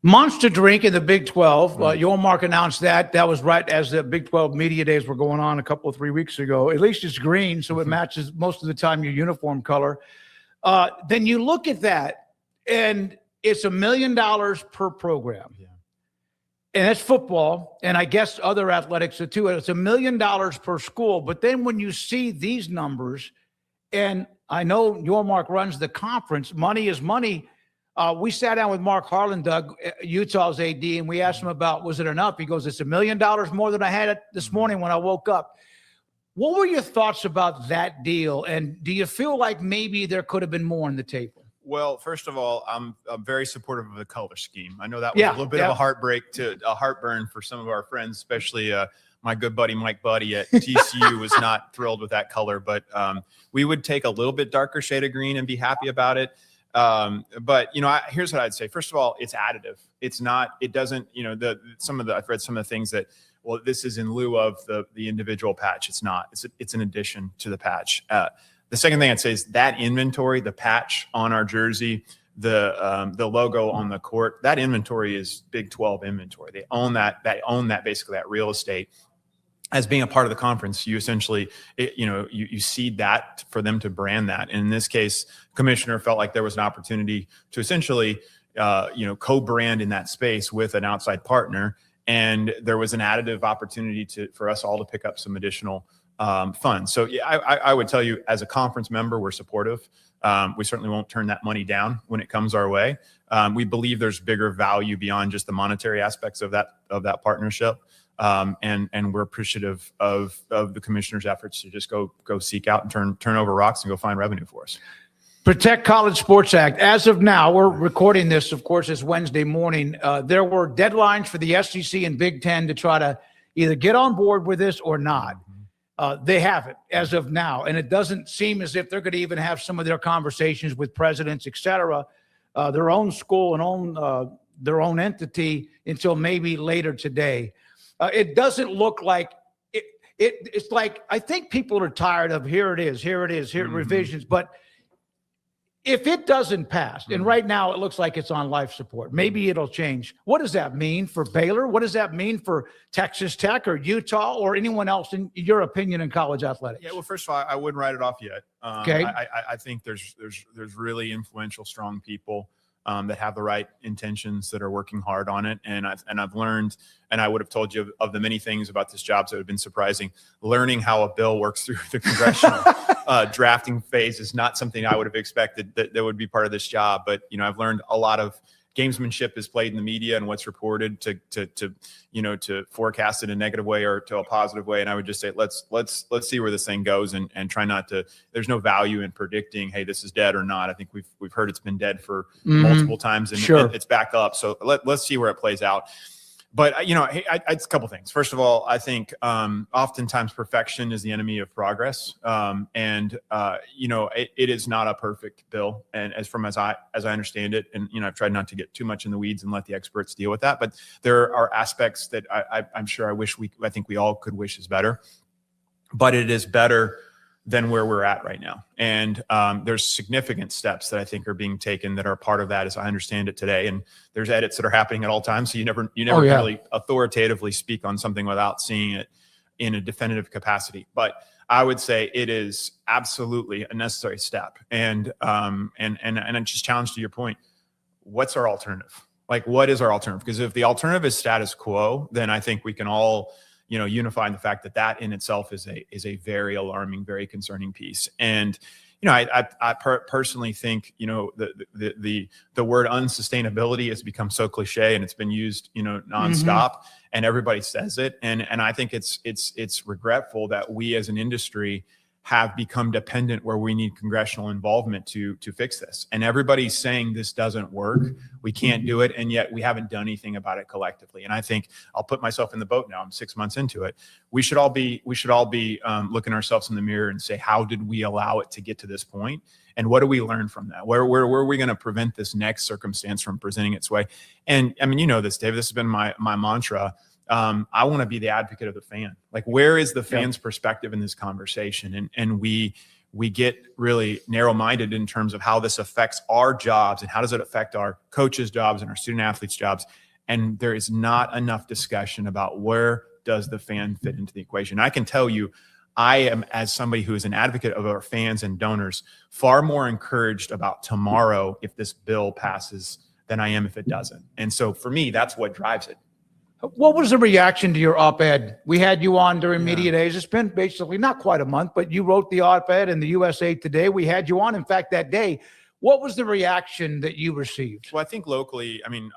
Monster Drink in the Big 12. Yormark announced that. That was right as the Big 12 media days were going on 3 weeks ago. At least it's green, so it matches most of the time your uniform color. Then you look at that, and it's $1 million per program. Yeah. And that's football, and I guess other athletics too. It's $1 million per school. But then when you see these numbers, and I know Yormark runs the conference. Money is money. We sat down with Mark Harlan, Doug, Utah's AD, and we asked him about, was it enough? He goes, it's $1 million more than I had it this morning when I woke up. What were your thoughts about that deal? And do you feel like maybe there could have been more on the table? Well, first of all, I'm very supportive of the color scheme. I know that was a little bit of a heartburn for some of our friends, especially my good buddy Mike Buddy at TCU was not thrilled with that color, but we would take a little bit darker shade of green and be happy about it. But here's what I'd say. First of all, it's additive. It's not. It doesn't. I've read some of the things that. Well, this is in lieu of the individual patch. It's not. It's an addition to the patch. The second thing I'd say is that inventory, the patch on our jersey, the logo on the court, that inventory is Big 12 inventory. They own that. They own that, basically that real estate. As being a part of the conference, you essentially, you seed that for them to brand that. And in this case, commissioner felt like there was an opportunity to essentially, co-brand in that space with an outside partner. And there was an additive opportunity for us all to pick up some additional funds. So yeah, I would tell you, as a conference member, we're supportive. We certainly won't turn that money down when it comes our way. We believe there's bigger value beyond just the monetary aspects of that partnership. And we're appreciative of the commissioner's efforts to just go seek out and turn over rocks and go find revenue for us. Protect College Sports Act. As of now, we're recording this, of course, it's Wednesday morning. There were deadlines for the SEC and Big Ten to try to either get on board with this or not. They haven't as of now. And it doesn't seem as if they're going to even have some of their conversations with presidents, et cetera, their own school and their own entity until maybe later today. It doesn't look like it's like, I think people are tired of here it is, revisions. But if it doesn't pass, and right now it looks like it's on life support, maybe it'll change. What does that mean for Baylor? What does that mean for Texas Tech or Utah or anyone else, in your opinion, in college athletics? Yeah, well, first of all, I wouldn't write it off yet. Okay. I think there's really influential, strong people that have the right intentions, that are working hard on it. And I've learned, and I would have told you of the many things about this job that have been surprising. Learning how a bill works through the congressional drafting phase is not something I would have expected that would be part of this job. But I've learned a lot of gamesmanship is played in the media and what's reported to forecast it in a negative way or to a positive way. And I would just say, let's see where this thing goes and try not to, there's no value in predicting, hey, this is dead or not. I think we've heard it's been dead for multiple times and it's back up. So let's see where it plays out. But, it's a couple things. First of all, I think oftentimes perfection is the enemy of progress. It is not a perfect bill. And as I understand it, and, I've tried not to get too much in the weeds and let the experts deal with that. But there are aspects that I'm sure I think we all could wish is better. But it is better than where we're at right now. And there's significant steps that I think are being taken that are part of that, as I understand it today. And there's edits that are happening at all times. So you never really authoritatively speak on something without seeing it in a definitive capacity. But I would say it is absolutely a necessary step. And I just challenge to your point, what's our alternative? Like, what is our alternative? Because if the alternative is status quo, then I think we can all unify in the fact that in itself is a very alarming, very concerning piece. And, I personally think, the word unsustainability has become so cliche and it's been used, nonstop and everybody says it. And I think it's regretful that we as an industry have become dependent where we need congressional involvement to fix this. And everybody's saying this doesn't work. We can't do it. And yet we haven't done anything about it collectively. And I think I'll put myself in the boat now. I'm 6 months into it. We should all be looking ourselves in the mirror and say, how did we allow it to get to this point? And what do we learn from that? Where are we going to prevent this next circumstance from presenting its way? And I mean, this, David, this has been my mantra. I want to be the advocate of the fan. Like, where is the fan's perspective in this conversation? And we get really narrow-minded in terms of how this affects our jobs and how does it affect our coaches' jobs and our student athletes' jobs. And there is not enough discussion about where does the fan fit into the equation. I can tell you, I am, as somebody who is an advocate of our fans and donors, far more encouraged about tomorrow if this bill passes than I am if it doesn't. And so for me, that's what drives it. What was the reaction to your op-ed? We had you on during media days. It's been basically not quite a month, but you wrote the op-ed in the USA Today. We had you on, in fact, that day. What was the reaction that you received? Well, I think locally, I mean,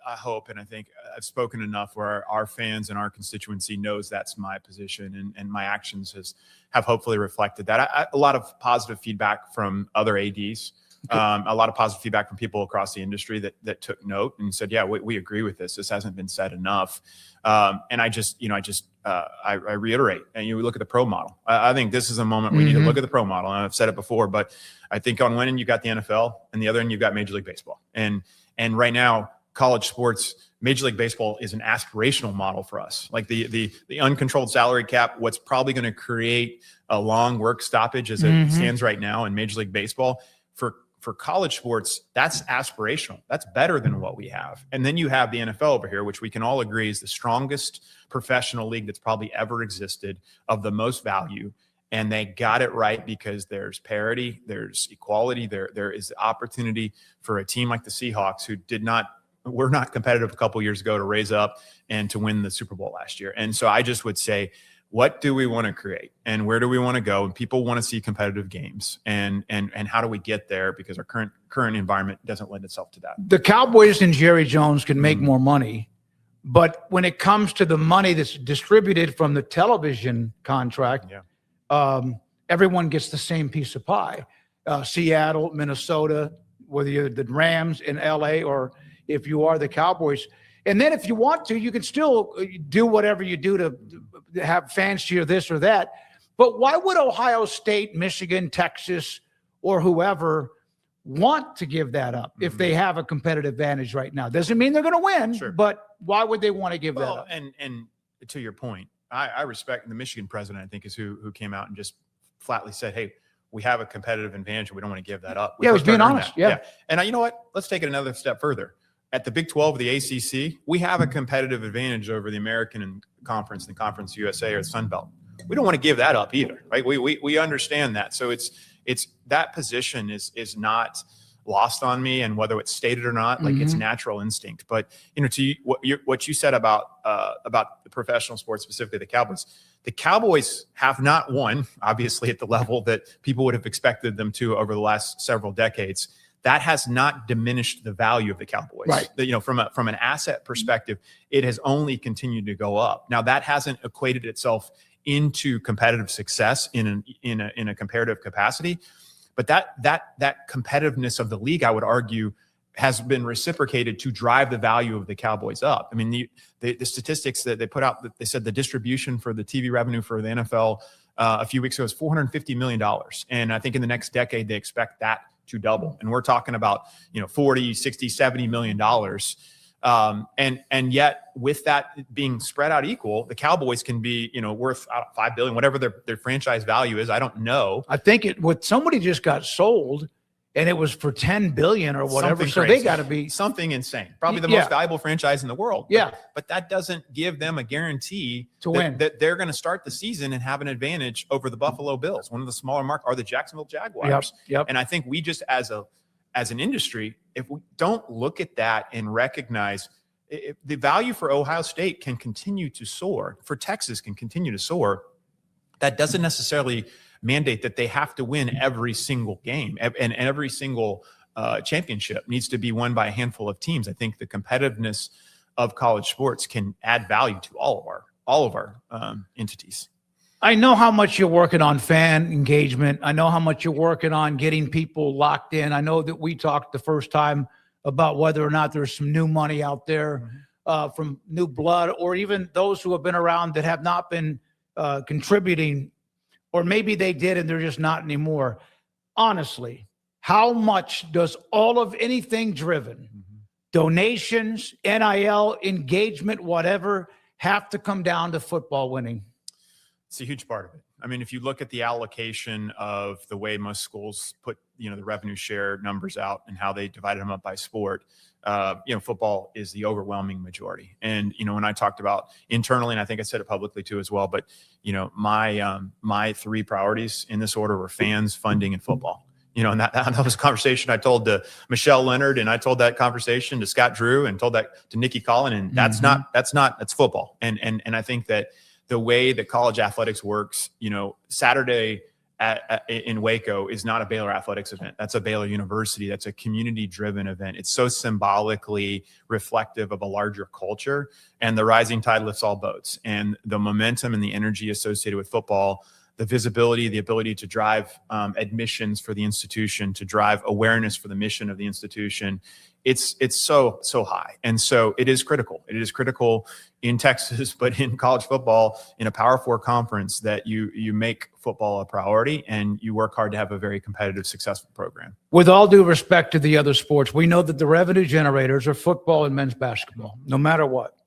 I hope, and I think I've spoken enough where our fans and our constituency knows that's my position, and my actions have hopefully reflected that. A lot of positive feedback from other ADs. A lot of positive feedback from people across the industry that took note and said, yeah, we agree with this. This hasn't been said enough. And I reiterate, and you look at the pro model. I think this is a moment we need to look at the pro model. And I've said it before, but I think on one end, you've got the NFL and the other end, you've got Major League Baseball. And right now, college sports, Major League Baseball is an aspirational model for us. Like the uncontrolled salary cap, what's probably going to create a long work stoppage as it stands right now in Major League Baseball. For college sports, that's aspirational. That's better than what we have. And then you have the NFL over here, which we can all agree is the strongest professional league that's probably ever existed, of the most value. And they got it right because there's parity, there's equality, there is opportunity for a team like the Seahawks, who were not competitive a couple years ago, to raise up and to win the Super Bowl last year. And so I just would say, what do we want to create, and where do we want to go? And people want to see competitive games, and how do we get there? Because our current environment doesn't lend itself to that. The Cowboys and Jerry Jones can make more money, but when it comes to the money that's distributed from the television contract, everyone gets the same piece of pie. Seattle, Minnesota, whether you're the Rams in LA or if you are the Cowboys. And then if you want to, you can still do whatever you do to have fans cheer this or that. But why would Ohio State, Michigan, Texas, or whoever want to give that up if they have a competitive advantage right now? Doesn't mean they're going to win, but why would they want to give that up? And to your point, I respect the Michigan president, I think, is who came out and just flatly said, hey, we have a competitive advantage and we don't want to give that up. He was being honest. Yeah. And you know what? Let's take it another step further. At the Big 12 of the ACC, we have a competitive advantage over the American Conference and Conference USA or the Sun Belt. We don't want to give that up either, right? We understand that. So it's that position is not lost on me, and whether it's stated or not, like it's natural instinct. But to what you said about the professional sports, specifically the Cowboys have not won, obviously, at the level that people would have expected them to over the last several decades. That has not diminished the value of the Cowboys. Right. From an asset perspective, it has only continued to go up. Now, that hasn't equated itself into competitive success in a comparative capacity, but that competitiveness of the league, I would argue, has been reciprocated to drive the value of the Cowboys up. I mean, the statistics that they put out, they said the distribution for the TV revenue for the NFL a few weeks ago was $450 million, and I think in the next decade they expect that to double. And we're talking about, 40, 60, 70 million dollars. And yet with that being spread out equal, the Cowboys can be, worth $5 billion, whatever their franchise value is. I don't know. I think somebody just got sold and it was for $10 billion or whatever. So crazy. They got to be something insane, probably the most valuable franchise in the world. Yeah. But that doesn't give them a guarantee to win, that they're going to start the season and have an advantage over the Buffalo Bills. One of the smaller markets are the Jacksonville Jaguars. Yep. And I think we just, as an industry, if we don't look at that and recognize the value for Ohio State can continue to soar, for Texas can continue to soar, that doesn't necessarily mandate that they have to win every single game, and every single championship needs to be won by a handful of teams. I think the competitiveness of college sports can add value to all of our entities. I know how much you're working on fan engagement. I know how much you're working on getting people locked in. I know that we talked the first time about whether or not there's some new money out there from new blood, or even those who have been around that have not been contributing, or maybe they did and they're just not anymore. Honestly, how much does all of anything driven, donations, NIL, engagement, whatever, have to come down to football winning? It's a huge part of it. I mean, if you look at the allocation of the way most schools put, the revenue share numbers out and how they divided them up by sport, football is the overwhelming majority. And, when I talked about internally, and I think I said it publicly too as well, but, my three priorities in this order were fans, funding, and football. You know, and that was a conversation I told to Michelle Leonard, and I told that conversation to Scott Drew, and told that to Nikki Collin, and that's football. And I think that the way that college athletics works, you know, Saturday in Waco is not a Baylor athletics event. That's a Baylor University. That's a community-driven event. It's so symbolically reflective of a larger culture, and the rising tide lifts all boats. And the momentum and the energy associated with football, the visibility, the ability to drive admissions for the institution, to drive awareness for the mission of the institution, it's so high. And so it is critical. It is critical in Texas, but in college football, in a Power Four conference, that you make football a priority and you work hard to have a very competitive, successful program. With all due respect to the other sports, we know that the revenue generators are football and men's basketball, no matter what.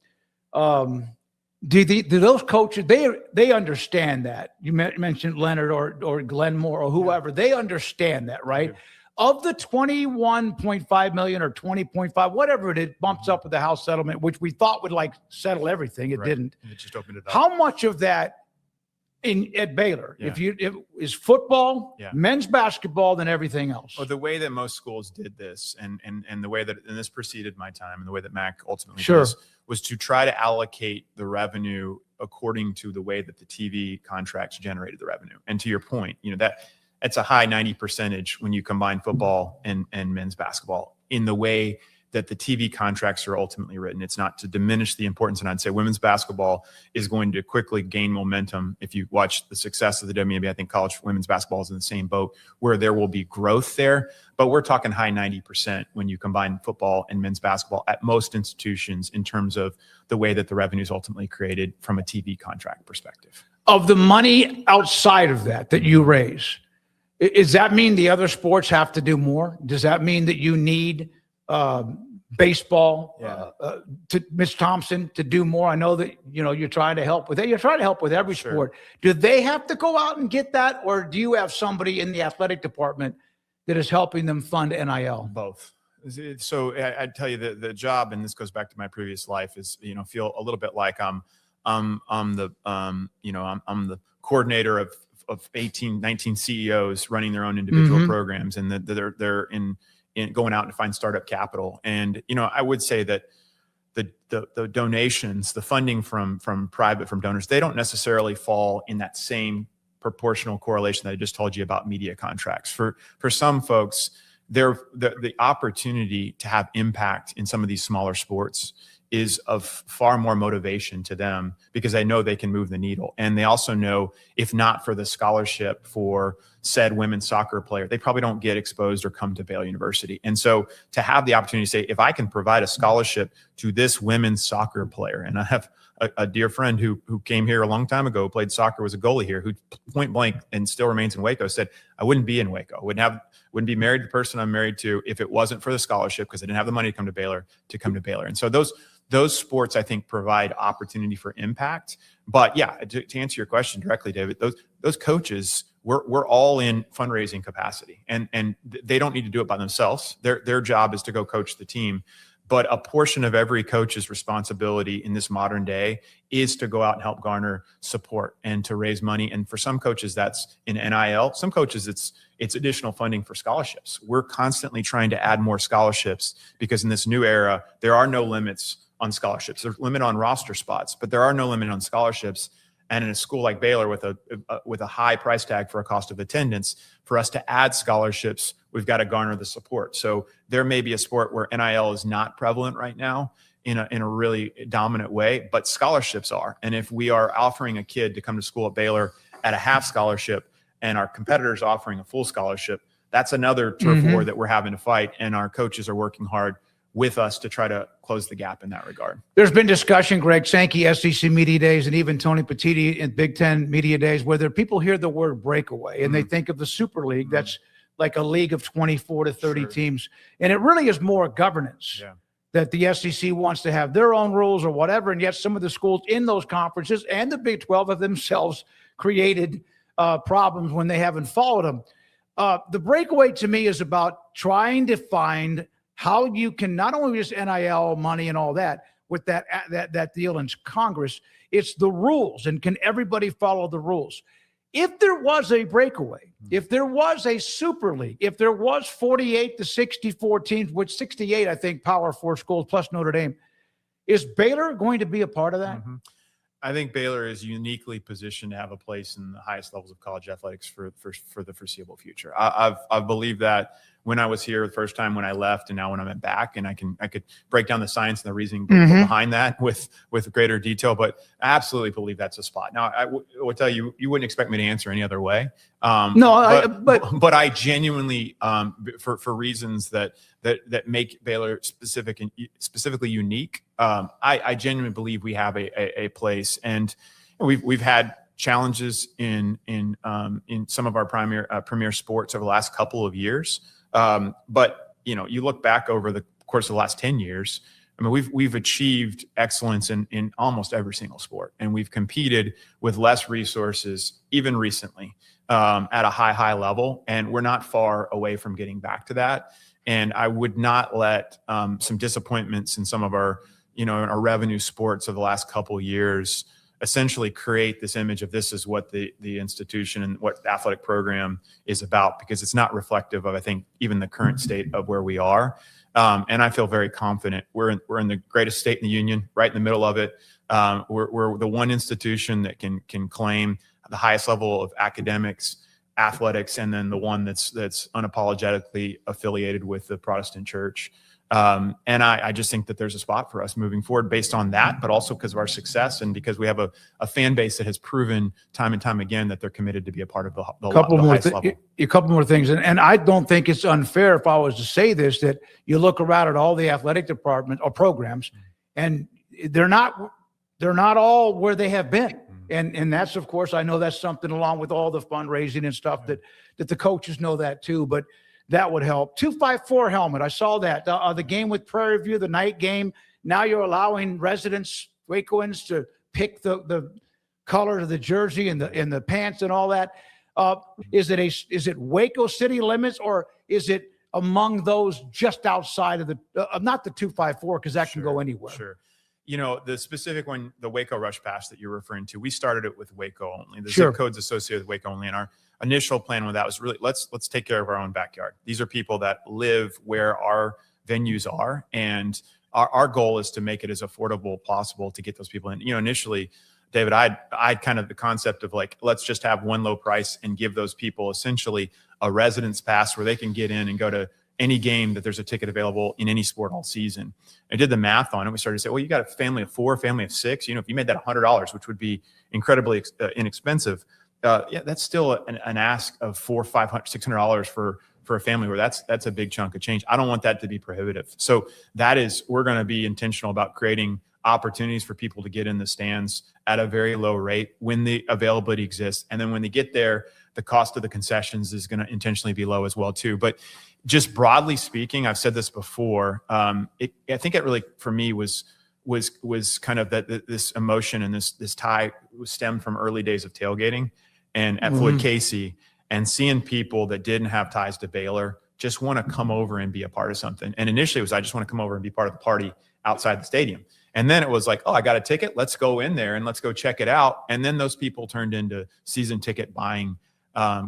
Do those coaches, they understand that? You mentioned Leonard or Glenn Moore or whoever. They understand that, right? Of the $21.5 million or 20.5, whatever it is, bumps up with the House settlement, which we thought would like settle everything. It didn't. It just opened it up. How much of that at Baylor, if is football, men's basketball, than everything else? Well, the way that most schools did this, and the way that, and this preceded my time, and the way that Mac ultimately did this, was to try to allocate the revenue according to the way that the TV contracts generated the revenue. And to your point, you know, that's a high 90% when you combine football and men's basketball in the way that the TV contracts are ultimately written. It's not to diminish the importance. And I'd say women's basketball is going to quickly gain momentum. If you watch the success of the WNBA, I think college women's basketball is in the same boat where there will be growth there. But we're talking high 90% when you combine football and men's basketball at most institutions in terms of the way that the revenue is ultimately created from a TV contract perspective. Of the money outside of that you raise, does that mean the other sports have to do more? Does that mean that you need baseball, to Ms. Thompson to do more? I know that, you know, you're trying to help with that. You're trying to help with every sport. Do they have to go out and get that? Or do you have somebody in the athletic department that is helping them fund NIL? Both. So I'd tell you that the job, and this goes back to my previous life, is, you know, feel a little bit like I'm the coordinator of 18, 19 CEOs running their own individual programs, and that they're in going out to find startup capital. And, you know, I would say that the donations, the funding from donors, they don't necessarily fall in that same proportional correlation that I just told you about media contracts. For some folks, the opportunity to have impact in some of these smaller sports is of far more motivation to them, because they know they can move the needle. And they also know, if not for the scholarship for said women's soccer player, they probably don't get exposed or come to Baylor University. And so to have the opportunity to say, if I can provide a scholarship to this women's soccer player, and I have a dear friend who came here a long time ago, played soccer, was a goalie here, who point blank and still remains in Waco, said, I wouldn't be in Waco. Wouldn't be married to the person I'm married to if it wasn't for the scholarship, because I didn't have the money to come to Baylor. And so those sports, I think, provide opportunity for impact. But yeah, to answer your question directly, David, those coaches, we're all in fundraising capacity, and they don't need to do it by themselves. Their job is to go coach the team. But a portion of every coach's responsibility in this modern day is to go out and help garner support and to raise money. And for some coaches, that's in NIL. Some coaches, it's additional funding for scholarships. We're constantly trying to add more scholarships, because in this new era, there are no limits on scholarships. There's a limit on roster spots, but there are no limit on scholarships. And in a school like Baylor with a high price tag for a cost of attendance, for us to add scholarships, we've got to garner the support. So there may be a sport where NIL is not prevalent right now in a really dominant way, but scholarships are. And if we are offering a kid to come to school at Baylor at a half scholarship and our competitors offering a full scholarship, that's another turf war that we're having to fight. And our coaches are working hard with us to try to close the gap in that regard. There's been discussion, Greg Sankey, SEC Media Days, and even Tony Petitti in Big Ten Media Days, where people hear the word breakaway and they think of the Super League. That's like a league of 24 to 30 teams. And it really is more governance that the SEC wants to have their own rules or whatever. And yet some of the schools in those conferences and the Big 12 have themselves created problems when they haven't followed them. The breakaway to me is about trying to find how you can not only just NIL money and all that with that deal in Congress, it's the rules, and can everybody follow the rules? if there was a breakaway, if there was a super league, if there was 48 to 64 teams, which 68, I think, Power 4 schools plus Notre Dame, is Baylor going to be a part of that? I think Baylor is uniquely positioned to have a place in the highest levels of college athletics for the foreseeable future. I've believed that when I was here the first time, when I left, and now when I'm back, and I could break down the science and the reasoning behind that with greater detail. But I absolutely believe that's a spot. Now, I will tell you, you wouldn't expect me to answer any other way. But I genuinely, for reasons that make Baylor specifically unique, I genuinely believe we have a place, and we've had challenges in some of our premier sports over the last couple of years. But you look back over the course of the last 10 years, I mean, we've achieved excellence in almost every single sport, and we've competed with less resources, even recently, at a high level, and we're not far away from getting back to that. And I would not let some disappointments in some of our, our revenue sports of the last couple of years essentially create this image of this is what the institution and what the athletic program is about, because it's not reflective of, I think, even the current state of where we are. And I feel very confident. We're in the greatest state in the union, right in the middle of it. We're the one institution that can claim the highest level of academics, athletics, and then the one that's unapologetically affiliated with the Protestant church. And I just think that there's a spot for us moving forward based on that, but also because of our success and because we have a fan base that has proven time and time again that they're committed to be a part of the highest level. A couple more things. And I don't think it's unfair if I was to say this, that you look around at all the athletic departments or programs, and they're not all where they have been. And that's, of course, I know that's something along with all the fundraising and stuff that the coaches know that too, but that would help. 254 helmet. I saw that. The game with Prairie View, the night game. Now you're allowing residents, Wacoans, to pick the color of the jersey and the pants and all that. Is it Waco city limits, or is it among those just outside of the not the 254, because that can go anywhere? Sure. The specific one, the Waco Rush Pass that you're referring to, we started it with Waco only. The zip codes associated with Waco only, and our initial plan with that was really let's take care of our own backyard. These are people that live where our venues are, and our goal is to make it as affordable possible to get those people in. Initially, David, I'd kind of the concept of like, let's just have one low price and give those people essentially a residence pass where they can get in and go to any game that there's a ticket available in any sport all season. I did the math on it. We started to say, well, you got a family of 4, family of 6. If you made that $100, which would be incredibly inexpensive, that's still an ask of $400, $500, $600 for a family, where that's a big chunk of change. I don't want that to be prohibitive. So we're going to be intentional about creating opportunities for people to get in the stands at a very low rate when the availability exists. And then when they get there, the cost of the concessions is going to intentionally be low as well too. But just broadly speaking, I've said this before, I think it really, for me, was kind of that this emotion and this tie was stemmed from early days of tailgating and at Floyd Casey, and seeing people that didn't have ties to Baylor just want to come over and be a part of something. And initially it was, I just want to come over and be part of the party outside the stadium. And then it was like, oh, I got a ticket. Let's go in there and let's go check it out. And then those people turned into season ticket buying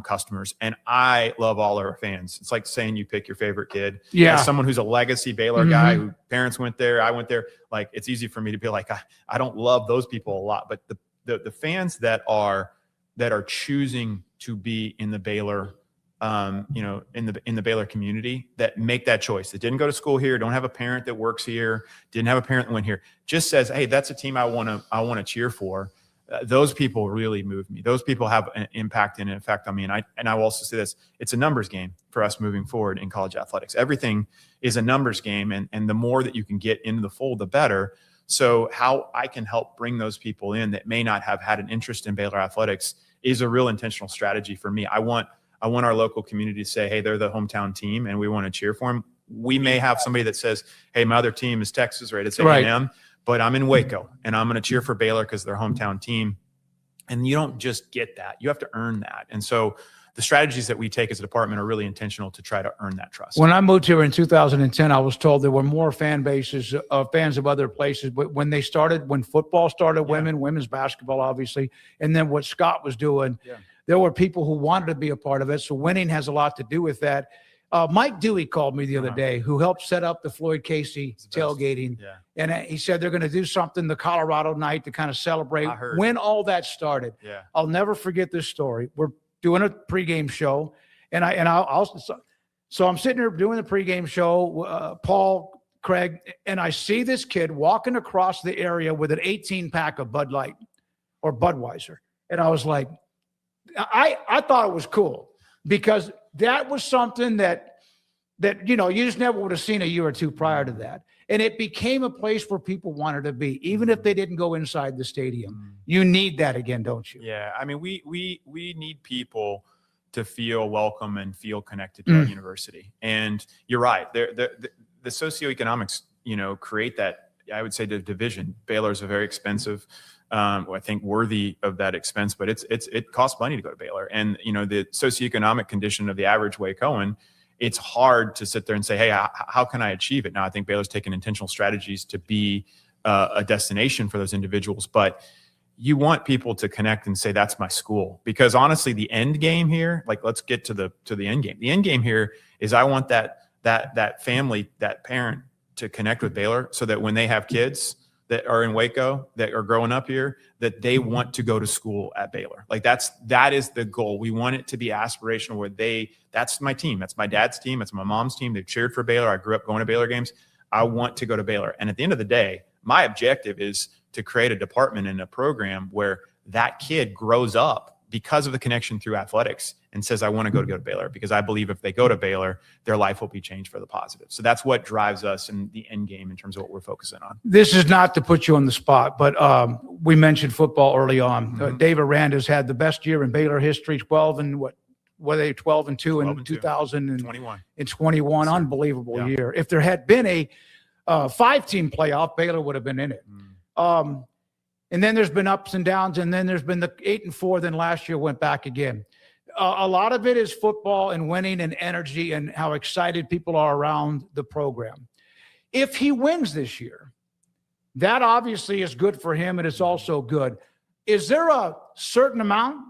customers. And I love all our fans. It's like saying you pick your favorite kid. Yeah. As someone who's a legacy Baylor guy, who parents went there, I went there. Like, it's easy for me to be like, I don't love those people a lot, but the fans that are choosing to be in the Baylor, in the Baylor community, that make that choice, that didn't go to school here, don't have a parent that works here, didn't have a parent that went here, just says, hey, that's a team I want to cheer for. Those people really move me. Those people have an impact and an effect on me. And I will also say this, it's a numbers game for us moving forward in college athletics. Everything is a numbers game. And the more that you can get into the fold, the better. So how I can help bring those people in that may not have had an interest in Baylor athletics is a real intentional strategy for me. I want our local community to say, hey, they're the hometown team and we want to cheer for them. We may have somebody that says, hey, my other team is Texas, right? It's A&M. But I'm in Waco and I'm going to cheer for Baylor because they're hometown team. And you don't just get that. You have to earn that. And so the strategies that we take as a department are really intentional to try to earn that trust. When I moved here in 2010, I was told there were more fan bases of fans of other places. But when football started, women's basketball, obviously, and then what Scott was doing, there were people who wanted to be a part of it. So winning has a lot to do with that. Mike Dewey called me the other day, who helped set up the Floyd Casey tailgating. Yeah. And he said they're going to do something the Colorado night to kind of celebrate when all that started. Yeah. I'll never forget this story. We're doing a pregame show, and so I'm sitting here doing the pregame show, Paul, Craig, and I see this kid walking across the area with an 18 pack of Bud Light or Budweiser. And I was like, I thought it was cool because that was something that you just never would have seen a year or two prior to that. And it became a place where people wanted to be, even if they didn't go inside the stadium. You need that again, don't you? Yeah. I mean, we need people to feel welcome and feel connected to our university. And you're right. The socioeconomics, create that, I would say, the division. Baylor is a very expensive, I think worthy of that expense, but it costs money to go to Baylor. And, the socioeconomic condition of the average Wacoan, it's hard to sit there and say, hey, how can I achieve it? Now, I think Baylor's taken intentional strategies to be a destination for those individuals, but you want people to connect and say, that's my school. Because honestly, the end game here, like, let's get to the end game. The end game here is I want that family, that parent to connect with Baylor so that when they have kids that are in Waco, that are growing up here, that they want to go to school at Baylor. Like that is the goal. We want it to be aspirational where that's my team. That's my dad's team. It's my mom's team. They've cheered for Baylor. I grew up going to Baylor games. I want to go to Baylor. And at the end of the day, my objective is to create a department and a program where that kid grows up because of the connection through athletics and says, I want to go to Baylor, because I believe if they go to Baylor, their life will be changed for the positive. So that's what drives us in the end game in terms of what we're focusing on. This is not to put you on the spot, but we mentioned football early on. David Randa's had the best year in Baylor history, 12 and what? Were they 12-2 in 2021? Unbelievable year. If there had been a 5-team playoff, Baylor would have been in it. And then there's been ups and downs, and then there's been the 8-4. Then last year went back again. A lot of it is football and winning and energy and how excited people are around the program. If he wins this year, that obviously is good for him, and it's also good. Is there a certain amount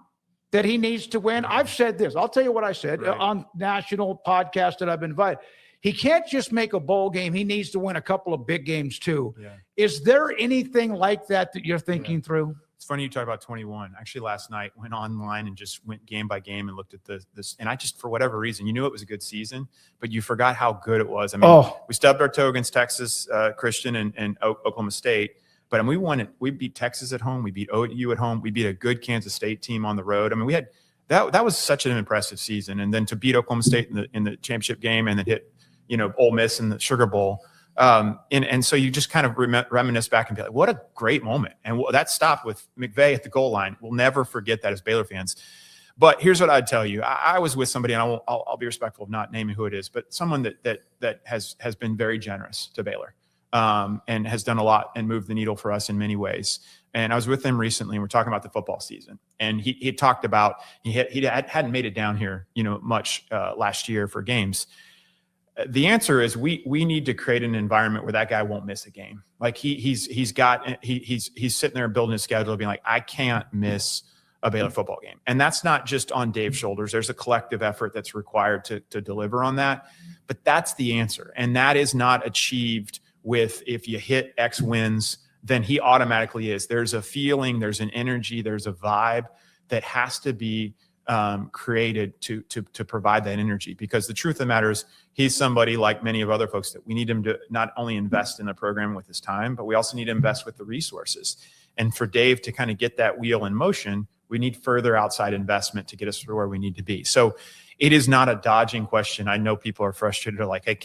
that he needs to win? I've said this. I'll tell you what I said on national podcast that I've been invited. He can't just make a bowl game. He needs to win a couple of big games too. Yeah. Is there anything like that you're thinking through? It's funny you talk about 21. Actually, last night went online and just went game by game and looked at this. And I just, for whatever reason, you knew it was a good season, but you forgot how good it was. I mean, we stubbed our toe against Texas Christian and Oklahoma State. But we won it. We beat Texas at home. We beat OU at home. We beat a good Kansas State team on the road. I mean, we had that was such an impressive season. And then to beat Oklahoma State in the championship game and then hit, Ole Miss in the Sugar Bowl. And so you just kind of reminisce back and be like, what a great moment. And that stop with McVay at the goal line, we'll never forget that as Baylor fans. But here's what I'd tell you. I was with somebody, and I'll be respectful of not naming who it is, but someone that has been very generous to Baylor. And has done a lot and moved the needle for us in many ways. And I was with him recently, and we're talking about the football season. And he talked about he hadn't made it down here, much last year for games. The answer is we need to create an environment where that guy won't miss a game. Like he's sitting there building his schedule, being like, I can't miss a Baylor football game. And that's not just on Dave's shoulders. There's a collective effort that's required to deliver on that. But that's the answer, and that is not achieved with if you hit X wins, then he automatically is. There's a feeling, there's an energy, there's a vibe that has to be created to provide that energy. Because the truth of the matter is, he's somebody like many of other folks that we need him to not only invest in the program with his time, but we also need to invest with the resources. And for Dave to kind of get that wheel in motion, we need further outside investment to get us through where we need to be. So it is not a dodging question. I know people are frustrated, are like, hey,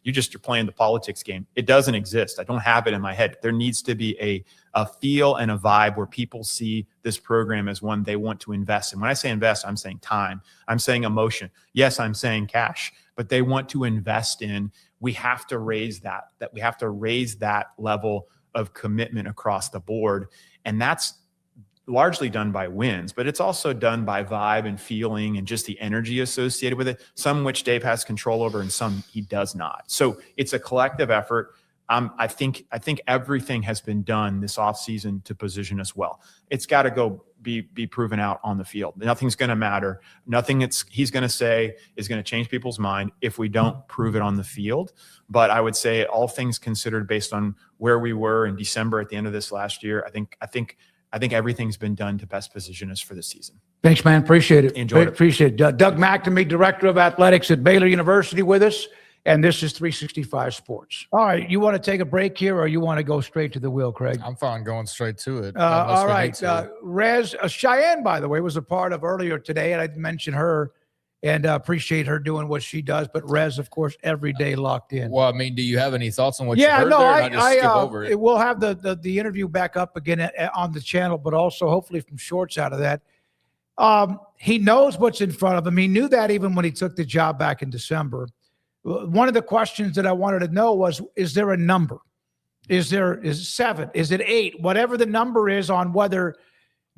you're playing the politics game. It doesn't exist. I don't have it in my head. There needs to be a feel and a vibe where people see this program as one they want to invest in. When I say invest, I'm saying time. I'm saying emotion. Yes, I'm saying cash, but they want to invest in. We have to raise that we have to raise that level of commitment across the board. And that's largely done by wins, but it's also done by vibe and feeling and just the energy associated with it, some which Dave has control over and some he does not. So it's a collective effort. I think everything has been done this offseason to position us well. It's got to go be proven out on the field. Nothing's going to matter. Nothing he's going to say is going to change people's mind if we don't prove it on the field. But I would say, all things considered, based on where we were in December at the end of this last year, I think everything's been done to best position us for the season. Thanks, man. Appreciate it. Enjoyed it. Appreciate it. Doug McNamee, Director of Athletics at Baylor University, with us. And this is 365 Sports. All right. You want to take a break here, or you want to go straight to the wheel, Craig? I'm fine going straight to it. All right. Rez, Cheyenne, by the way, was a part of earlier today, and I mentioned her and appreciate her doing what she does. But Rez, of course, every day locked in. Well, I mean, do you have any thoughts on what you heard there? I just skip over it. We'll have the interview back up again on the channel, but also hopefully from shorts out of that. He knows what's in front of him. He knew that even when he took the job back in December. One of the questions that I wanted to know was, is there a number? Is it 7? Is it 8? Whatever the number is on whether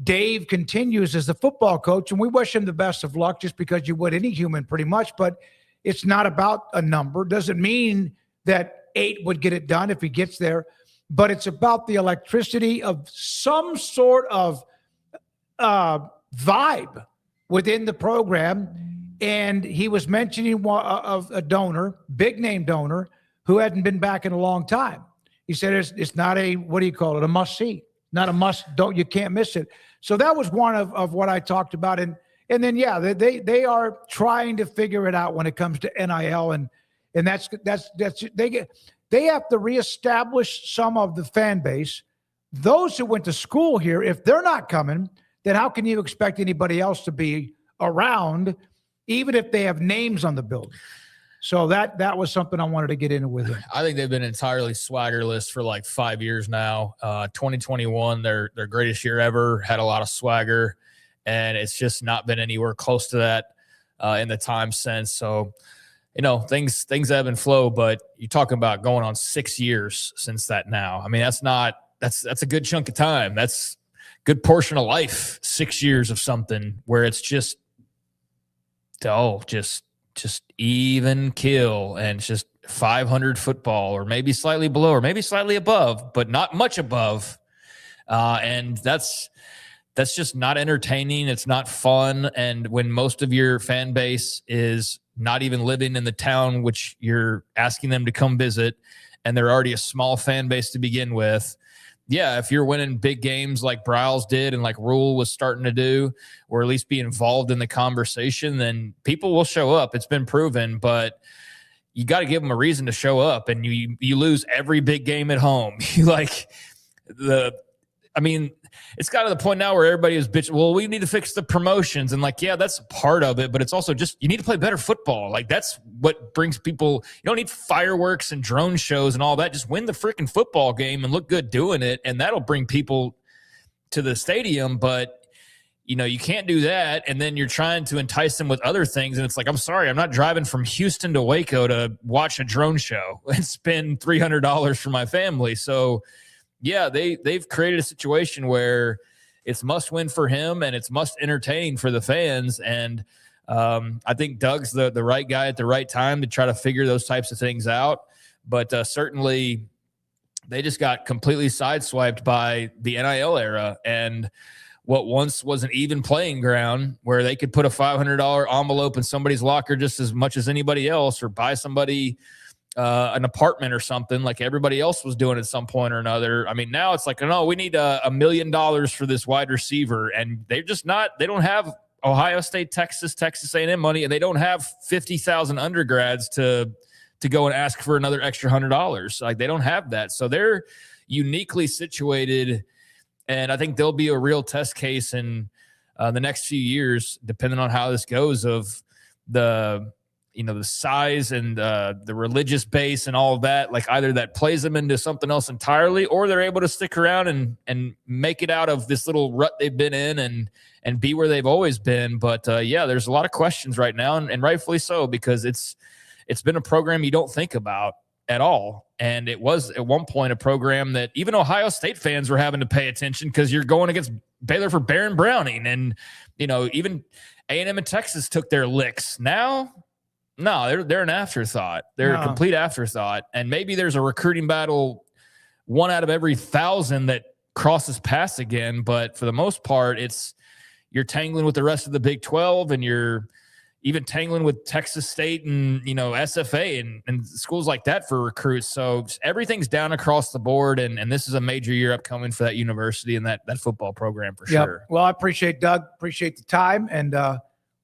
Dave continues as the football coach. And we wish him the best of luck, just because you would any human pretty much. But it's not about a number. Doesn't mean that 8 would get it done if he gets there. But it's about the electricity of some sort of vibe within the program. And he was mentioning of a donor, big name donor, who hadn't been back in a long time. He said it's not a, what do you call it, a must see, not a must, you can't miss it. So that was one of what I talked about. And then, yeah, they are trying to figure it out when it comes to NIL. And that's they have to reestablish some of the fan base. Those who went to school here, if they're not coming, then how can you expect anybody else to be around, even if they have names on the building? So that was something I wanted to get into with him. I think they've been entirely swaggerless for like 5 years now. 2021, their greatest year ever, had a lot of swagger, and it's just not been anywhere close to that in the time since. So, things ebb and flow, but you're talking about going on 6 years since that now. I mean, that's a good chunk of time. That's a good portion of life, 6 years of something where it's just even kill, and it's just 500 football, or maybe slightly below, or maybe slightly above, but not much above. And that's just not entertaining. It's not fun. And when most of your fan base is not even living in the town which you're asking them to come visit, and they're already a small fan base to begin with, yeah, if you're winning big games like Bryles did and like Rule was starting to do, or at least be involved in the conversation, then people will show up. It's been proven, but you got to give them a reason to show up. And you lose every big game at home. It's got to the point now where everybody is bitching, well, we need to fix the promotions. And yeah, that's part of it, but it's also just, you need to play better football. That's what brings people. You don't need fireworks and drone shows and all that. Just win the freaking football game and look good doing it. And that'll bring people to the stadium. But you can't do that. And then you're trying to entice them with other things. And it's like, I'm sorry, I'm not driving from Houston to Waco to watch a drone show and spend $300 for my family. So yeah, they've created a situation where it's must win for him and it's must entertain for the fans. And I think Doug's the right guy at the right time to try to figure those types of things out. But certainly they just got completely sideswiped by the NIL era and what once was an even playing ground where they could put a $500 envelope in somebody's locker just as much as anybody else, or buy somebody an apartment or something like everybody else was doing at some point or another. I mean, now it's like, no, we need $1 million for this wide receiver. And they don't have Ohio State, Texas A&M money, and they don't have 50,000 undergrads to go and ask for another extra $100. Like, they don't have that. So they're uniquely situated. And I think there'll be a real test case in the next few years, depending on how this goes, of the size and the religious base and all of that. Like, either that plays them into something else entirely, or they're able to stick around and make it out of this little rut they've been in and be where they've always been. But yeah, there's a lot of questions right now, and rightfully so, because it's been a program you don't think about at all. And it was at one point a program that even Ohio State fans were having to pay attention, because you're going against Baylor for Baron Browning. And, even A&M and Texas took their licks. Now, no, they're an afterthought. They're a complete afterthought. And maybe there's a recruiting battle 1 out of every 1,000 that crosses paths again. But for the most part, it's you're tangling with the rest of the Big 12, and you're even tangling with Texas State and, SFA and schools like that for recruits. So everything's down across the board, and this is a major year upcoming for that university and that football program for sure. Well, I appreciate Doug, appreciate the time, and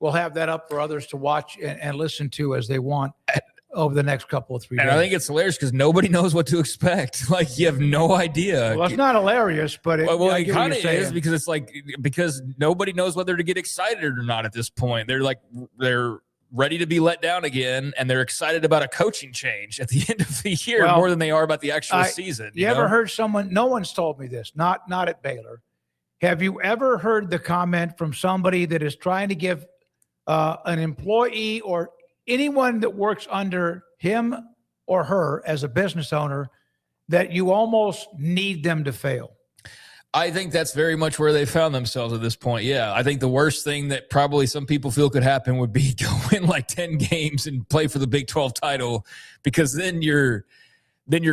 we'll have that up for others to watch and listen to as they want over the next couple of 3 days. And I think it's hilarious because nobody knows what to expect. Like, you have no idea. Well, it's not hilarious, but it kind of is, because because nobody knows whether to get excited or not at this point. They're ready to be let down again, and they're excited about a coaching change at the end of the year more than they are about the actual season. You ever heard someone? No one's told me this. Not at Baylor. Have you ever heard the comment from somebody that is trying to give an employee or anyone that works under him or her as a business owner that you almost need them to fail? I think that's very much where they found themselves at this point. Yeah, I think the worst thing that probably some people feel could happen would be go win like 10 games and play for the Big 12 title, because then you're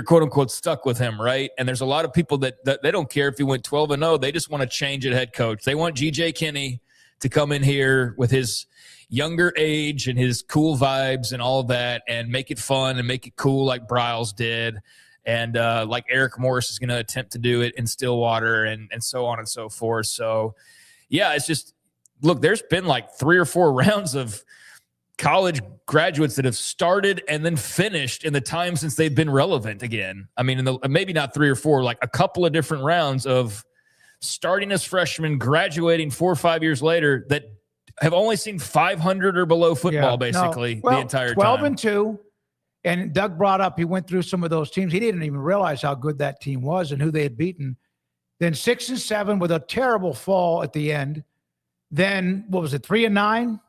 quote unquote stuck with him, right? And there's a lot of people that they don't care if he went 12-0. They just want to change at head coach. They want GJ Kinney to come in here with his younger age and his cool vibes and all of that, and make it fun and make it cool like Bryles did, and like Eric Morris is going to attempt to do it in Stillwater, and so on and so forth. So, yeah, it's just, look, there's been like 3 or 4 rounds of college graduates that have started and then finished in the time since they've been relevant again. I mean, maybe not 3 or 4, like a couple of different rounds of starting as freshmen, graduating 4 or 5 years later, that have only seen 500 or below football the entire 12 time. 12-2. And Doug brought up, he went through some of those teams. He didn't even realize how good that team was and who they had beaten. Then 6-7 with a terrible fall at the end. Then, 3-9?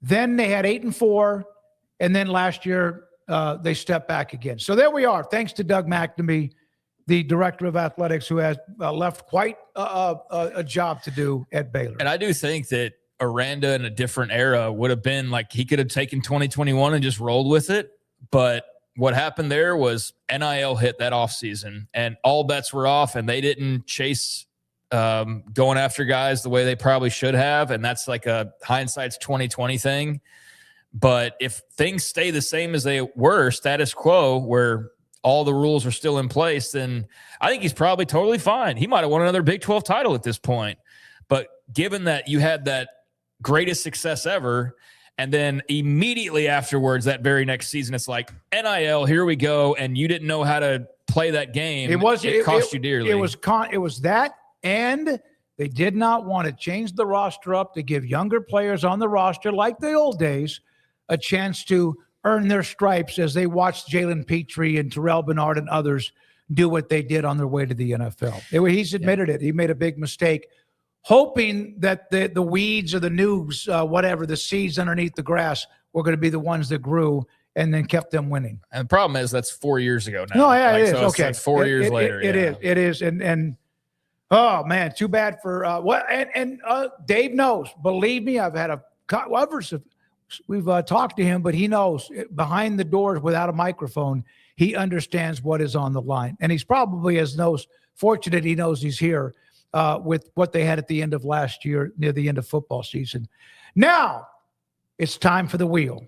Then they had 8-4. And then last year, they stepped back again. So there we are. Thanks to Doug McNamee, the director of athletics, who has left quite a job to do at Baylor. And I do think that Aranda in a different era would have been like, he could have taken 2021 and just rolled with it. But what happened there was NIL hit that offseason, and all bets were off, and they didn't chase going after guys the way they probably should have. And that's like a hindsight's 2020 thing. But if things stay the same as they were, status quo, where all the rules are still in place, then I think he's probably totally fine. He might have won another Big 12 title at this point. But given that you had that greatest success ever, and then immediately afterwards, that very next season, it's like NIL, here we go, and you didn't know how to play that game. It cost you dearly. It was that, and they did not want to change the roster up to give younger players on the roster, like the old days, a chance to earn their stripes as they watched Jalen Petrie and Terrell Bernard and others do what they did on their way to the NFL. He's admitted it. He made a big mistake, hoping that the weeds or the news, whatever, the seeds underneath the grass were going to be the ones that grew and then kept them winning. And the problem is that's 4 years ago now. No, yeah, it is. So okay. It's 4 years later. It is. And oh, man, too bad for Dave knows. Believe me, I've had we've talked to him, but he knows behind the doors without a microphone, he understands what is on the line. And he's probably fortunate he knows he's here with what they had at the end of last year, near the end of football season. Now it's time for the wheel.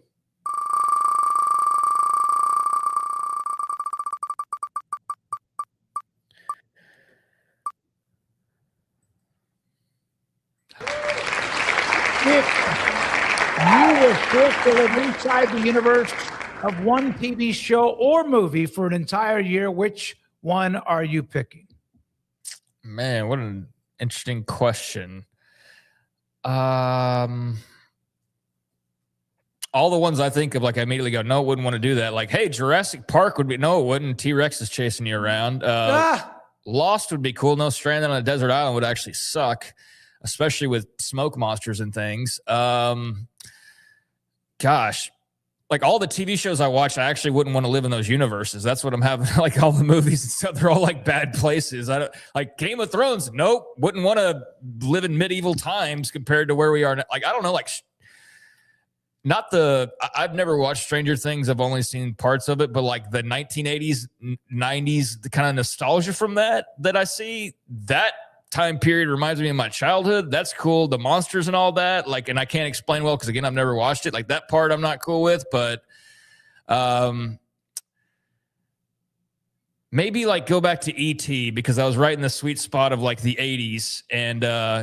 If you were forced to live inside the universe of one TV show or movie for an entire year, which one are you picking? Man, what an interesting question. All the ones I think of, like, I immediately go, no, wouldn't want to do that. Like, hey, Jurassic Park would be, no, it wouldn't. T-Rex is chasing you around. Lost would be cool. No, stranded on a desert island would actually suck, especially with smoke monsters and things. Gosh, like all the TV shows I watch, I actually wouldn't want to live in those universes. That's what I'm having. Like all the movies and stuff, they're all like bad places. I don't like Game of Thrones. Nope. Wouldn't want to live in medieval times compared to where we are now. Like, I don't know, like I've never watched Stranger Things. I've only seen parts of it, but like the 1980s, 90s, the kind of nostalgia from that I see, that time period reminds me of my childhood. That's cool. The monsters and all that, like, and I can't explain well because again, I've never watched it. Like that part, I'm not cool with, but maybe like go back to E.T. because I was right in the sweet spot of like the 80s, and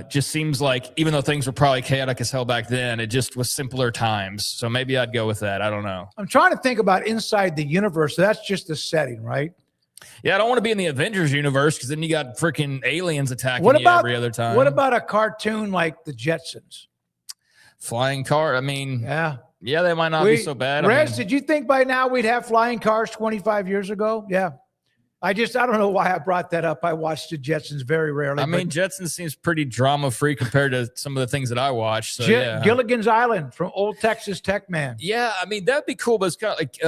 just seems like even though things were probably chaotic as hell back then, it just was simpler times. So maybe I'd go with that. I don't know. I'm trying to think about inside the universe. That's just the setting, right? Yeah, I don't want to be in the Avengers universe because then you got freaking aliens attacking you every other time. What about a cartoon like the Jetsons? Flying car? I mean, yeah, they might not be so bad. Rez, did you think by now we'd have flying cars 25 years ago? Yeah. I don't know why I brought that up. I watched the Jetsons very rarely. I mean, Jetsons seems pretty drama-free compared to some of the things that I watch. So, yeah. Gilligan's Island from Old Texas Tech Man. Yeah, I mean, that'd be cool, but it's kind of like,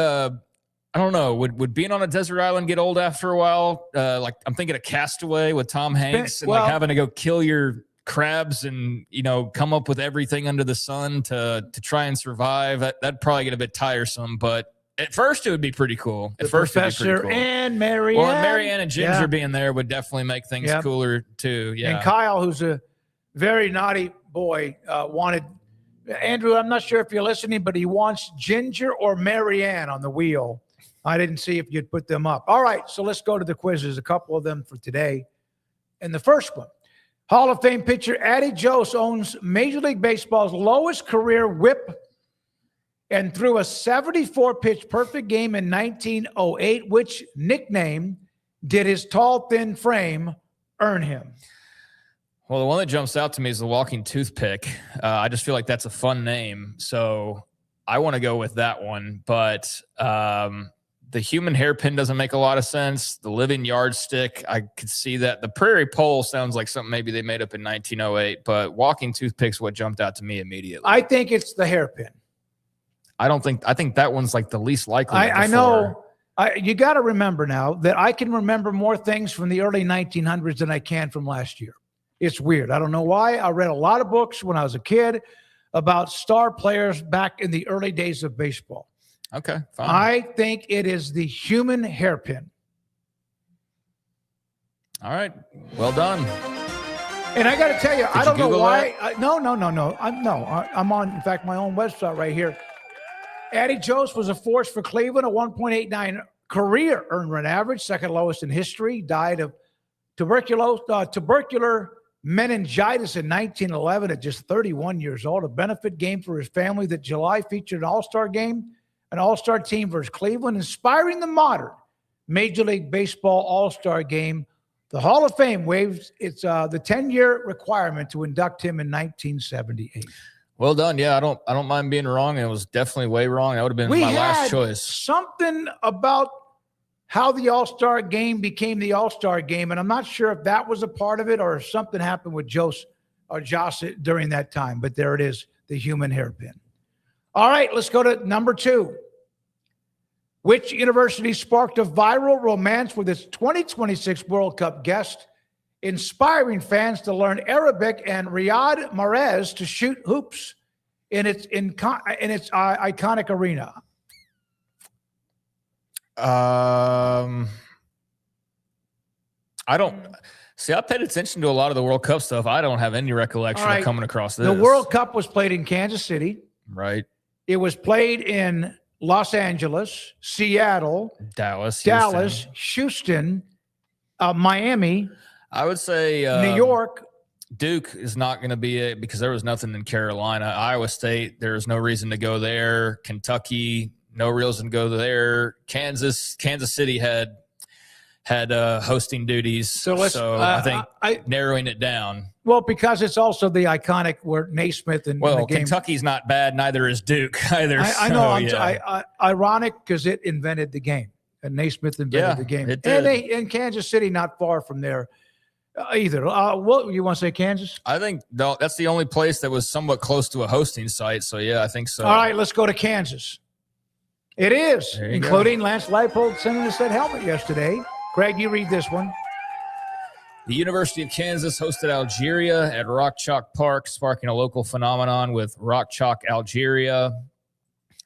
I don't know. Would being on a desert island get old after a while? Like I'm thinking of Castaway with Tom Hanks and like having to go kill your crabs and, come up with everything under the sun to try and survive. That'd probably get a bit tiresome, but at first it would be pretty cool. At first Professor and Marianne. Well, Marianne and Ginger being there would definitely make things cooler too. Yeah. And Kyle, who's a very naughty boy, wanted Andrew. I'm not sure if you're listening, but he wants Ginger or Marianne on the wheel. I didn't see if you'd put them up. All right, so let's go to the quizzes, a couple of them for today. And the first one, Hall of Fame pitcher Addie Jose owns Major League Baseball's lowest career whip and threw a 74-pitch perfect game in 1908. Which nickname did his tall, thin frame earn him? Well, the one that jumps out to me is the walking toothpick. I just feel like that's a fun name, so I want to go with that one. But the human hairpin doesn't make a lot of sense. The living yardstick, I could see that. The prairie pole sounds like something maybe they made up in 1908, but walking toothpick's what jumped out to me immediately. I think it's the hairpin. I think that one's like the least likely. I know. You got to remember now that I can remember more things from the early 1900s than I can from last year. It's weird. I don't know why. I read a lot of books when I was a kid about star players back in the early days of baseball. Okay, fine. I think it is the human hairpin. All right. Well done. And I got to tell you, I don't know why. No. I'm on, in fact, my own website right here. Addie Jose was a force for Cleveland, a 1.89 career earned run average, second lowest in history. Died of tubercular meningitis in 1911 at just 31 years old. A benefit game for his family that July featured an all-star game, an all-star team versus Cleveland, inspiring the modern Major League Baseball all-star game. The Hall of Fame waives its the 10-year requirement to induct him in 1978. Well done. Yeah, I don't mind being wrong. It was definitely way wrong. That would have been my last choice. Something about how the All-Star game became the All-Star game, and I'm not sure if that was a part of it or if something happened with Jose during that time. But there it is, the human hairpin. All right, let's go to number 2. Which university sparked a viral romance with its 2026 World Cup guest, inspiring fans to learn Arabic and Riyad Mahrez to shoot hoops in its iconic arena? I don't see. I paid attention to a lot of the World Cup stuff. I don't have any recollection of coming across this. The World Cup was played in Kansas City. Right. It was played in Los Angeles, Seattle, Dallas, Houston, Miami. I would say New York. Duke is not going to be it because there was nothing in Carolina. Iowa State, there's no reason to go there. Kentucky, no reason to go there. Kansas City had hosting duties. So I think narrowing it down. Well, because it's also the iconic where Naismith and the game. Kentucky's not bad. Neither is Duke either. I know. Ironic because it invented the game. And Naismith invented the game. It did. And Kansas City not far from there either. What you want to say, Kansas? I think that's the only place that was somewhat close to a hosting site. So yeah, I think so. All right, let's go to Kansas. It is, including Lance Leipold sending us that helmet yesterday. Craig, you read this one. The University of Kansas hosted Algeria at Rock Chalk Park, sparking a local phenomenon with Rock Chalk Algeria.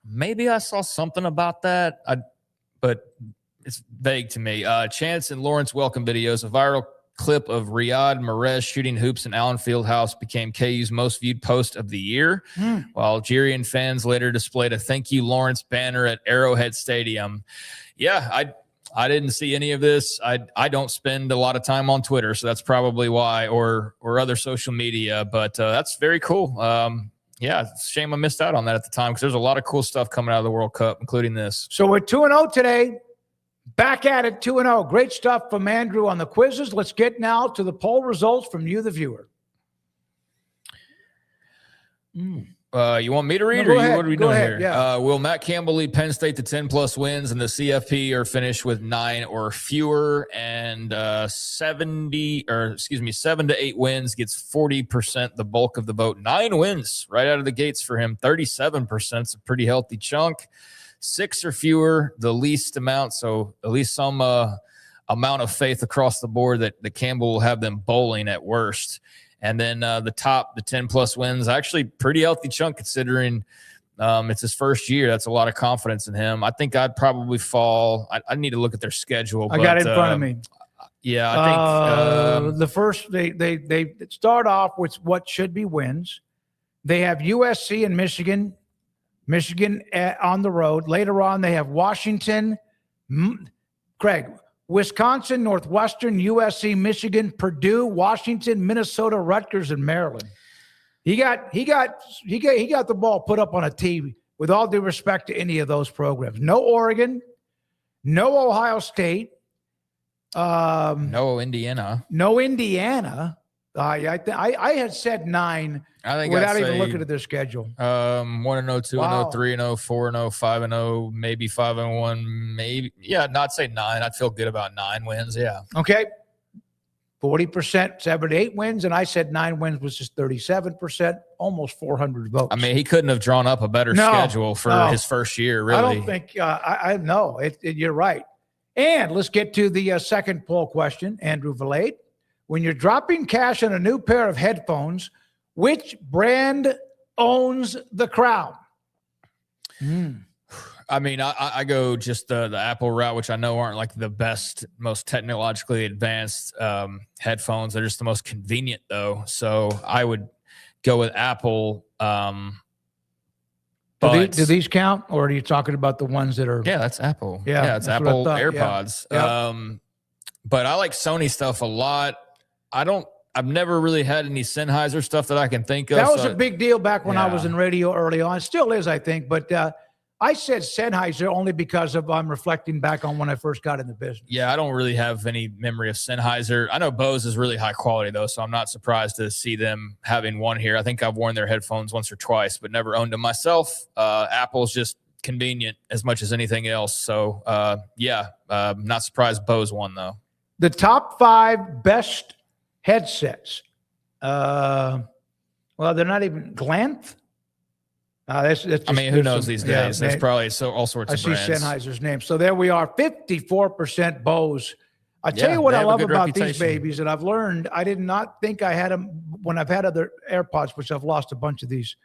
Maybe I saw something about that, but it's vague to me. Chance and Lawrence Welcome videos, a viral clip of Riyad Mahrez shooting hoops in Allen Fieldhouse became KU's most viewed post of the year, while Algerian fans later displayed a "Thank You Lawrence" banner at Arrowhead Stadium. Yeah, I didn't see any of this. I don't spend a lot of time on Twitter, so that's probably why, or other social media. But that's very cool. Yeah, it's a shame I missed out on that at the time because there's a lot of cool stuff coming out of the World Cup, including this. So we're 2-0 today. Back at it, 2-0. Great stuff from Andrew on the quizzes. Let's get now to the poll results from you, the viewer. You want me to read, No, or ahead. what are we Go doing ahead, here? yeah. Will Matt Campbell lead Penn State to 10+ wins, and the CFP are finished with 9 or fewer, and 7 to 8 wins gets 40%, the bulk of the vote. 9 wins right out of the gates for him. 37%. It's a pretty healthy chunk. 6 or fewer, the least amount. So at least some amount of faith across the board that Campbell will have them bowling at worst. And then the 10+ wins, actually pretty healthy chunk considering it's his first year. That's a lot of confidence in him. I think I'd probably fall. I need to look at their schedule. I got it in front of me. Yeah, I think the first they start off with what should be wins. They have USC and Michigan on the road. Later on, they have Washington, Craig, Wisconsin, Northwestern, USC, Michigan, Purdue, Washington, Minnesota, Rutgers, and Maryland. He got the ball put up on a tee. With all due respect to any of those programs, no Oregon, no Ohio State, no Indiana, I had said 9. I think without even looking at their schedule. 1-0, 2-0, 3-0, 4-0, 5-0, maybe 5-1, maybe. Yeah, not say 9. I'd feel good about 9 wins. Yeah. Okay. 40%, 7 to 8 wins, and I said 9 wins was just 37%, almost 400 votes. I mean, he couldn't have drawn up a better schedule for his first year, really. I don't think I know. You're right. And let's get to the second poll question, Andrew Valade. When you're dropping cash on a new pair of headphones, which brand owns the crown? I mean, I go just the Apple route, which I know aren't like the best, most technologically advanced headphones. They're just the most convenient, though. So I would go with Apple. Do these count, or are you talking about the ones that are? Yeah, that's Apple. Yeah, it's Apple AirPods. Yeah. But I like Sony stuff a lot. I've never really had any Sennheiser stuff that I can think of. That was a big deal back when I was in radio early on. It still is, I think. But I said Sennheiser only because I'm reflecting back on when I first got in the business. Yeah, I don't really have any memory of Sennheiser. I know Bose is really high quality, though, so I'm not surprised to see them having one here. I think I've worn their headphones once or twice, but never owned them myself. Apple's just convenient as much as anything else. So, not surprised Bose won, though. The top 5 best headsets. Well, they're not even Glanth. That's just, who knows these days? There's probably all sorts of brands. I see Sennheiser's name. So there we are, 54% Bose. I tell you what I love about these babies, and I've learned, I did not think I had them when I've had other AirPods, which I've lost a bunch of these.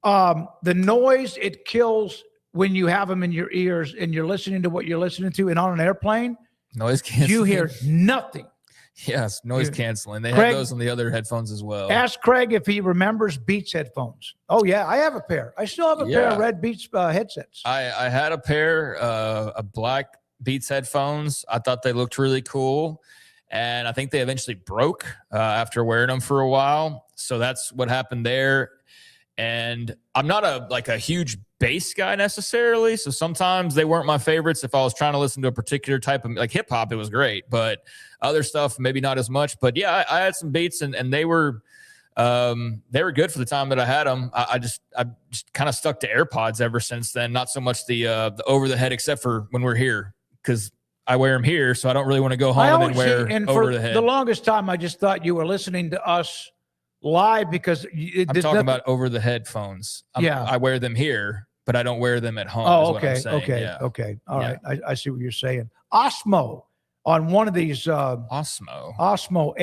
The noise it kills when you have them in your ears and you're listening to what you're listening to, and on an airplane, noise canceling. You hear nothing. Yes, noise canceling. They Craig, have those on the other headphones as well. Ask Craig if he remembers Beats headphones. Oh, yeah, I have a pair. I still have a pair of red Beats headsets. I had a pair of black Beats headphones. I thought they looked really cool. And I think they eventually broke after wearing them for a while. So that's what happened there. And I'm not a huge bass guy necessarily. So sometimes they weren't my favorites. If I was trying to listen to a particular type of like hip hop, it was great, but other stuff, maybe not as much. But yeah, I had some Beats and they were good for the time that I had them. I just kind of stuck to AirPods ever since then. Not so much the over the head, except for when we're here, because I wear them here. So I don't really want to go home and wear over the head. The longest time, I just thought you were listening to us live because I'm talking about over the headphones. I wear them here, but I don't wear them at home. Oh, okay. Okay. All right. I see what you're saying. Osmo on one of these. Osmo. OSMO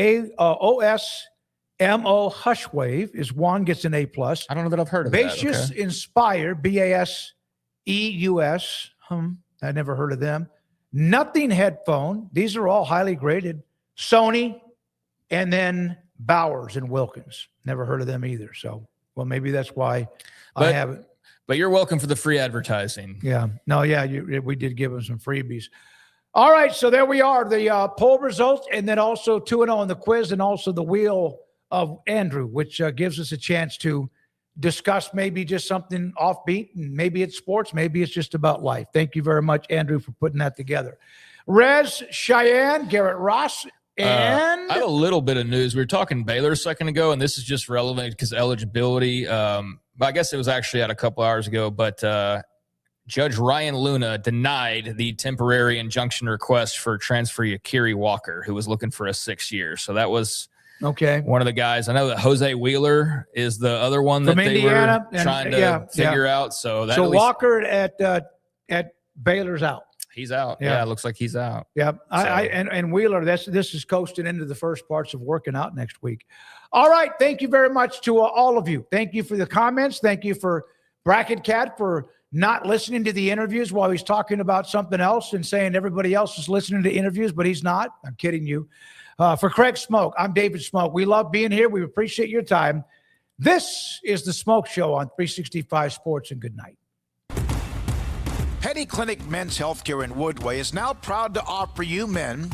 Hushwave is one, gets an A+. I don't know that I've heard of that. Baseus Inspire, BASEUS. I never heard of them. Nothing headphone. These are all highly graded. Sony, and then Bowers and Wilkins. Never heard of them either. So, well, maybe that's why I haven't. But you're welcome for the free advertising. Yeah. No, yeah, we did give them some freebies. All right, so there we are, the poll results, and then also 2-0 on the quiz, and also the wheel of Andrew, which gives us a chance to discuss maybe just something offbeat, and maybe it's sports, maybe it's just about life. Thank you very much, Andrew, for putting that together. Rez, Cheyenne, Garrett Ross, and I have a little bit of news. We were talking Baylor a second ago, and this is just relevant because eligibility. But I guess it was actually out a couple hours ago, but Judge Ryan Luna denied the temporary injunction request for transfer Akiri Walker, who was looking for a 6 year. So that was one of the guys. I know that Jose Wheeler is the other one from that Indiana, they were trying to figure out. So that Walker at Baylor's out. He's out. Yeah, it looks like he's out. Yeah, and Wheeler. This is coasting into the first parts of working out next week. All right, thank you very much to all of you. Thank you for the comments. Thank you for Bracket Cat for not listening to the interviews while he's talking about something else and saying everybody else is listening to interviews, but he's not. I'm kidding you. For Craig Smoak, I'm David Smoak. We love being here. We appreciate your time. This is the Smoak Show on 365 Sports, and good night. Petty Clinic Men's Healthcare in Woodway is now proud to offer you men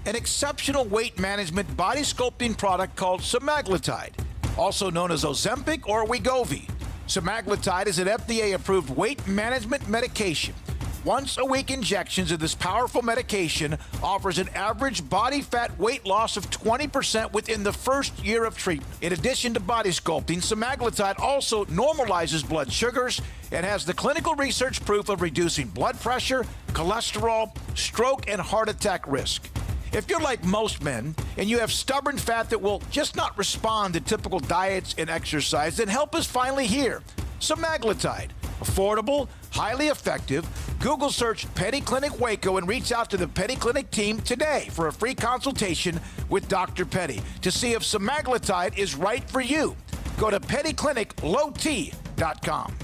an exceptional weight management body sculpting product called semaglutide, also known as Ozempic or Wegovy. Semaglutide is an FDA-approved weight management medication. Once-a-week injections of this powerful medication offers an average body fat weight loss of 20% within the first year of treatment. In addition to body sculpting, semaglutide also normalizes blood sugars and has the clinical research proof of reducing blood pressure, cholesterol, stroke, and heart attack risk. If you're like most men and you have stubborn fat that will just not respond to typical diets and exercise, then help is finally here. Semaglutide. Affordable, highly effective. Google search Petty Clinic Waco and reach out to the Petty Clinic team today for a free consultation with Dr. Petty to see if semaglutide is right for you. Go to pettycliniclowt.com.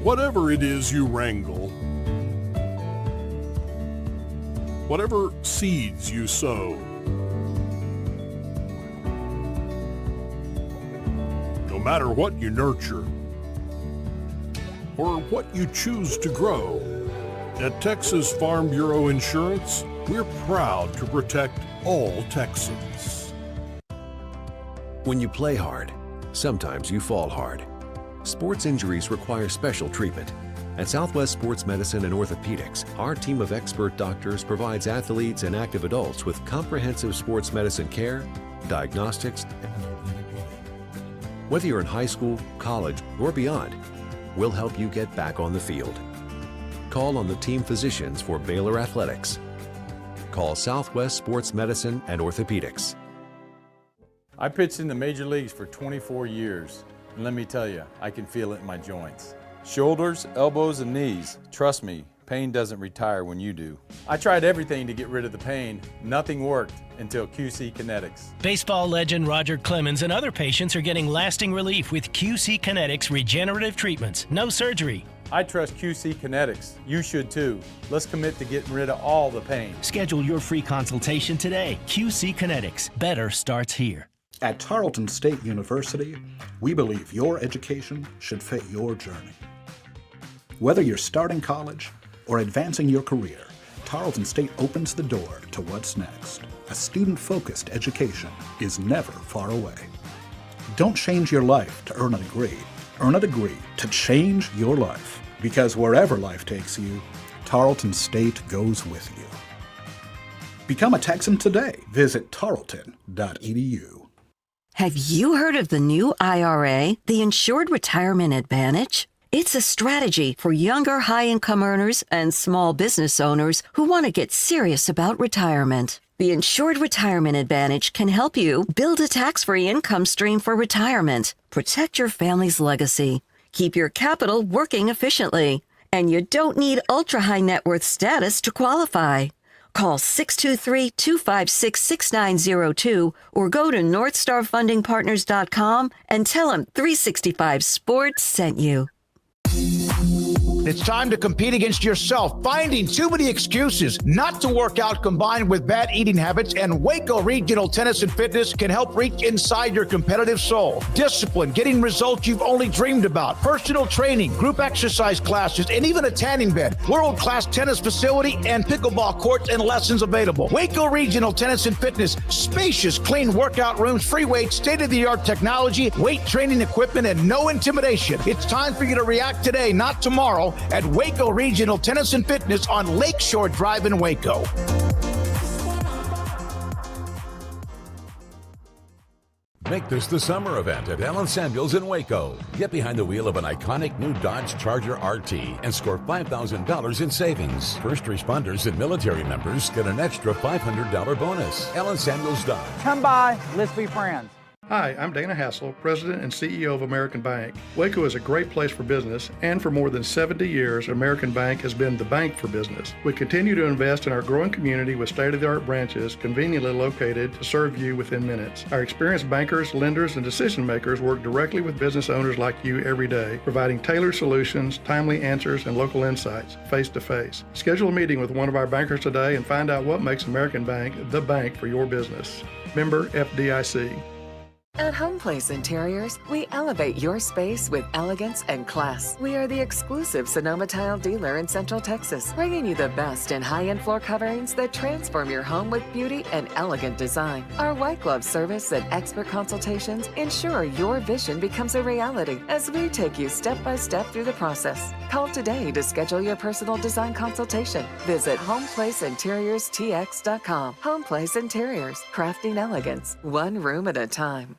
Whatever it is you wrangle, whatever seeds you sow, no matter what you nurture or what you choose to grow, at Texas Farm Bureau Insurance, we're proud to protect all Texans. When you play hard, sometimes you fall hard. Sports injuries require special treatment. At Southwest Sports Medicine and Orthopedics, our team of expert doctors provides athletes and active adults with comprehensive sports medicine care, diagnostics. Whether you're in high school, college, or beyond, we'll help you get back on the field. Call on the team physicians for Baylor Athletics. Call Southwest Sports Medicine and Orthopedics. I pitched in the major leagues for 24 years. And let me tell you, I can feel it in my joints. Shoulders, elbows, and knees. Trust me, pain doesn't retire when you do. I tried everything to get rid of the pain. Nothing worked until QC Kinetics. Baseball legend Roger Clemens and other patients are getting lasting relief with QC Kinetics regenerative treatments. No surgery. I trust QC Kinetics. You should too. Let's commit to getting rid of all the pain. Schedule your free consultation today. QC Kinetics. Better starts here. At Tarleton State University, we believe your education should fit your journey. Whether you're starting college or advancing your career, Tarleton State opens the door to what's next. A student-focused education is never far away. Don't change your life to earn a degree. Earn a degree to change your life. Because wherever life takes you, Tarleton State goes with you. Become a Texan today. Visit tarleton.edu. Have you heard of the new IRA, the Insured Retirement Advantage? It's a strategy for younger high-income earners and small business owners who want to get serious about retirement. The Insured Retirement Advantage can help you build a tax-free income stream for retirement, protect your family's legacy, keep your capital working efficiently, and you don't need ultra-high net worth status to qualify. Call 623-256-6902 or go to NorthstarFundingPartners.com and tell them 365 Sports sent you. It's time to compete against yourself, finding too many excuses not to work out combined with bad eating habits, and Waco Regional Tennis and Fitness can help reach inside your competitive soul. Discipline, getting results you've only dreamed about, personal training, group exercise classes, and even a tanning bed, world-class tennis facility, and pickleball courts and lessons available. Waco Regional Tennis and Fitness, spacious, clean workout rooms, free weights, state-of-the-art technology, weight training equipment, and no intimidation. It's time for you to react today, not tomorrow, at Waco Regional Tennis and Fitness on Lakeshore Drive in Waco. Make this the summer event at Allen Samuels in Waco. Get behind the wheel of an iconic new Dodge Charger RT and score $5,000 in savings. First responders and military members get an extra $500 bonus. Allen Samuels Dodge. Come by, let's be friends. Hi, I'm Dana Hassel, President and CEO of American Bank. Waco is a great place for business, and for more than 70 years, American Bank has been the bank for business. We continue to invest in our growing community with state-of-the-art branches conveniently located to serve you within minutes. Our experienced bankers, lenders, and decision makers work directly with business owners like you every day, providing tailored solutions, timely answers, and local insights, face-to-face. Schedule a meeting with one of our bankers today and find out what makes American Bank the bank for your business. Member FDIC. At Home Place Interiors, we elevate your space with elegance and class. We are the exclusive Sonoma Tile dealer in Central Texas, bringing you the best in high-end floor coverings that transform your home with beauty and elegant design. Our white glove service and expert consultations ensure your vision becomes a reality as we take you step by step through the process. Call today to schedule your personal design consultation. Visit HomePlaceInteriorsTX.com. Home Place Interiors, crafting elegance, one room at a time.